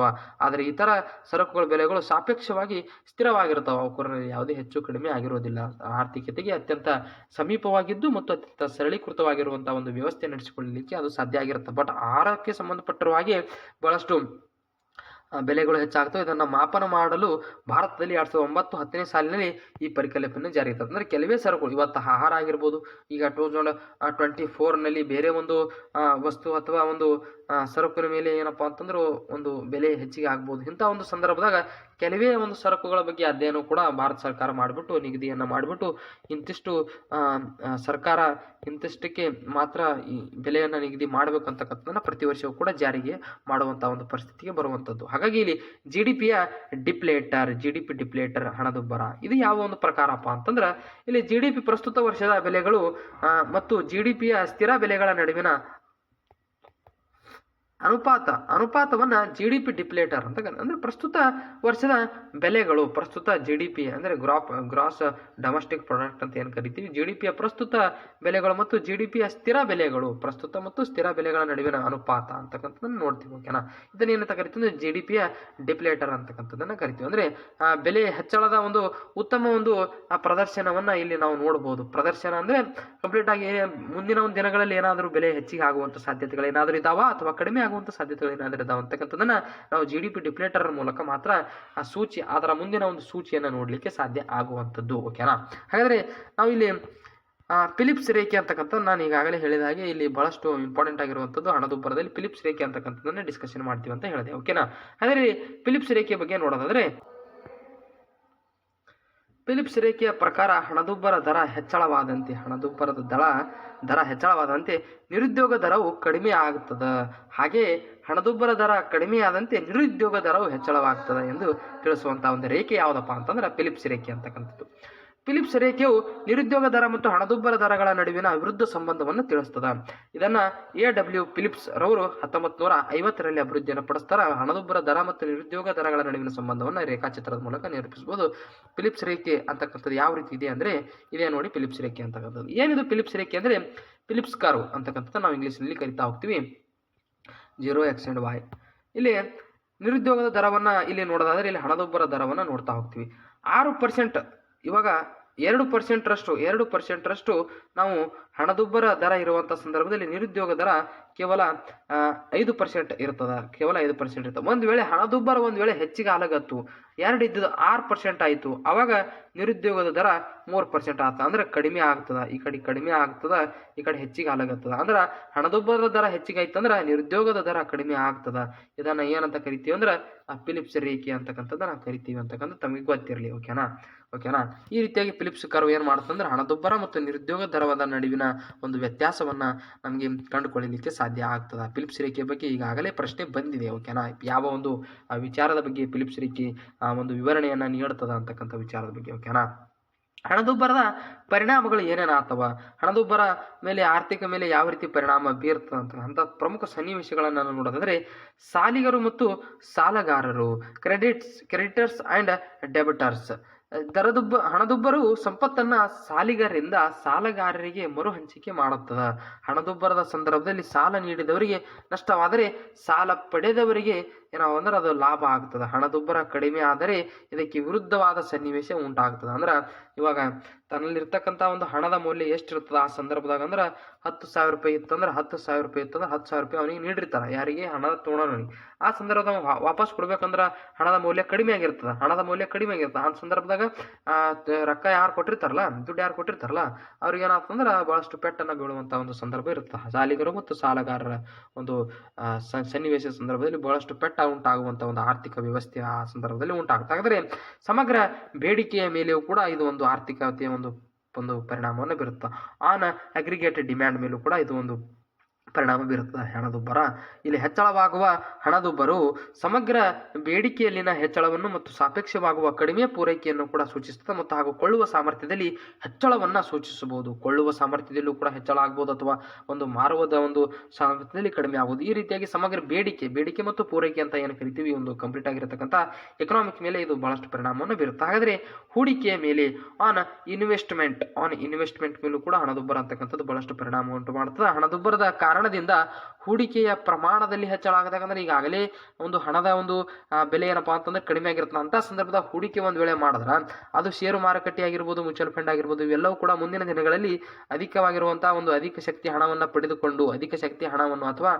ಆದರೆ ಇತರ ಸರಕುಗಳ ಬೆಲೆಗಳು ಸಾಪೇಕ್ಷವಾಗಿ ಸ್ಥಿರವಾಗಿರ್ತಾವ. ಅವುಗಳಲ್ಲಿ ಯಾವುದೇ ಹೆಚ್ಚು ಕಡಿಮೆ ಆಗಿರೋದಿಲ್ಲ. ಆರ್ಥಿಕತೆಗೆ ಅತ್ಯಂತ ಸಮೀಪವಾಗಿದ್ದು ಮತ್ತು ಅತ್ಯಂತ ಸರಳೀಕೃತವಾಗಿರುವಂತಹ ಒಂದು ವ್ಯವಸ್ಥೆ ನಡೆಸಿಕೊಳ್ಳಲಿಕ್ಕೆ ಅದು ಸಾಧ್ಯ ಆಗಿರುತ್ತೆ. ಬಟ್ ಆಹಾರಕ್ಕೆ ಸಂಬಂಧಪಟ್ಟಿರುವ ಹಾಗೆ ಬಹಳಷ್ಟು ಬೆಲೆಗಳು ಹೆಚ್ಚಾಗ್ತವೆ. ಇದನ್ನು ಮಾಪನ ಮಾಡಲು ಭಾರತದಲ್ಲಿ 2009-10ನೇ ಸಾಲಿನಲ್ಲಿ ಈ ಪರಿಕಲ್ಪನೆ ಜಾರಿ ಇರ್ತದೆ. ಅಂದರೆ ಕೆಲವೇ ಸರಕುಗಳು, ಇವತ್ತು ಆಹಾರ ಆಗಿರ್ಬೋದು, ಈಗ 2024ನಲ್ಲಿ ಬೇರೆ ಒಂದು ವಸ್ತು ಅಥವಾ ಒಂದು ಸರಕಿನ ಮೇಲೆ ಏನಪ್ಪ ಅಂತಂದ್ರೆ ಒಂದು ಬೆಲೆ ಹೆಚ್ಚಿಗೆ ಆಗ್ಬೋದು. ಇಂಥ ಒಂದು ಸಂದರ್ಭದಾಗ ಕೆಲವೇ ಒಂದು ಸರಕುಗಳ ಬಗ್ಗೆ ಅಧ್ಯಯನ ಕೂಡ ಭಾರತ ಸರ್ಕಾರ ಮಾಡಿಬಿಟ್ಟು ನಿಗದಿಯನ್ನು ಮಾಡಿಬಿಟ್ಟು ಇಂತಿಷ್ಟು ಸರ್ಕಾರ ಇಂತಿಷ್ಟಕ್ಕೆ ಮಾತ್ರ ಈ ಬೆಲೆಯನ್ನು ನಿಗದಿ ಮಾಡಬೇಕು ಅಂತಕ್ಕಂಥದ್ದನ್ನು ಪ್ರತಿ ವರ್ಷವೂ ಕೂಡ ಜಾರಿಗೆ ಮಾಡುವಂಥ ಒಂದು ಪರಿಸ್ಥಿತಿಗೆ ಬರುವಂಥದ್ದು. ಹಾಗಾಗಿ ಇಲ್ಲಿ ಜಿ ಡಿ ಪಿ ಡಿಪ್ಲೇಟರ್ ಹಣದುಬ್ಬರ ಇದು ಯಾವ ಒಂದು ಪ್ರಕಾರಪ್ಪ ಅಂತಂದ್ರೆ ಇಲ್ಲಿ ಜಿ ಡಿ ಪಿ ಪ್ರಸ್ತುತ ವರ್ಷದ ಬೆಲೆಗಳು ಮತ್ತು ಜಿ ಡಿ ಪಿಯ ಸ್ಥಿರ ಬೆಲೆಗಳ ನಡುವಿನ ಅನುಪಾತವನ್ನ ಜಿ ಡಿ ಪಿ ಡಿಪ್ಲೇಟರ್ ಅಂತ ಅಂದ್ರೆ ಪ್ರಸ್ತುತ ವರ್ಷದ ಬೆಲೆಗಳು, ಪ್ರಸ್ತುತ ಜಿ ಡಿ ಪಿ ಅಂದ್ರೆ ಗ್ರಾಸ್ ಡೊಮೆಸ್ಟಿಕ್ ಪ್ರಾಡಕ್ಟ್ ಅಂತ ಏನು ಕರಿತೀವಿ, ಜಿ ಡಿ ಪಿಯ ಪ್ರಸ್ತುತ ಬೆಲೆಗಳು ಮತ್ತು ಜಿ ಡಿ ಪಿಯ ಸ್ಥಿರ ಬೆಲೆಗಳು, ಪ್ರಸ್ತುತ ಮತ್ತು ಸ್ಥಿರ ಬೆಲೆಗಳ ನಡುವಿನ ಅನುಪಾತ ಅಂತಕ್ಕಂಥದ್ದನ್ನು ನೋಡ್ತೀವಿ. ಓಕೆನಾ, ಇದನ್ನೇನಂತ ಕರಿತೀವಿ, ಜಿ ಡಿ ಪಿಯ ಡಿಪ್ಲೇಟರ್ ಅಂತಕ್ಕಂಥದ್ದನ್ನ ಕರಿತೀವಿ. ಅಂದ್ರೆ ಬೆಲೆ ಹೆಚ್ಚಳದ ಒಂದು ಉತ್ತಮ ಒಂದು ಪ್ರದರ್ಶನವನ್ನ ಇಲ್ಲಿ ನಾವು ನೋಡಬಹುದು. ಪ್ರದರ್ಶನ ಅಂದ್ರೆ ಕಂಪ್ಲೀಟ್ ಆಗಿ ಮುಂದಿನ ಒಂದು ದಿನಗಳಲ್ಲಿ ಏನಾದರೂ ಬೆಲೆ ಹೆಚ್ಚಿಗೆ ಆಗುವಂತ ಸಾಧ್ಯತೆಗಳು ಏನಾದರೂ ಇದಾವ ಅಥವಾ ಕಡಿಮೆ ಆಗುವಂತ ಸಾಧ್ಯತೆಗಳು ಏನಾದರೂ ಇದಾವ ಅಂತಕ್ಕಂಥದ್ದನ್ನ ನಾವು ಜಿ ಡಿ ಪಿ ಡಿಪ್ಲೇಟರ್ ಮೂಲಕ ಮಾತ್ರ ಆ ಸೂಚಿ, ಅದರ ಮುಂದಿನ ಒಂದು ಸೂಚಿಯನ್ನು ನೋಡ್ಲಿಕ್ಕೆ ಸಾಧ್ಯ ಆಗುವಂಥದ್ದು. ಓಕೆನಾ, ಹಾಗಾದ್ರೆ ನಾವು ಇಲ್ಲಿ ಫಿಲಿಪ್ಸ್ ರೇಖೆ ಅಂತಕ್ಕಂಥ ನಾನು ಈಗಾಗಲೇ ಹೇಳಿದ ಹಾಗೆ ಇಲ್ಲಿ ಬಹಳಷ್ಟು ಇಂಪಾರ್ಟೆಂಟ್ ಆಗಿರುವಂಥದ್ದು ಹಣದುಬ್ಬರದಲ್ಲಿ ಫಿಲಿಪ್ಸ್ ರೇಖೆ ಅಂತಕ್ಕಂಥದ್ದನ್ನ ಡಿಸ್ಕಷನ್ ಮಾಡ್ತೀವಿ ಅಂತ ಹೇಳಿದೆ. ಓಕೆನಾ, ಹಾಗಾದ್ರೆ ಫಿಲಿಪ್ಸ್ ರೇಖೆ ಬಗ್ಗೆ ನೋಡೋದಾದ್ರೆ ಫಿಲಿಪ್ಸ್ ರೇಖೆಯ ಪ್ರಕಾರ ಹಣದುಬ್ಬರದ ದರ ಹೆಚ್ಚಳವಾದಂತೆ ನಿರುದ್ಯೋಗ ದರವು ಕಡಿಮೆ ಆಗುತ್ತದೆ. ಹಾಗೆ ಹಣದುಬ್ಬರ ದರ ಕಡಿಮೆಯಾದಂತೆ ನಿರುದ್ಯೋಗ ದರವು ಹೆಚ್ಚಳವಾಗ್ತದೆ ಎಂದು ತಿಳಿಸುವಂತಹ ಒಂದು ರೇಖೆ ಯಾವುದಪ್ಪ ಅಂತಂದ್ರೆ ಫಿಲಿಪ್ಸ್ ರೇಖೆ ಅಂತಕ್ಕಂಥದ್ದು. ಫಿಲಿಪ್ಸ್ ರೇಖೆಯು ನಿರುದ್ಯೋಗ ದರ ಮತ್ತು ಹಣದುಬ್ಬರ ದರಗಳ ನಡುವಿನ ವಿರುದ್ಧ ಸಂಬಂಧವನ್ನು ತಿಳಿಸ್ತದೆ. ಇದನ್ನ ಎ.ಡಬ್ಲ್ಯೂ. ಫಿಲಿಪ್ಸ್ ರವರು 1950ರಲ್ಲಿ ಅಭಿವೃದ್ಧಿಯನ್ನು ಪಡಿಸ್ತಾರೆ. ಹಣದುಬ್ಬರ ದರ ಮತ್ತು ನಿರುದ್ಯೋಗ ದರಗಳ ನಡುವಿನ ಸಂಬಂಧವನ್ನು ರೇಖಾಚಿತ್ರದ ಮೂಲಕ ನಿರೂಪಿಸಬಹುದು. ಫಿಲಿಪ್ಸ್ ರೇಖೆ ಅಂತಕ್ಕಂಥದ್ದು ಯಾವ ರೀತಿ ಇದೆ ಅಂದ್ರೆ ಇದೇ ನೋಡಿ, ಫಿಲಿಪ್ಸ್ ರೇಖೆ ಅಂತಕ್ಕಂಥದ್ದು. ಏನಿದು ಫಿಲಿಪ್ಸ್ ರೇಖೆ ಅಂದ್ರೆ ಫಿಲಿಪ್ಸ್ ಕರ್ವ್ ಅಂತಕ್ಕಂಥದ್ದು ನಾವು ಇಂಗ್ಲಿಷ್ನಲ್ಲಿ ಕರಿತಾ ಹೋಗ್ತೀವಿ. 0x and y. ಇಲ್ಲಿ ನಿರುದ್ಯೋಗದ ದರವನ್ನ ಇಲ್ಲಿ ನೋಡೋದಾದ್ರೆ ಇಲ್ಲಿ ಹಣದುಬ್ಬರ ದರವನ್ನ ನೋಡ್ತಾ ಹೋಗ್ತೀವಿ. 6%, ಇವಾಗ 2% ನಾವು ಹಣದುಬ್ಬರ ದರ ಇರುವಂಥ ಸಂದರ್ಭದಲ್ಲಿ ನಿರುದ್ಯೋಗ ದರ ಕೇವಲ 5% ಇರ್ತದೆ. ಕೇವಲ 5% ಇರ್ತದೆ. ಒಂದು ವೇಳೆ ಹಣದುಬ್ಬರ ಹೆಚ್ಚಿಗೆ ಆಲಗತ್ತು, 2 ಇದ್ದದ್ದು 6% ಆಯಿತು, ಅವಾಗ ನಿರುದ್ಯೋಗದ ದರ 3% ಆಗ್ತದೆ. ಅಂದ್ರೆ ಕಡಿಮೆ ಆಗ್ತದ, ಈ ಕಡೆ ಕಡಿಮೆ ಆಗ್ತದ, ಈ ಕಡೆ ಹೆಚ್ಚಿಗೆ ಆಲಗತ್ತದ. ಅಂದ್ರೆ ಹಣದುಬ್ಬರದ ದರ ಹೆಚ್ಚಿಗೆ ಆಯ್ತಂದ್ರೆ ನಿರುದ್ಯೋಗದ ದರ ಕಡಿಮೆ ಆಗ್ತದ. ಇದನ್ನ ಏನಂತ ಕರಿತೀವಿ ಅಂದ್ರೆ ಫಿಲಿಪ್ಸ್ ರೇಖೆ ಅಂತಕ್ಕಂಥದ್ದನ್ನ ಕರಿತೀವಿ ಅಂತಕ್ಕಂಥ ತಮಗೆ ಗೊತ್ತಿರಲಿ. ಓಕೆನಾ, ಈ ರೀತಿಯಾಗಿ ಫಿಲಿಪ್ಸ್ ಕರ್ವ್ ಏನು ಮಾಡುತ್ತಂದ್ರೆ ಹಣದುಬ್ಬರ ಮತ್ತು ನಿರುದ್ಯೋಗ ದರದ ನಡುವಿನ ಒಂದು ವ್ಯತ್ಯಾಸವನ್ನ ನಮಗೆ ಕಂಡುಕೊಳ್ಳಲಿಕ್ಕೆ ಸಾಧ್ಯ ಆಗ್ತದ. ಫಿಲಿಪ್ಸ್ ರೇಖೆ ಬಗ್ಗೆ ಈಗಾಗಲೇ ಪ್ರಶ್ನೆ ಬಂದಿದೆ. ಓಕೆನಾ, ಯಾವ ಒಂದು ವಿಚಾರದ ಬಗ್ಗೆ ಫಿಲಿಪ್ಸ್ ರೇಖೆ ಒಂದು ವಿವರಣೆಯನ್ನ ನೀಡ್ತದ ಅಂತಕ್ಕಂಥ ವಿಚಾರದ ಬಗ್ಗೆ. ಓಕೆನಾ, ಹಣದುಬ್ಬರದ ಪರಿಣಾಮಗಳು ಏನೇನಾಗ್ತವ, ಹಣದುಬ್ಬರ ಮೇಲೆ ಆರ್ಥಿಕ ಮೇಲೆ ಯಾವ ರೀತಿ ಪರಿಣಾಮ ಬೀರ್ತದೆ ಅಂತ ಪ್ರಮುಖ ಸನ್ನಿವೇಶಗಳನ್ನು ನಾನು ನೋಡೋದಾದ್ರೆ ಸಾಲಿಗರು ಮತ್ತು ಸಾಲಗಾರರು, ಕ್ರೆಡಿಟರ್ಸ್ ಅಂಡ್ ಡೆಬಿಟರ್ಸ್. ಹಣದುಬ್ಬರವು ಸಂಪತ್ತನ್ನ ಸಾಲಿಗರಿಂದ ಸಾಲಗಾರರಿಗೆ ಮರು ಹಂಚಿಕೆ ಮಾಡುತ್ತದೆ. ಹಣದುಬ್ಬರದ ಸಂದರ್ಭದಲ್ಲಿ ಸಾಲ ನೀಡಿದವರಿಗೆ ನಷ್ಟವಾದರೆ ಸಾಲ ಪಡೆದವರಿಗೆ ಏನಾವಂದ್ರೆ ಅದು ಲಾಭ ಆಗ್ತದೆ. ಹಣದುಬ್ಬರ ಕಡಿಮೆ ಆದರೆ ಇದಕ್ಕೆ ವಿರುದ್ಧವಾದ ಸನ್ನಿವೇಶ ಉಂಟಾಗ್ತದೆ. ಅಂದ್ರೆ ಇವಾಗ ತನ್ನಲ್ಲಿರ್ತಕ್ಕಂಥ ಒಂದು ಹಣದ ಮೌಲ್ಯ ಎಷ್ಟಿರ್ತದೆ ಆ ಸಂದರ್ಭದಾಗ ಅಂದ್ರೆ 10,000 ರೂಪಾಯಿ ಇತ್ತಂದ್ರೆ 10,000 ರೂಪಾಯಿ ಇತ್ತಂದ್ರೆ 10,000 ರೂಪಾಯಿ ಅವನಿಗೆ ನೀಡಿರ್ತಾರೆ. ಯಾರಿಗೆ? ಹಣದ ತೊಗೊಳೋನಿಗೆ. ಆ ಸಂದರ್ಭದಾಗ ವಾಪಸ್ ಕೊಡ್ಬೇಕಂದ್ರೆ ಹಣದ ಮೌಲ್ಯ ಕಡಿಮೆ ಆಗಿರ್ತದೆ. ಆ ಸಂದರ್ಭದಾಗ ರೊಕ್ಕ ಯಾರು ಕೊಟ್ಟಿರ್ತಾರಲ್ಲ, ದುಡ್ಡು ಯಾರು ಕೊಟ್ಟಿರ್ತಾರಲ್ಲ ಅವ್ರಿಗೆ ಏನಾಗ್ತಂದ್ರೆ ಬಹಳಷ್ಟು ಪೆಟ್ಟನ್ನು ಬೀಳುವಂಥ ಒಂದು ಸಂದರ್ಭ ಇರುತ್ತೆ. ಸಾಲಿಗರು ಮತ್ತು ಸಾಲಗಾರರ ಒಂದು ಸನ್ನಿವೇಶ ಸಂದರ್ಭದಲ್ಲಿ ಬಹಳಷ್ಟು ಪೆಟ್ಟ ಉಂಟಾಗುವಂಥ ಒಂದು ಆರ್ಥಿಕ ವ್ಯವಸ್ಥೆ ಆ ಸಂದರ್ಭದಲ್ಲಿ ಉಂಟಾಗುತ್ತೆ. ಹಾಗಾದರೆ ಸಮಗ್ರ ಬೇಡಿಕೆಯ ಮೇಲೆಯೂ ಕೂಡ ಇದು ಒಂದು ಆರ್ಥಿಕತೆಯ ಒಂದು ಪರಿಣಾಮವನ್ನು ಬೀರುತ್ತೆ. ಆನ್ ಅಗ್ರಿಗೇಟೆಡ್ ಡಿಮ್ಯಾಂಡ್ ಮೇಲೂ ಕೂಡ ಇದು ಒಂದು ಪರಿಣಾಮ ಬೀರುತ್ತದೆ. ಹಣದುಬ್ಬರ ಇಲ್ಲಿ ಹೆಚ್ಚಳವಾಗುವ ಹಣದುಬ್ಬರು ಸಮಗ್ರ ಬೇಡಿಕೆಯಲ್ಲಿನ ಹೆಚ್ಚಳವನ್ನು ಮತ್ತು ಸಾಪೇಕ್ಷವಾಗುವ ಕಡಿಮೆ ಪೂರೈಕೆಯನ್ನು ಕೂಡ ಸೂಚಿಸುತ್ತದೆ ಮತ್ತು ಹಾಗೂ ಕೊಳ್ಳುವ ಸಾಮರ್ಥ್ಯದಲ್ಲಿ ಹೆಚ್ಚಳವನ್ನು ಸೂಚಿಸಬಹುದು. ಕೊಳ್ಳುವ ಸಾಮರ್ಥ್ಯದಲ್ಲೂ ಕೂಡ ಹೆಚ್ಚಳ ಆಗ್ಬೋದು ಅಥವಾ ಒಂದು ಮಾರುವುದ ಒಂದು ಸಾಮರ್ಥ್ಯದಲ್ಲಿ ಕಡಿಮೆ ಆಗುವುದು. ಈ ರೀತಿಯಾಗಿ ಸಮಗ್ರ ಬೇಡಿಕೆ ಮತ್ತು ಪೂರೈಕೆ ಅಂತ ಏನು ಕರಿತೀವಿ ಒಂದು ಕಂಪ್ಲೀಟ್ ಆಗಿರತಕ್ಕಂಥ ಎಕನಾಮಿಕ್ ಮೇಲೆ ಇದು ಬಹಳಷ್ಟು ಪರಿಣಾಮವನ್ನು ಬೀರುತ್ತೆ. ಹಾಗಾದರೆ ಹೂಡಿಕೆಯ ಮೇಲೆ ಆನ್ ಇನ್ವೆಸ್ಟ್ಮೆಂಟ್ ಮೇಲೂ ಕೂಡ ಹಣದುಬ್ಬರ ಅಂತಕ್ಕಂಥದ್ದು ಬಹಳಷ್ಟು ಪರಿಣಾಮ ಉಂಟು ಮಾಡುತ್ತದೆ. ಹಣದುಬ್ಬರದ ಕಾರಣದಿಂದ ಹೂಡಿಕೆಯ ಪ್ರಮಾಣದಲ್ಲಿ ಹೆಚ್ಚಳ ಆಗದಾಗ ಅಂದ್ರೆ ಈಗಾಗಲೇ ಒಂದು ಹಣದ ಒಂದು ಬೆಲೆ ಏನಪ್ಪಾ ಅಂತಂದ್ರೆ ಕಡಿಮೆ ಆಗಿರುತ್ತೆ. ಅಂತ ಸಂದರ್ಭದ ಹೂಡಿಕೆ ಒಂದು ವೇಳೆ ಮಾಡಿದ್ರೆ ಅದು ಷೇರು ಮಾರುಕಟ್ಟೆ ಆಗಿರ್ಬೋದು, ಮ್ಯೂಚುವಲ್ ಫಂಡ್ ಆಗಿರ್ಬೋದು, ಇವೆಲ್ಲವೂ ಕೂಡ ಮುಂದಿನ ದಿನಗಳಲ್ಲಿ ಅಧಿಕವಾಗಿರುವಂತಹ ಒಂದು ಅಧಿಕ ಶಕ್ತಿ ಹಣವನ್ನು ಪಡೆದುಕೊಂಡು ಅಥವಾ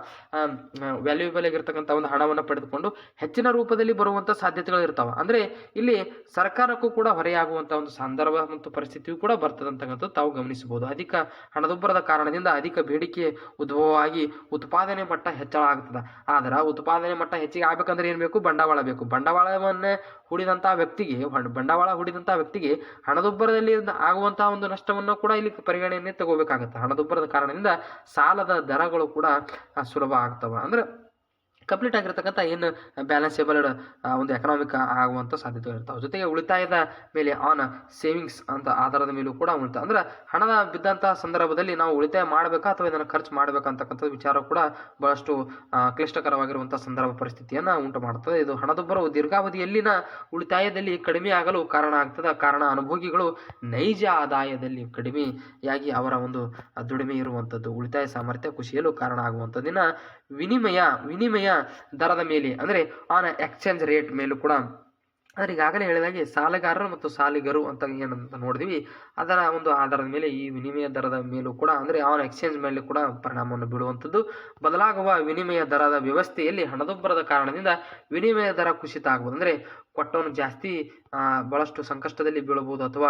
ವ್ಯಾಲ್ಯೂಬಲ್ ಆಗಿರ್ತಕ್ಕಂಥ ಒಂದು ಹಣವನ್ನು ಪಡೆದುಕೊಂಡು ಹೆಚ್ಚಿನ ರೂಪದಲ್ಲಿ ಬರುವಂತ ಸಾಧ್ಯತೆಗಳು ಇರ್ತಾವ. ಅಂದ್ರೆ ಇಲ್ಲಿ ಸರ್ಕಾರಕ್ಕೂ ಕೂಡ ಹೊರೆಯಾಗುವಂತ ಒಂದು ಸಂದರ್ಭ ಮತ್ತು ಪರಿಸ್ಥಿತಿಯು ಕೂಡ ಬರ್ತದೆ ಅಂತಕ್ಕಂಥದ್ದು ತಾವು ಗಮನಿಸಬಹುದು. ಅಧಿಕ ಹಣದುಬ್ಬರದ ಕಾರಣದಿಂದ ಅಧಿಕ ಬೇಡಿಕೆ ಉದ್ಭವವಾಗಿ ಉತ್ಪಾದನೆ ಮಟ್ಟ ಹೆಚ್ಚಳ ಆಗ್ತದೆ. ಆದ್ರೆ ಉತ್ಪಾದನೆ ಮಟ್ಟ ಹೆಚ್ಚಿಗೆ ಆಗ್ಬೇಕಂದ್ರೆ ಏನ್ ಬೇಕು? ಬಂಡವಾಳ ಬೇಕು. ಬಂಡವಾಳ ಹೂಡಿದಂತಹ ವ್ಯಕ್ತಿಗೆ ಹಣದುಬ್ಬರದಲ್ಲಿ ಆಗುವಂತಹ ಒಂದು ನಷ್ಟವನ್ನು ಕೂಡ ಇಲ್ಲಿ ಪರಿಗಣನೆ ತಗೋಬೇಕಾಗುತ್ತೆ. ಹಣದುಬ್ಬರದ ಕಾರಣದಿಂದ ಸಾಲದ ದರಗಳು ಕೂಡ ಸುಲಭ ಆಗ್ತವ. ಅಂದ್ರೆ ಕಂಪ್ಲೀಟ್ ಆಗಿರ್ತಕ್ಕಂಥ ಏನು ಬ್ಯಾಲೆನ್ಸೇಬಲ್ ಒಂದು ಎಕನಾಮಿಕ್ ಆಗುವಂಥ ಸಾಧ್ಯತೆಗಳು ಇರ್ತಾವೆ. ಜೊತೆಗೆ ಉಳಿತಾಯದ ಮೇಲೆ ಆನ್ ಸೇವಿಂಗ್ಸ್ ಅಂತ ಆಧಾರದ ಮೇಲೂ ಕೂಡ ಉಳಿತಾಯ ಅಂದ್ರೆ ಹಣದ ಬಿದ್ದಂತಹ ಸಂದರ್ಭದಲ್ಲಿ ನಾವು ಉಳಿತಾಯ ಮಾಡಬೇಕಾ ಅಥವಾ ಇದನ್ನು ಖರ್ಚು ಮಾಡಬೇಕಾ ಅಂತಕ್ಕಂಥ ವಿಚಾರ ಕೂಡ ಬಹಳಷ್ಟು ಕ್ಲಿಷ್ಟಕರವಾಗಿರುವಂತಹ ಸಂದರ್ಭ ಪರಿಸ್ಥಿತಿಯನ್ನು ಉಂಟು ಮಾಡುತ್ತದೆ. ಇದು ಹಣದುಬ್ಬರವು ದೀರ್ಘಾವಧಿಯಲ್ಲಿನ ಉಳಿತಾಯದಲ್ಲಿ ಕಡಿಮೆ ಆಗಲು ಕಾರಣ ಆಗ್ತದೆ. ಕಾರಣ ಅನುಭೋಗಿಗಳು ನೈಜ ಆದಾಯದಲ್ಲಿ ಕಡಿಮೆಯಾಗಿ ಅವರ ಒಂದು ದುಡಿಮೆ ಇರುವಂಥದ್ದು ಉಳಿತಾಯ ಸಾಮರ್ಥ್ಯ ಕುಸಿಯಲು ಕಾರಣ ಆಗುವಂಥದ್ದಿನ ವಿನಿಮಯ ದರದ ಮೇಲೆ ಅಂದ್ರೆ ಆನ್ ಎಕ್ಸ್ಚೇಂಜ್ ರೇಟ್ ಮೇಲೂ ಕೂಡ ಅಂದ್ರೆ ಈಗಾಗಲೇ ಹೇಳಿದಾಗೆ ಸಾಲಗಾರರು ಮತ್ತು ಸಾಲಿಗರು ಅಂತ ಏನಂತ ನೋಡಿದ್ವಿ, ಅದರ ಒಂದು ಆಧಾರದ ಮೇಲೆ ಈ ವಿನಿಮಯ ದರದ ಮೇಲೂ ಕೂಡ ಅಂದ್ರೆ ಆನ್ ಎಕ್ಸ್ಚೇಂಜ್ ಮೇಲೆ ಕೂಡ ಪರಿಣಾಮವನ್ನು ಬೀಳುವಂಥದ್ದು. ಬದಲಾಗುವ ವಿನಿಮಯ ದರದ ವ್ಯವಸ್ಥೆಯಲ್ಲಿ ಹಣದುಬ್ಬರದ ಕಾರಣದಿಂದ ವಿನಿಮಯ ದರ ಕುಸಿತ ಆಗ್ಬೋದು. ಅಂದ್ರೆ ಕೊಟ್ಟವನು ಜಾಸ್ತಿ ಬಹಳಷ್ಟು ಸಂಕಷ್ಟದಲ್ಲಿ ಬೀಳಬಹುದು ಅಥವಾ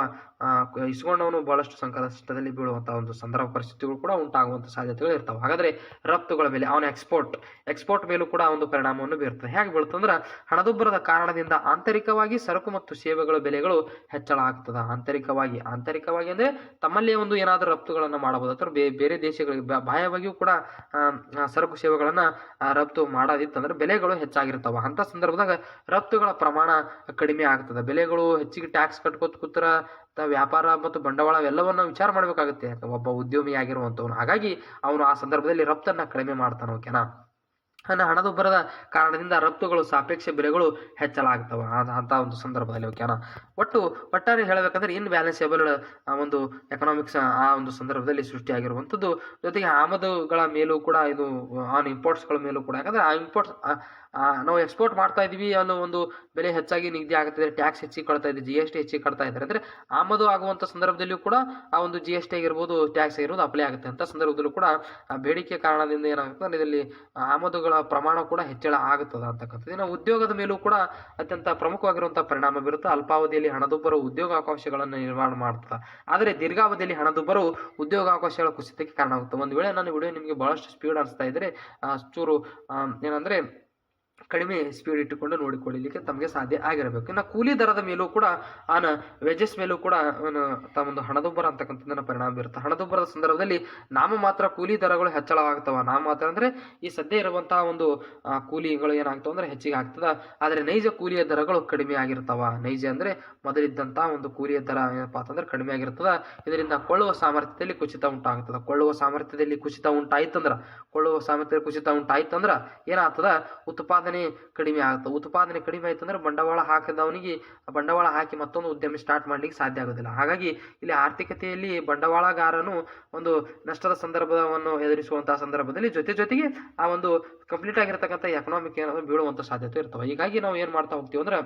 ಇಸ್ಕೊಂಡವನು ಬಹಳಷ್ಟು ಸಂಕಷ್ಟದಲ್ಲಿ ಬೀಳುವಂತಹ ಒಂದು ಸಂದರ್ಭ ಪರಿಸ್ಥಿತಿಗಳು ಕೂಡ ಉಂಟಾಗುವಂಥ ಸಾಧ್ಯತೆಗಳು ಇರ್ತಾವೆ. ಹಾಗಾದ್ರೆ ರಫ್ತುಗಳ ಮೇಲೆ ಅವನ ಎಕ್ಸ್ಪೋರ್ಟ್ ಮೇಲೂ ಕೂಡ ಒಂದು ಪರಿಣಾಮವನ್ನು ಬೀರ್ತದೆ. ಹೇಗೆ ಬೀಳುತ್ತಂದ್ರೆ ಹಣದುಬ್ಬರದ ಕಾರಣದಿಂದ ಆಂತರಿಕವಾಗಿ ಸರಕು ಮತ್ತು ಸೇವೆಗಳ ಬೆಲೆಗಳು ಹೆಚ್ಚಳ ಆಗ್ತದ. ಆಂತರಿಕವಾಗಿ ಅಂದ್ರೆ ತಮ್ಮಲ್ಲೇ ಒಂದು ಏನಾದರೂ ರಫ್ತುಗಳನ್ನು ಮಾಡಬಹುದು ಅಥವಾ ಬೇರೆ ದೇಶಗಳಿಗೆ ಬಾಹ್ಯವಾಗಿಯೂ ಕೂಡ ಸರಕು ಸೇವೆಗಳನ್ನ ರಫ್ತು ಮಾಡೋದಿತ್ತಂದ್ರೆ ಬೆಲೆಗಳು ಹೆಚ್ಚಾಗಿರ್ತಾವ. ಅಂತ ಸಂದರ್ಭದಾಗ ರಫ್ತುಗಳ ಪ್ರಮಾಣ ಕಡಿಮೆ ಆಗ್ತದೆ. ಬೆಲೆಗಳು ಹೆಚ್ಚಿಗೆ ಟ್ಯಾಕ್ಸ್ ಕಟ್ಕೋತ ಕೂತ್ರ ವ್ಯಾಪಾರ ಮತ್ತು ಬಂಡವಾಳ ಎಲ್ಲವನ್ನ ವಿಚಾರ ಮಾಡಬೇಕಾಗುತ್ತೆ ಒಬ್ಬ ಉದ್ಯಮಿ ಆಗಿರುವಂತವನು. ಹಾಗಾಗಿ ಅವನು ಆ ಸಂದರ್ಭದಲ್ಲಿ ರಫ್ತನ್ನ ಕಡಿಮೆ ಮಾಡ್ತಾನೆ. ಓಕೆನಾ? ಹಣದುಬ್ಬರದ ಕಾರಣದಿಂದ ರಫ್ತುಗಳು ಸಾಪೇಕ್ಷ ಬೆಲೆಗಳು ಹೆಚ್ಚಳ ಆಗ್ತವೆ ಅಂತ ಒಂದು ಸಂದರ್ಭದಲ್ಲಿ. ಓಕೆನಾ? ಒಟ್ಟಾರೆ ಹೇಳಬೇಕಂದ್ರೆ ಇನ್ ಬ್ಯಾಲೆನ್ಸೇಬಲ್ ಒಂದು ಎಕನಾಮಿಕ್ಸ್ ಆ ಒಂದು ಸಂದರ್ಭದಲ್ಲಿ ಸೃಷ್ಟಿಯಾಗಿರುವಂಥದ್ದು. ಜೊತೆಗೆ ಆಮದುಗಳ ಮೇಲೂ ಕೂಡ ಇದು ಆನ್ ಇಂಪೋರ್ಟ್ಸ್ಗಳ ಮೇಲೂ ಕೂಡ, ಯಾಕಂದ್ರೆ ಆ ಇಂಪೋರ್ಟ್ಸ್ ನಾವು ಎಕ್ಸ್ಪೋರ್ಟ್ ಮಾಡ್ತಾ ಇದೀವಿ ಅನ್ನೋ ಒಂದು ಬೆಲೆ ಹೆಚ್ಚಾಗಿ ನಿಗದಿ ಆಗ್ತದೆ, ಟ್ಯಾಕ್ಸ್ ಹೆಚ್ಚಿಗೆ ಕಟ್ತಾ ಇದೆ, GST ಹೆಚ್ಚಿಗೆ ಕಟ್ತಾ ಇದ್ದಾರೆ ಅಂದ್ರೆ ಆಮದು ಆಗುವಂತ ಸಂದರ್ಭದಲ್ಲಿಯೂ ಕೂಡ ಆ ಒಂದು GST ಆಗಿರ್ಬೋದು, ಟ್ಯಾಕ್ಸ್ ಆಗಿರ್ಬೋದು ಅಪ್ಲೈ ಆಗುತ್ತೆ. ಅಂತ ಸಂದರ್ಭದಲ್ಲೂ ಕೂಡ ಬೇಡಿಕೆ ಕಾರಣದಿಂದ ಏನಾಗುತ್ತೆ ಇದರಲ್ಲಿ ಆಮದುಗಳ ಪ್ರಮಾಣ ಕೂಡ ಹೆಚ್ಚಳ ಆಗುತ್ತದೆ ಅಂತಕ್ಕಂಥದ್ದು. ಇನ್ನು ಉದ್ಯೋಗದ ಮೇಲೂ ಕೂಡ ಅತ್ಯಂತ ಪ್ರಮುಖವಾಗಿರುವಂತಹ ಪರಿಣಾಮ ಬೀರುತ್ತೆ. ಅಲ್ಪಾವಧಿಯಲ್ಲಿ ಹಣದುಬ್ಬರವು ಉದ್ಯೋಗಾವಕಾಶಗಳನ್ನು ನಿರ್ಮಾಣ ಮಾಡ್ತದೆ, ಆದರೆ ದೀರ್ಘಾವಧಿಯಲ್ಲಿ ಹಣದುಬ್ಬರವು ಉದ್ಯೋಗಾವಕಾಶಗಳ ಕುಸಿತಕ್ಕೆ ಕಾರಣ ಆಗುತ್ತೆ. ಒಂದು ವೇಳೆ ನಾನು ವಿಡಿಯೋ ನಿಮಗೆ ಬಹಳಷ್ಟು ಸ್ಪೀಡ್ ಅನಿಸ್ತಾ ಇದ್ರೆ ಚೂರು ಏನಂದ್ರೆ ಕಡಿಮೆ ಸ್ಪೀಡ್ ಇಟ್ಟುಕೊಂಡು ನೋಡಿಕೊಳ್ಳಲಿಕ್ಕೆ ತಮಗೆ ಸಾಧ್ಯ ಆಗಿರಬೇಕು. ಇನ್ನು ಕೂಲಿ ದರದ ಮೇಲೂ ಕೂಡ ಆನ್ ವೇಜಸ್ ಮೇಲೂ ಕೂಡ ತಮ್ಮೊಂದು ಹಣದುಬ್ಬರ ಅಂತಕ್ಕಂಥದ್ದನ್ನ ಪರಿಣಾಮ ಬೀರುತ್ತೆ. ಹಣದುಬ್ಬರದ ಸಂದರ್ಭದಲ್ಲಿ ನಾಮಮಾತ್ರ ಕೂಲಿ ದರಗಳು ಹೆಚ್ಚಳವಾಗ್ತವ. ನಾಮಮಾತ್ರ ಅಂದ್ರೆ ಈ ಸದ್ಯ ಇರುವಂತಹ ಒಂದು ಕೂಲಿಗಳು ಏನಾಗ್ತವ ಅಂದ್ರೆ ಹೆಚ್ಚಿಗೆ ಆಗ್ತದ, ಆದರೆ ನೈಜ ಕೂಲಿಯ ದರಗಳು ಕಡಿಮೆ ಆಗಿರ್ತಾವ. ನೈಜ ಅಂದ್ರೆ ಮೊದಲಿದ್ದಂತಹ ಒಂದು ಕೂಲಿಯ ದರ ಏನಪ್ಪಾ ಅಂತಂದ್ರೆ ಕಡಿಮೆ ಆಗಿರ್ತದ. ಇದರಿಂದ ಕೊಳ್ಳುವ ಸಾಮರ್ಥ್ಯದಲ್ಲಿ ಕುಸಿತ ಉಂಟಾಗ್ತದ. ಕೊಳ್ಳುವ ಸಾಮರ್ಥ್ಯದಲ್ಲಿ ಕುಸಿತ ಉಂಟಾಯ್ತಂದ್ರ ಏನಾಗ್ತದ? ಉತ್ಪಾದನೆ ಕಡಿಮೆ ಆಗುತ್ತೆ. ಉತ್ಪಾದನೆ ಕಡಿಮೆ ಆಯ್ತಂದ್ರೆ ಬಂಡವಾಳ ಹಾಕಿ ಮತ್ತೊಂದು ಉದ್ಯಮ ಸ್ಟಾರ್ಟ್ ಮಾಡ್ಲಿಕ್ಕೆ ಸಾಧ್ಯ ಆಗೋದಿಲ್ಲ. ಹಾಗಾಗಿ ಇಲ್ಲಿ ಆರ್ಥಿಕತೆಯಲ್ಲಿ ಬಂಡವಾಳಗಾರನು ಒಂದು ನಷ್ಟದ ಸಂದರ್ಭವನ್ನು ಎದುರಿಸುವಂತಹ ಸಂದರ್ಭದಲ್ಲಿ ಜೊತೆಗೆ ಆ ಒಂದು ಕಂಪ್ಲೀಟ್ ಆಗಿರತಕ್ಕಂಥ ಎಕನಾಮಿಕ್ ಏನಾದ್ರು ಬೀಳುವಂತ ಸಾಧ್ಯತೆ ಇರ್ತವೆ. ಹೀಗಾಗಿ ನಾವು ಏನ್ ಮಾಡ್ತಾ ಹೋಗ್ತೀವಿ ಅಂದ್ರೆ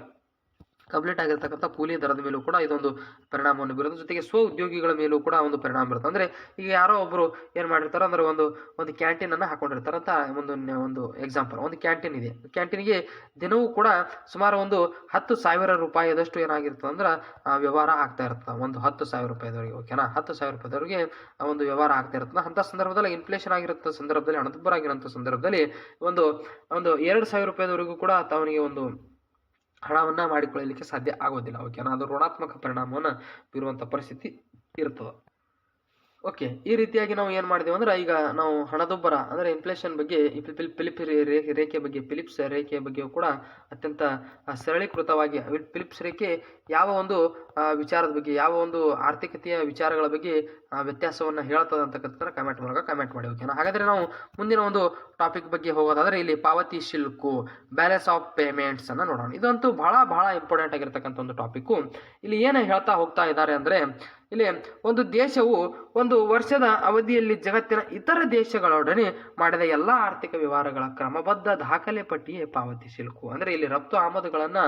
ಕಂಪ್ಲೀಟ್ ಆಗಿರ್ತಕ್ಕಂಥ ಕೂಲಿ ದರದ ಮೇಲೂ ಕೂಡ ಇದೊಂದು ಪರಿಣಾಮವನ್ನು ಬೀರುತ್ತೆ. ಜೊತೆಗೆ ಸ್ವ ಉದ್ಯೋಗಿಗಳ ಮೇಲೂ ಕೂಡ ಒಂದು ಪರಿಣಾಮ ಬೀರುತ್ತೆ. ಅಂದರೆ ಈಗ ಯಾರೋ ಒಬ್ಬರು ಏನು ಮಾಡಿರ್ತಾರೆ ಅಂದ್ರೆ ಒಂದು ಕ್ಯಾಂಟೀನನ್ನು ಹಾಕೊಂಡಿರ್ತಾರೆ ಅಂತ ಒಂದು ಎಕ್ಸಾಂಪಲ್. ಒಂದು ಕ್ಯಾಂಟೀನ್ ಇದೆ, ಕ್ಯಾಂಟೀನ್ಗೆ ದಿನವೂ ಕೂಡ ಸುಮಾರು ಒಂದು 10,000 ರೂಪಾಯಿದಷ್ಟು ಏನಾಗಿರ್ತದೆ ಅಂದ್ರೆ ವ್ಯವಹಾರ ಆಗ್ತಾ ಇರ್ತದೆ. ಒಂದು 10,000 ರೂಪಾಯಿದವರೆಗೆ, ಓಕೆನಾ, 10,000 ರೂಪಾಯಿದವರೆಗೆ ಒಂದು ವ್ಯವಹಾರ ಆಗ್ತಾ ಇರ್ತದೆ. ಅಂಥ ಸಂದರ್ಭದಲ್ಲಿ ಇನ್ಫ್ಲೇಷನ್ ಆಗಿರೋ ಸಂದರ್ಭದಲ್ಲಿ, ಹಣದುಬ್ಬರಾಗಿರೋಂಥ ಸಂದರ್ಭದಲ್ಲಿ ಒಂದು 2,000 ರೂಪಾಯಿದವರೆಗೂ ಕೂಡ ಅವನಿಗೆ ಒಂದು ಹಣವನ್ನು ಮಾಡಿಕೊಳ್ಳಲಿಕ್ಕೆ ಸಾಧ್ಯ ಆಗೋದಿಲ್ಲ, ಓಕೆನಾ. ಅದು ಋಣಾತ್ಮಕ ಪರಿಣಾಮವನ್ನು ಬೀರುವಂಥ ಪರಿಸ್ಥಿತಿ ಇರ್ತದೆ. ಓಕೆ, ಈ ರೀತಿಯಾಗಿ ನಾವು ಏನು ಮಾಡಿದೆವು ಅಂದ್ರೆ ಈಗ ನಾವು ಹಣದುಬ್ಬರ ಅಂದರೆ ಇನ್ಫ್ಲೇಷನ್ ಬಗ್ಗೆ ಫಿಲಿಪ್ಸ್ ರೇಖೆಯ ಬಗ್ಗೆಯೂ ಕೂಡ ಅತ್ಯಂತ ಸರಳೀಕೃತವಾಗಿ ಫಿಲಿಪ್ಸ್ ರೇಖೆ ಯಾವ ಒಂದು ವಿಚಾರದ ಬಗ್ಗೆ, ಯಾವ ಒಂದು ಆರ್ಥಿಕತೆಯ ವಿಚಾರಗಳ ಬಗ್ಗೆ ವ್ಯತ್ಯಾಸವನ್ನು ಹೇಳ್ತದೆ ಅಂತಕ್ಕಂಥ ಕಮೆಂಟ್ ಮೂಲಕ ಕಮೆಂಟ್ ಮಾಡಿ, ಓಕೆನಾ. ಹಾಗಾದರೆ ನಾವು ಮುಂದಿನ ಒಂದು ಟಾಪಿಕ್ ಬಗ್ಗೆ ಹೋಗೋದಾದರೆ ಇಲ್ಲಿ ಪಾವತಿ ಶಿಲ್ಕು, ಬ್ಯಾಲೆನ್ಸ್ ಆಫ್ ಪೇಮೆಂಟ್ಸ್ ಅನ್ನು ನೋಡೋಣ. ಇದಂತೂ ಬಹಳ ಇಂಪಾರ್ಟೆಂಟ್ ಆಗಿರ್ತಕ್ಕಂಥ ಒಂದು ಟಾಪಿಕ್ಕು. ಇಲ್ಲಿ ಏನು ಹೇಳ್ತಾ ಹೋಗ್ತಾ ಇದ್ದಾರೆ ಅಂದರೆ, ಇಲ್ಲಿ ಒಂದು ದೇಶವು ಒಂದು ವರ್ಷದ ಅವಧಿಯಲ್ಲಿ ಜಗತ್ತಿನ ಇತರ ದೇಶಗಳೊಡನೆ ಮಾಡಿದ ಎಲ್ಲ ಆರ್ಥಿಕ ವ್ಯವಹಾರಗಳ ಕ್ರಮಬದ್ಧ ದಾಖಲೆ ಪಟ್ಟಿಯೇ ಪಾವತಿ ಶಿಲ್ಕು. ಅಂದರೆ ಇಲ್ಲಿ ರಫ್ತು ಆಮದುಗಳನ್ನು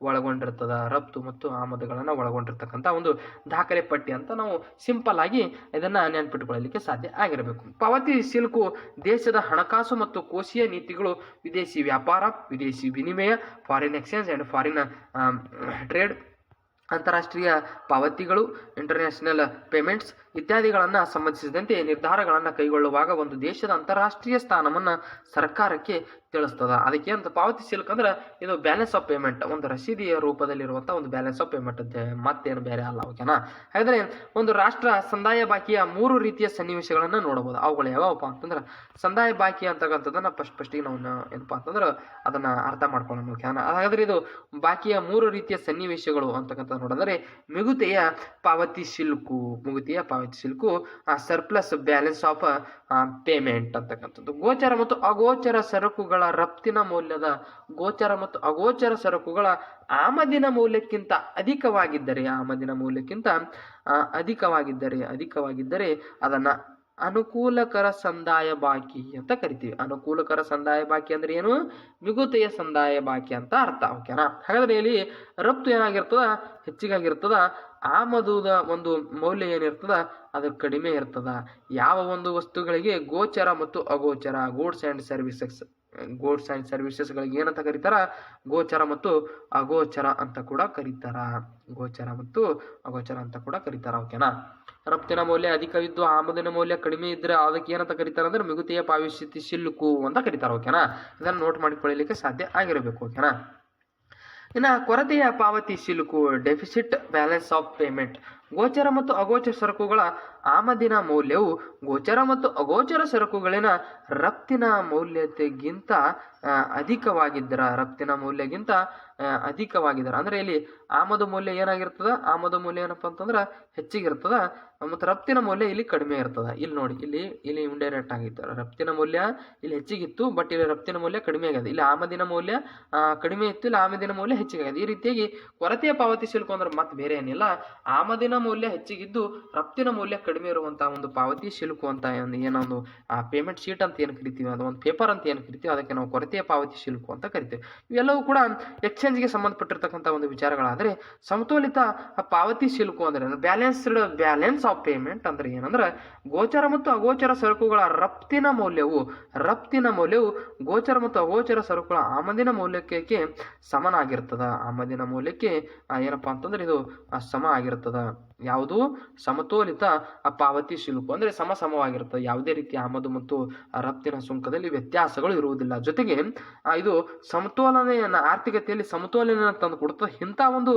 ಒಳಗೊಂಡಿರ್ತದ, ರಫ್ತು ಮತ್ತು ಆಮದುಗಳನ್ನು ಒಳಗೊಂಡಿರ್ತಕ್ಕಂಥ ಒಂದು ದಾಖಲೆ ಪಟ್ಟಿ ಅಂತ ನಾವು ಸಿಂಪಲ್ ಆಗಿ ಇದನ್ನ ನೆನಪಿಟ್ಟುಕೊಳ್ಳಲಿಕ್ಕೆ ಸಾಧ್ಯ ಆಗಿರಬೇಕು. ಪಾವತಿ ಶಿಲ್ಕು ದೇಶದ ಹಣಕಾಸು ಮತ್ತು ಕೋಶೀಯ ನೀತಿಗಳು, ವಿದೇಶಿ ವ್ಯಾಪಾರ, ವಿದೇಶಿ ವಿನಿಮಯ, foreign exchange and foreign trade, ಅಂತಾರಾಷ್ಟ್ರೀಯ ಪಾವತಿಗಳು, ಇಂಟರ್ನ್ಯಾಷನಲ್ ಪೇಮೆಂಟ್ಸ್ ಇತ್ಯಾದಿಗಳನ್ನು ಸಂಬಂಧಿಸಿದಂತೆ ನಿರ್ಧಾರಗಳನ್ನು ಕೈಗೊಳ್ಳುವಾಗ ಒಂದು ದೇಶದ ಅಂತಾರಾಷ್ಟ್ರೀಯ ಸ್ಥಾನವನ್ನು ಸರ್ಕಾರಕ್ಕೆ ತಿಳಿಸ್ತದ. ಅದಕ್ಕೆ ಅಂತ ಪಾವತಿ ಶಿಲ್ಕ್ ಅಂದ್ರೆ ಇದು ಬ್ಯಾಲೆನ್ಸ್ ಆಫ್ ಪೇಮೆಂಟ್, ಒಂದು ರಸೀದಿಯ ರೂಪದಲ್ಲಿರುವಂಥ ಒಂದು ಬ್ಯಾಲೆನ್ಸ್ ಆಫ್ ಪೇಮೆಂಟ್ ಮತ್ತೇನು ಬೇರೆ ಅಲ್ಲ, ಓಕೆನಾ. ಹಾಗಾದರೆ ಒಂದು ರಾಷ್ಟ್ರ ಸಂದಾಯ ಬಾಕಿಯ 3 ರೀತಿಯ ಸನ್ನಿವೇಶಗಳನ್ನು ನೋಡಬಹುದು. ಅವುಗಳು ಯಾವಪ್ಪ ಅಂತಂದ್ರೆ, ಸಂದಾಯ ಬಾಕಿ ಅಂತಕ್ಕಂಥದ್ದನ್ನು ಫಸ್ಟಿಗೆ ನಾವು ಏನಪ್ಪಾ ಅಂತಂದ್ರೆ ಅದನ್ನ ಅರ್ಥ ಮಾಡ್ಕೊಳ್ಳೋಣ, ಓಕೆನಾ. ಹಾಗಾದ್ರೆ ಇದು ಬಾಕಿಯ 3 ರೀತಿಯ ಸನ್ನಿವೇಶಗಳು ಅಂತಕ್ಕಂಥ ನೋಡಿದರೆ, ಮಿಗುತೆಯ ಪಾವತಿ ಶಿಲ್ಕು, ಸರ್ಪ್ಲಸ್ ಬ್ಯಾಲೆನ್ಸ್ ಆಫ್ ಪೇಮೆಂಟ್ ಅಂತಕ್ಕಂಥದ್ದು. ಗೋಚರ ಮತ್ತು ಅಗೋಚರ ಸರಕುಗಳ ರಫ್ತಿನ ಮೌಲ್ಯದ, ಗೋಚರ ಮತ್ತು ಅಗೋಚರ ಸರಕುಗಳ ಆಮದಿನ ಮೌಲ್ಯಕ್ಕಿಂತ ಅಧಿಕವಾಗಿದ್ದರೆ ಅದನ್ನ ಅನುಕೂಲಕರ ಸಂದಾಯ ಬಾಕಿ ಅಂತ ಕರಿತೀವಿ. ಅನುಕೂಲಕರ ಸಂದಾಯ ಬಾಕಿ ಅಂದ್ರೆ ಏನು? ಮಿಗುತೆಯ ಸಂದಾಯ ಬಾಕಿ ಅಂತ ಅರ್ಥ, ಓಕೆನಾ. ಹಾಗಾದ್ರೆ ಇಲ್ಲಿ ರಫ್ತು ಏನಾಗಿರ್ತದ, ಹೆಚ್ಚಿಗಾಗಿರ್ತದ. ಆಮದುದ ಒಂದು ಮೌಲ್ಯ ಏನಿರ್ತದ ಅದು ಕಡಿಮೆ ಇರ್ತದ. ಯಾವ ಒಂದು ವಸ್ತುಗಳಿಗೆ ಗೋಚರ ಮತ್ತು ಅಗೋಚರ, ಗೂಡ್ಸ್ ಆ್ಯಂಡ್ ಸರ್ವಿಸಸ್ಗಳಿಗೆ ಏನಂತ ಕರೀತಾರ? ಗೋಚರ ಮತ್ತು ಅಗೋಚರ ಅಂತ ಕೂಡ ಕರೀತಾರ. ಓಕೆನಾ. ರಫ್ತಿನ ಮೌಲ್ಯ ಅಧಿಕವಿದ್ದು ಆಮದಿನ ಮೌಲ್ಯ ಕಡಿಮೆ ಇದ್ರೆ ಅದಕ್ಕೆ ಏನಂತ ಕರೀತಾರೆ ಅಂದ್ರೆ ಮಿಗುತಿಯ ಪಾವತಿ ಶಿಲ್ಕು ಅಂತ ಕರೀತಾರೆ, ಓಕೆನಾ. ಇದನ್ನು ನೋಟ್ ಮಾಡಿಕೊಳ್ಳಲಿಕ್ಕೆ ಸಾಧ್ಯ ಆಗಿರಬೇಕು, ಓಕೆನಾ. ಇನ್ನು ಕೊರತೆಯ ಪಾವತಿ ಶಿಲ್ಕು, ಡೆಫಿಸಿಟ್ ಬ್ಯಾಲೆನ್ಸ್ ಆಫ್ ಪೇಮೆಂಟ್. ಗೋಚರ ಮತ್ತು ಅಗೋಚರ ಸರಕುಗಳ ಆಮದಿನ ಮೌಲ್ಯವು ಗೋಚರ ಮತ್ತು ಅಗೋಚರ ಸರಕುಗಳಿನ ರಫ್ತಿನ ಮೌಲ್ಯತೆಗಿಂತ ಅಧಿಕವಾಗಿದ್ದರ ಅಂದ್ರೆ ಇಲ್ಲಿ ಆಮದು ಮೌಲ್ಯ ಏನಾಗಿರ್ತದ? ಆಮದು ಮೌಲ್ಯ ಏನಪ್ಪಾ ಅಂತಂದ್ರೆ ಹೆಚ್ಚಿಗಿರ್ತದ ಮತ್ತು ರಫ್ತಿನ ಮೌಲ್ಯ ಇಲ್ಲಿ ಕಡಿಮೆ ಇರ್ತದ. ಇಲ್ಲಿ ನೋಡಿ, ಇಲ್ಲಿ ಇಂಡೈರೆಕ್ಟ್ ಆಗಿತ್ತು. ರಫ್ತಿನ ಮೌಲ್ಯ ಇಲ್ಲಿ ಹೆಚ್ಚಿಗಿತ್ತು, ಬಟ್ ಇಲ್ಲಿ ರಫ್ತಿನ ಮೌಲ್ಯ ಕಡಿಮೆ ಆಗಿದೆ. ಇಲ್ಲಿ ಆಮದಿನ ಮೌಲ್ಯ ಕಡಿಮೆ ಇತ್ತು, ಇಲ್ಲಿ ಆಮದಿನ ಮೌಲ್ಯ ಹೆಚ್ಚಿಗಾಗಿದೆ. ಈ ರೀತಿಯಾಗಿ ಕೊರತೆಯ ಪಾವತಿ ಶಿಲ್ಕು ಅಂದ್ರೆ ಮತ್ತೆ ಬೇರೆ ಏನಿಲ್ಲ, ಆಮದಿನ ಮೌಲ್ಯ ಹೆಚ್ಚಿಗಿದ್ದು ರಫ್ತಿನ ಮೌಲ್ಯ ಕಡಿಮೆ ಇರುವಂತಹ ಒಂದು ಪಾವತಿ ಶಿಲ್ಕು ಅಂತ ಏನೊಂದು ಪೇಮೆಂಟ್ ಶೀಟ್ ಅಂತ ಏನು ಕರಿತೀವಿ, ಅದು ಒಂದು ಪೇಪರ್ ಅಂತ ಏನು ಕರಿತೀವಿ, ಅದಕ್ಕೆ ನಾವು ಕೊರತೆಯ ಪಾವತಿ ಶಿಲ್ಕು ಅಂತ ಕರಿತೀವಿ. ಇವೆಲ್ಲವೂ ಕೂಡ ಎಕ್ಸ್ಚೇಂಜ್ಗೆ ಸಂಬಂಧಪಟ್ಟಿರ್ತಕ್ಕಂಥ ಒಂದು ವಿಚಾರಗಳಾದರೆ, ಸಮತೋಲಿತ ಪಾವತಿ ಶಿಲ್ಕು ಅಂದ್ರೆ ಬ್ಯಾಲೆನ್ಸ್ ಆಫ್ ಪೇಮೆಂಟ್ ಅಂದ್ರೆ ಏನಂದ್ರೆ, ಗೋಚರ ಮತ್ತು ಅಗೋಚರ ಸರಕುಗಳ ರಫ್ತಿನ ಮೌಲ್ಯವು ಗೋಚರ ಮತ್ತು ಅಗೋಚರ ಸರಕುಗಳ ಆಮದಿನ ಮೌಲ್ಯಕ್ಕೆ ಸಮನಾಗಿರ್ತದ. ಆಮದಿನ ಮೌಲ್ಯಕ್ಕೆ ಏನಪ್ಪಾ ಅಂತಂದ್ರೆ ಇದು ಸಮ ಆಗಿರ್ತದ. ಯಾವುದು? ಸಮತೋಲಿತ ಪಾವತಿ ಶಿಲ್ಕು ಅಂದ್ರೆ ಸಮವಾಗಿರ್ತದೆ. ಯಾವುದೇ ರೀತಿಯ ಆಮದು ಮತ್ತು ರಫ್ತಿನ ಸುಂಕದಲ್ಲಿ ವ್ಯತ್ಯಾಸಗಳು ಇರುವುದಿಲ್ಲ. ಜೊತೆಗೆ ಇದು ಸಮತೋಲನೆಯನ್ನ, ಆರ್ಥಿಕತೆಯಲ್ಲಿ ಸಮತೋಲನ ತಂದು ಕೊಡುತ್ತದೆ. ಇಂಥ ಒಂದು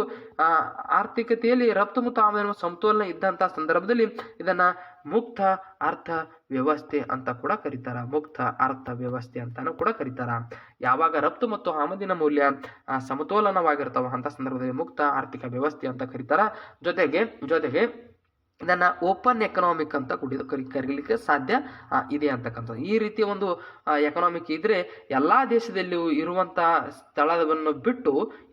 ಆರ್ಥಿಕತೆಯಲ್ಲಿ ರಫ್ತು ಮತ್ತು ಆಮದಿನ ಸಮತೋಲನ ಇದ್ದಂತ ಸಂದರ್ಭದಲ್ಲಿ ಇದನ್ನ ಮುಕ್ತ ಅರ್ಥ ವ್ಯವಸ್ಥೆ ಅಂತ ಕೂಡ ಕರೀತಾರ. ಮುಕ್ತ ಅರ್ಥ ವ್ಯವಸ್ಥೆ ಅಂತಾನು ಕೂಡ ಕರೀತಾರ. ಯಾವಾಗ ರಫ್ತು ಮತ್ತು ಆಮದಿನ ಮೌಲ್ಯ ಸಮತೋಲನವಾಗಿರ್ತಾವ ಅಂತ ಸಂದರ್ಭದಲ್ಲಿ ಮುಕ್ತ ಆರ್ಥಿಕ ವ್ಯವಸ್ಥೆ ಅಂತ ಕರೀತಾರ. ಜೊತೆಗೆ ಇದನ್ನು ಓಪನ್ ಎಕನಾಮಿಕ್ ಅಂತ ಕರೀಲಿಕ್ಕೆ ಸಾಧ್ಯ ಇದೆ ಅಂತಕ್ಕಂಥದ್ದು. ಈ ರೀತಿಯ ಒಂದು ಎಕನಾಮಿಕ್ ಇದ್ದರೆ ಎಲ್ಲ ದೇಶದಲ್ಲಿಯೂ ಇರುವಂಥ ಸ್ಥಳವನ್ನು ಬಿಟ್ಟು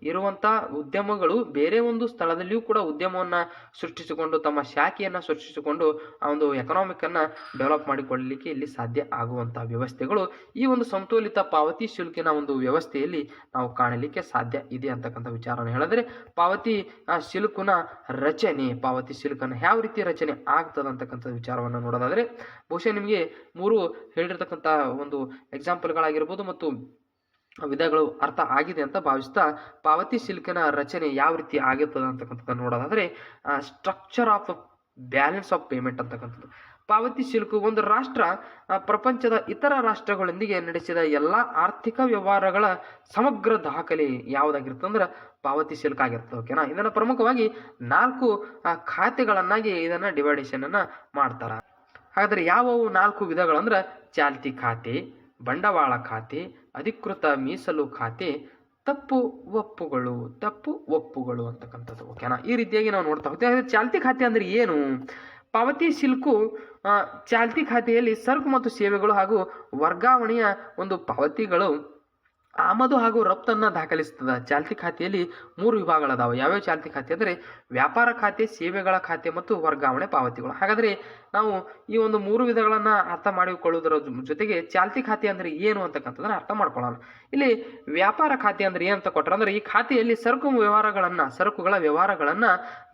ಇರುವಂಥ ಉದ್ಯಮಗಳು ಬೇರೆ ಒಂದು ಸ್ಥಳದಲ್ಲಿಯೂ ಕೂಡ ಉದ್ಯಮವನ್ನು ಸೃಷ್ಟಿಸಿಕೊಂಡು ತಮ್ಮ ಶಾಖೆಯನ್ನು ಸೃಷ್ಟಿಸಿಕೊಂಡು ಆ ಒಂದು ಎಕನಾಮಿಕನ್ನು ಡೆವಲಪ್ ಮಾಡಿಕೊಳ್ಳಲಿಕ್ಕೆ ಇಲ್ಲಿ ಸಾಧ್ಯ ಆಗುವಂಥ ವ್ಯವಸ್ಥೆಗಳು ಈ ಒಂದು ಸಮತೋಲಿತ ಪಾವತಿ ಶುಲ್ಕಿನ ಒಂದು ವ್ಯವಸ್ಥೆಯಲ್ಲಿ ನಾವು ಕಾಣಲಿಕ್ಕೆ ಸಾಧ್ಯ ಇದೆ ಅಂತಕ್ಕಂಥ ವಿಚಾರವನ್ನು ಹೇಳಿದ್ರೆ, ಪಾವತಿ ಶುಲ್ಕನ ಯಾವ ರೀತಿ ರಚನೆ ಆಗ್ತದೆ ಅಂತಕ್ಕಂಥ ವಿಚಾರವನ್ನು ನೋಡೋದಾದ್ರೆ, ಬಹುಶಃ ನಿಮಗೆ 3 ಹೇಳಿರ್ತಕ್ಕಂಥ ಒಂದು ಎಕ್ಸಾಂಪಲ್ಗಳಾಗಿರ್ಬೋದು ಮತ್ತು ವಿಧಗಳು ಅರ್ಥ ಆಗಿದೆ ಅಂತ ಭಾವಿಸ್ತಾ, ಪಾವತಿ ಶುಲ್ಕಿನ ರಚನೆ ಯಾವ ರೀತಿ ಆಗಿರ್ತದೆ ಅಂತಕ್ಕಂಥದ್ದು ನೋಡೋದಾದ್ರೆ, structure of balance of payment ಅಂತಕ್ಕಂಥದ್ದು. ಪಾವತಿ ಶುಲ್ಕ ಒಂದು ರಾಷ್ಟ್ರ ಪ್ರಪಂಚದ ಇತರ ರಾಷ್ಟ್ರಗಳೊಂದಿಗೆ ನಡೆಸಿದ ಎಲ್ಲ ಆರ್ಥಿಕ ವ್ಯವಹಾರಗಳ ಸಮಗ್ರ ದಾಖಲೆ ಯಾವುದಾಗಿರುತ್ತೆ ಅಂದ್ರೆ ಪಾವತಿ ಶುಲ್ಕ ಆಗಿರ್ತದೆ. ಓಕೆನಾ. ಇದನ್ನು ಪ್ರಮುಖವಾಗಿ 4 ಖಾತೆಗಳನ್ನಾಗಿ ಇದನ್ನು ಡಿವೈಡೇಷನ್ ಅನ್ನ ಮಾಡ್ತಾರೆ. ಹಾಗಾದ್ರೆ ಯಾವುವು 4 ವಿಧಗಳಂದ್ರೆ ಚಾಲ್ತಿ ಖಾತೆ, ಬಂಡವಾಳ ಖಾತೆ, ಅಧಿಕೃತ ಮೀಸಲು ಖಾತೆ, ತಪ್ಪು ಒಪ್ಪುಗಳು ಅಂತಕ್ಕಂಥದ್ದು. ಓಕೆನಾ. ಈ ರೀತಿಯಾಗಿ ನಾವು ನೋಡ್ತಾ ಹೋಗ್ತೀವಿ. ಚಾಲ್ತಿ ಖಾತೆ ಅಂದ್ರೆ ಏನು? ಪಾವತಿ ಶುಲ್ಕು ಚಾಲ್ತಿ ಖಾತೆಯಲ್ಲಿ ಸರಕು ಮತ್ತು ಸೇವೆಗಳು ಹಾಗೂ ವರ್ಗಾವಣೆಯ ಒಂದು ಪಾವತಿಗಳು, ಆಮದು ಹಾಗೂ ರಫ್ತನ್ನು ದಾಖಲಿಸ್ತದೆ. ಚಾಲ್ತಿ ಖಾತೆಯಲ್ಲಿ 3 ವಿಭಾಗಗಳದಾವೆ. ಯಾವ್ಯಾವ ಚಾಲ್ತಿ ಖಾತೆ ಅಂದರೆ ವ್ಯಾಪಾರ ಖಾತೆ, ಸೇವೆಗಳ ಖಾತೆ ಮತ್ತು ವರ್ಗಾವಣೆ ಪಾವತಿಗಳು. ಹಾಗಾದರೆ ನಾವು ಈ ಒಂದು 3 ವಿಧಗಳನ್ನು ಅರ್ಥ ಮಾಡಿಕೊಳ್ಳುವುದರ ಜೊತೆಗೆ ಚಾಲ್ತಿ ಖಾತೆ ಅಂದರೆ ಏನು ಅಂತಕ್ಕಂಥದ್ದನ್ನು ಅರ್ಥ ಮಾಡ್ಕೊಳ್ಳೋಣ. ಇಲ್ಲಿ ವ್ಯಾಪಾರ ಖಾತೆ ಅಂದರೆ ಏನಂತ ಕೊಟ್ಟರೆ ಅಂದರೆ, ಈ ಖಾತೆಯಲ್ಲಿ ಸರಕುಗಳ ವ್ಯವಹಾರಗಳನ್ನು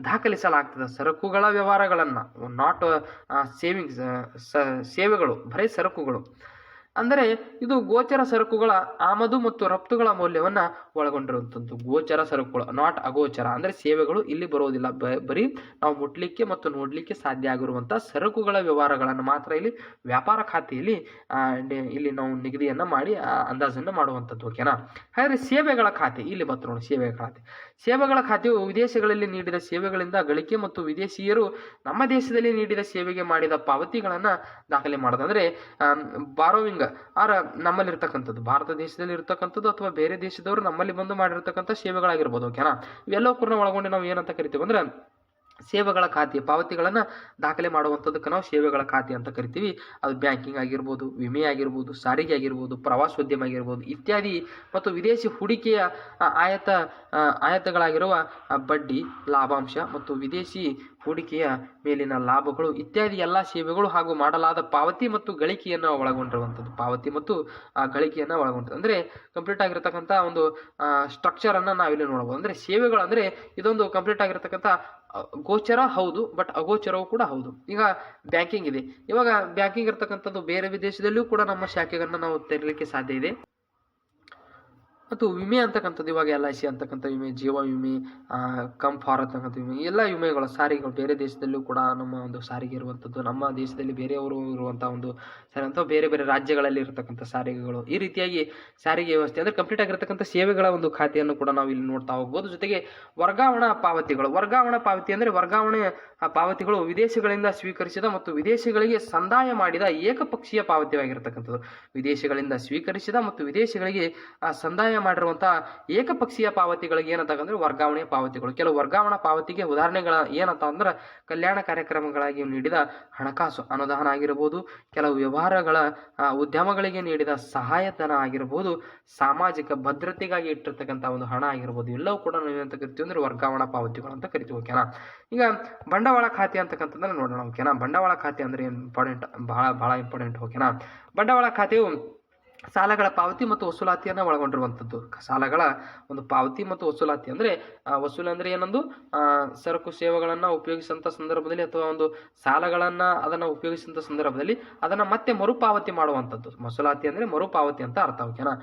ದಾಖಲಿಸಲಾಗ್ತದೆ. ಸರಕುಗಳ ವ್ಯವಹಾರಗಳನ್ನು, ನಾಟ್ ಸೇವಿಂಗ್ಸ್, ಸೇವೆಗಳು, ಬರೀ ಸರಕುಗಳು. ಅಂದರೆ ಇದು ಗೋಚರ ಸರಕುಗಳ ಆಮದು ಮತ್ತು ರಫ್ತುಗಳ ಮೌಲ್ಯವನ್ನು ಒಳಗೊಂಡಿರುವಂಥದ್ದು. ಗೋಚರ ಸರಕುಗಳು, ನಾಟ್ ಅಗೋಚರ, ಅಂದರೆ ಸೇವೆಗಳು ಇಲ್ಲಿ ಬರೋದಿಲ್ಲ. ಬರೀ ನಾವು ಮುಟ್ಲಿಕ್ಕೆ ಮತ್ತು ನೋಡಲಿಕ್ಕೆ ಸಾಧ್ಯ ಆಗಿರುವಂಥ ಸರಕುಗಳ ವ್ಯವಹಾರಗಳನ್ನು ಮಾತ್ರ ಇಲ್ಲಿ ವ್ಯಾಪಾರ ಖಾತೆಯಲ್ಲಿ ಇಲ್ಲಿ ನಾವು ನಿಗದಿಯನ್ನು ಮಾಡಿ ಅಂದಾಜನ್ನು ಮಾಡುವಂಥದ್ದು. ಓಕೆನಾ. ಹಾಗಾದರೆ ಸೇವೆಗಳ ಖಾತೆ ಇಲ್ಲಿ ಬತ್ತು ನೋಡಿ. ಸೇವೆಗಳ ಖಾತೆಯು ವಿದೇಶಗಳಲ್ಲಿ ನೀಡಿದ ಸೇವೆಗಳಿಂದ ಗಳಿಕೆ ಮತ್ತು ವಿದೇಶಿಯರು ನಮ್ಮ ದೇಶದಲ್ಲಿ ನೀಡಿದ ಸೇವೆಗೆ ಮಾಡಿದ ಪಾವತಿಗಳನ್ನು ದಾಖಲೆ ಮಾಡೋದು. ಅಂದರೆ ಬಾರೋವಿಂಗ್ ನಮ್ಮಲ್ಲಿರ್ತಕ್ಕಂಥದ್ದು, ಭಾರತ ದೇಶದಲ್ಲಿ ಇರ್ತಕ್ಕಂಥದ್ದು ಅಥವಾ ಬೇರೆ ದೇಶದವರು ನಮ್ಮಲ್ಲಿ ಬಂದು ಮಾಡಿರ್ತಕ್ಕಂಥ ಸೇವೆಗಳಾಗಿರ್ಬೋದು. ಓಕೆನಾ. ಇವೆಲ್ಲವೂ ಕೂಡ ಒಳಗೊಂಡು ನಾವು ಏನಂತ ಕರಿತೀವಿ ಅಂದ್ರೆ ಸೇವೆಗಳ ಖಾತೆ, ಪಾವತಿಗಳನ್ನು ದಾಖಲೆ ಮಾಡುವಂಥದ್ದಕ್ಕೆ ನಾವು ಸೇವೆಗಳ ಖಾತೆ ಅಂತ ಕರಿತೀವಿ. ಅದು ಬ್ಯಾಂಕಿಂಗ್ ಆಗಿರ್ಬೋದು, ವಿಮೆ ಆಗಿರ್ಬೋದು, ಸಾರಿಗೆ ಆಗಿರ್ಬೋದು, ಪ್ರವಾಸೋದ್ಯಮ ಆಗಿರ್ಬೋದು ಇತ್ಯಾದಿ, ಮತ್ತು ವಿದೇಶಿ ಹೂಡಿಕೆಯ ಆಯತಗಳಾಗಿರುವ ಬಡ್ಡಿ, ಲಾಭಾಂಶ ಮತ್ತು ವಿದೇಶಿ ಹೂಡಿಕೆಯ ಮೇಲಿನ ಲಾಭಗಳು ಇತ್ಯಾದಿ ಎಲ್ಲ ಸೇವೆಗಳು ಹಾಗೂ ಮಾಡಲಾದ ಪಾವತಿ ಮತ್ತು ಗಳಿಕೆಯನ್ನು ಒಳಗೊಂಡಿರುವಂಥದ್ದು. ಅಂದರೆ ಕಂಪ್ಲೀಟ್ ಆಗಿರತಕ್ಕಂಥ ಒಂದು ಸ್ಟ್ರಕ್ಚರನ್ನು ನಾವಿಲ್ಲಿ ನೋಡಬಹುದು. ಅಂದರೆ ಸೇವೆಗಳು ಅಂದರೆ ಇದೊಂದು ಕಂಪ್ಲೀಟ್ ಆಗಿರತಕ್ಕಂಥ ಗೋಚರ ಹೌದು, ಬಟ್ ಅಗೋಚರವೂ ಕೂಡ ಹೌದು. ಈಗ ಬ್ಯಾಂಕಿಂಗ್ ಇದೆ. ಇವಾಗ ಬ್ಯಾಂಕಿಂಗ್ ಇರ್ತಕ್ಕಂಥದ್ದು ಬೇರೆ ವಿದೇಶದಲ್ಲಿಯೂ ಕೂಡ ನಮ್ಮ ಶಾಖೆಗಳನ್ನು ನಾವು ತೆರಲಿಕ್ಕೆ ಸಾಧ್ಯ ಇದೆ. ಮತ್ತು ವಿಮೆ ಅಂತಕ್ಕಂಥದ್ದು ಇವಾಗ LIC ಅಂತಕ್ಕಂಥ ವಿಮೆ, ಜೀವ ವಿಮೆ, ಕಂಫಾರ್ ಅಂತಕ್ಕಂಥ ವಿಮೆ, ಎಲ್ಲ ವಿಮೆಗಳು, ಸಾರಿಗೆಗಳು ಬೇರೆ ದೇಶದಲ್ಲೂ ಕೂಡ ನಮ್ಮ ಒಂದು ಸಾರಿಗೆ ಇರುವಂಥದ್ದು, ನಮ್ಮ ದೇಶದಲ್ಲಿ ಬೇರೆಯವರು ಇರುವಂಥ ಒಂದು ಅಥವಾ ಬೇರೆ ಬೇರೆ ರಾಜ್ಯಗಳಲ್ಲಿ ಇರತಕ್ಕಂಥ ಸಾರಿಗೆಗಳು. ಈ ರೀತಿಯಾಗಿ ಸಾರಿಗೆ ವ್ಯವಸ್ಥೆ ಅಂದರೆ ಕಂಪ್ಲೀಟ್ ಆಗಿರತಕ್ಕಂಥ ಸೇವೆಗಳ ಒಂದು ಖಾತೆಯನ್ನು ಕೂಡ ನಾವು ಇಲ್ಲಿ ನೋಡ್ತಾ ಹೋಗ್ಬೋದು. ಜೊತೆಗೆ ವರ್ಗಾವಣಾ ಪಾವತಿ ಅಂದರೆ ವರ್ಗಾವಣೆ ಪಾವತಿಗಳು ವಿದೇಶಗಳಿಂದ ಸ್ವೀಕರಿಸಿದ ಮತ್ತು ವಿದೇಶಗಳಿಗೆ ಸಂದಾಯ ಮಾಡಿದ ಏಕಪಕ್ಷೀಯ ಪಾವತಿಯಾಗಿರ್ತಕ್ಕಂಥದ್ದು. ವಿದೇಶಗಳಿಂದ ಸ್ವೀಕರಿಸಿದ ಮತ್ತು ವಿದೇಶಗಳಿಗೆ ಸಂದಾಯ ಮಾಡಿರುವಂತಹ ಏಕಪಕ್ಷೀಯ ಪಾವತಿಗಳಿಗೆ ಏನಂತಂದ್ರೆ ವರ್ಗಾವಣೆ ಪಾವತಿಗಳು. ಕೆಲವು ವರ್ಗಾವಣಾ ಪಾವತಿಗೆ ಉದಾಹರಣೆಗಳ ಏನಂತ ಅಂದ್ರೆ ಕಲ್ಯಾಣ ಕಾರ್ಯಕ್ರಮಗಳಾಗಿ ನೀಡಿದ ಹಣಕಾಸು ಅನುದಾನ ಆಗಿರಬಹುದು, ಕೆಲವು ವ್ಯವಹಾರಗಳ ಉದ್ಯಮಗಳಿಗೆ ನೀಡಿದ ಸಹಾಯಧನ ಆಗಿರಬಹುದು, ಸಾಮಾಜಿಕ ಭದ್ರತೆಗಾಗಿ ಇಟ್ಟಿರ್ತಕ್ಕಂಥ ಒಂದು ಹಣ ಆಗಿರ್ಬೋದು. ಎಲ್ಲವೂ ಕೂಡ ನಾವು ಏನಂತ ಕರಿತೀವಿ ಅಂದ್ರೆ ವರ್ಗಾವಣಾ ಪಾವತಿಗಳು ಅಂತ ಕರಿತೀವಿ. ಓಕೆನಾ. ಈಗ ಬಂಡವಾಳ ಖಾತೆ ಅಂತಕ್ಕಂಥದ್ದನ್ನ ನೋಡೋಣ. ಓಕೆನಾ. ಬಂಡವಾಳ ಖಾತೆ ಅಂದ್ರೆ ಇಂಪಾರ್ಟೆಂಟ್, ಬಹಳ ಇಂಪಾರ್ಟೆಂಟ್. ಓಕೆನಾ. ಬಂಡವಾಳ ಖಾತೆಯು ಸಾಲಗಳ ಪಾವತಿ ಮತ್ತು ವಸೂಲಾತಿಯನ್ನು ಒಳಗೊಂಡಿರುವಂಥದ್ದು. ಸಾಲಗಳ ಒಂದು ಪಾವತಿ ಮತ್ತು ವಸೂಲಾತಿ ಅಂದರೆ ವಸೂಲಿ ಅಂದರೆ ಏನೊಂದು ಸರಕು ಸೇವೆಗಳನ್ನು ಉಪಯೋಗಿಸಿದಂಥ ಸಂದರ್ಭದಲ್ಲಿ ಅಥವಾ ಒಂದು ಸಾಲಗಳನ್ನು ಅದನ್ನು ಉಪಯೋಗಿಸಿದಂಥ ಸಂದರ್ಭದಲ್ಲಿ ಅದನ್ನು ಮತ್ತೆ ಮರುಪಾವತಿ ಮಾಡುವಂಥದ್ದು. ವಸೂಲಾತಿ ಅಂದರೆ ಮರುಪಾವತಿ ಅಂತ ಅರ್ಥ. ಓಕೆನಾ.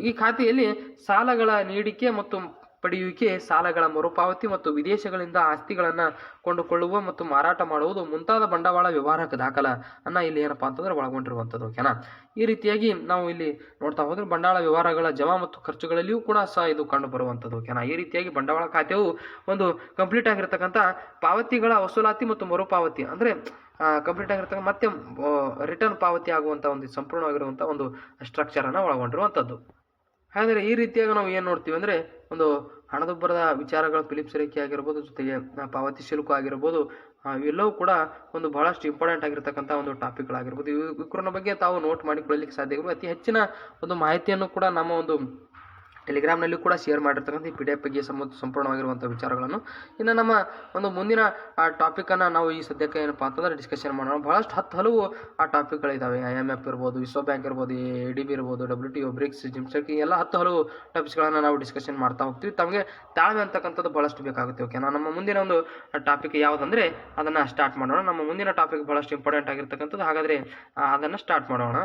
ಈ ಖಾತೆಯಲ್ಲಿ ಸಾಲಗಳ ನೀಡಿಕೆ ಮತ್ತು ಪಡೆಯುವಿಕೆ, ಸಾಲಗಳ ಮರುಪಾವತಿ ಮತ್ತು ವಿದೇಶಗಳಿಂದ ಆಸ್ತಿಗಳನ್ನು ಕೊಂಡುಕೊಳ್ಳುವ ಮತ್ತು ಮಾರಾಟ ಮಾಡುವುದು ಮುಂತಾದ ಬಂಡವಾಳ ವ್ಯವಹಾರ ದಾಖಲನ್ನು ಇಲ್ಲಿ ಏನಪ್ಪಾ ಅಂತಂದ್ರೆ ಒಳಗೊಂಡಿರುವಂಥದ್ದು. ಓಕೆನಾ. ಈ ರೀತಿಯಾಗಿ ನಾವು ಇಲ್ಲಿ ನೋಡ್ತಾ ಹೋದ್ರೆ ಬಂಡವಾಳ ವ್ಯವಹಾರಗಳ ಜಮಾ ಮತ್ತು ಖರ್ಚುಗಳಲ್ಲಿಯೂ ಕೂಡ ಸಹ ಇದು ಕಂಡು ಬರುವಂಥದ್ದು. ಓಕೆನಾ. ಈ ರೀತಿಯಾಗಿ ಬಂಡವಾಳ ಖಾತೆಯು ಒಂದು ಕಂಪ್ಲೀಟ್ ಆಗಿರತಕ್ಕಂಥ ಪಾವತಿಗಳ ವಸೂಲಾತಿ ಮತ್ತು ಮರುಪಾವತಿ ಅಂದರೆ ಕಂಪ್ಲೀಟ್ ಆಗಿರ್ತಕ್ಕ ಮತ್ತೆ ರಿಟರ್ನ್ ಪಾವತಿ ಆಗುವಂಥ ಒಂದು ಸಂಪೂರ್ಣವಾಗಿರುವಂಥ ಒಂದು ಸ್ಟ್ರಕ್ಚರನ್ನು ಒಳಗೊಂಡಿರುವಂಥದ್ದು. ಹಾಗಾದರೆ ಈ ರೀತಿಯಾಗಿ ನಾವು ಏನು ನೋಡ್ತೀವಿ ಅಂದರೆ ಒಂದು ಹಣದುಬ್ಬರದ ವಿಚಾರಗಳು ಫಿಲಿಪ್ಸ್ ರೇಖೆ ಆಗಿರ್ಬೋದು, ಜೊತೆಗೆ ಪಾವತಿ ಶುಲ್ಕ ಆಗಿರ್ಬೋದು, ಇವೆಲ್ಲವೂ ಕೂಡ ಒಂದು ಬಹಳಷ್ಟು ಇಂಪಾರ್ಟೆಂಟ್ ಆಗಿರ್ತಕ್ಕಂಥ ಒಂದು ಟಾಪಿಕ್ಗಳಾಗಿರ್ಬೋದು. ಇವುಗಳ ಬಗ್ಗೆ ತಾವು ನೋಟ್ ಮಾಡಿಕೊಳ್ಳಲಿಕ್ಕೆ ಸಾಧ್ಯ ಇರುವ ಅತಿ ಹೆಚ್ಚಿನ ಒಂದು ಮಾಹಿತಿಯನ್ನು ಕೂಡ ನಮ್ಮ ಒಂದು ಟೆಲಿಗ್ರಾಮ್ನಲ್ಲಿ ಕೂಡ ಶೇರ್ ಮಾಡಿರ್ತಕ್ಕಂಥ ಈ PDF ಬಗ್ಗೆ ಸಂಪೂರ್ಣವಾಗಿರುವಂಥ ವಿಚಾರಗಳನ್ನು. ಇನ್ನು ನಮ್ಮ ಒಂದು ಮುಂದಿನ ಟಾಪಿಕನ್ನು ನಾವು ಈ ಸದ್ಯಕ್ಕೆ ಏನಪ್ಪ ಅಂತಂದರೆ ಡಿಸ್ಕಷನ್ ಮಾಡೋಣ. ಭಾಳಷ್ಟು ಹಲವು ಟಾಪಿಕ್ಗಳಿದ್ದಾವೆ. IMF ಇರ್ಬೋದು, ವಿಶ್ವ ಬ್ಯಾಂಕ್ ಇರ್ಬೋದು, ADB ಇರ್ಬೋದು, WTO, ಬ್ರಿಕ್ಸ್, ಜಿಮ್ಸ್ಟೆಕ್, ಎಲ್ಲ ಹಲವು ಟಾಪಿಕ್ಸ್ಗಳನ್ನು ನಾವು ಡಿಸ್ಕಷನ್ ಮಾಡ್ತಾ ಹೋಗ್ತೀವಿ. ತಮಗೆ ತಾಳ್ಮೆ ಅಂತಕ್ಕಂಥದ್ದು ಭಾಳಷ್ಟು ಬೇಕಾಗುತ್ತೆ. ಓಕೆನಾ? ನಮ್ಮ ಮುಂದಿನ ಒಂದು ಟಾಪಿಕ್ ಯಾವುದಂದರೆ ಅದನ್ನು ಸ್ಟಾರ್ಟ್ ಮಾಡೋಣ. ನಮ್ಮ ಮುಂದಿನ ಟಾಪಿಕ್ ಭಾಳಷ್ಟು ಇಂಪಾರ್ಟೆಂಟ್ ಆಗಿರ್ತಕ್ಕಂಥದ್ದು. ಹಾಗಾದರೆ ಅದನ್ನು ಸ್ಟಾರ್ಟ್ ಮಾಡೋಣ.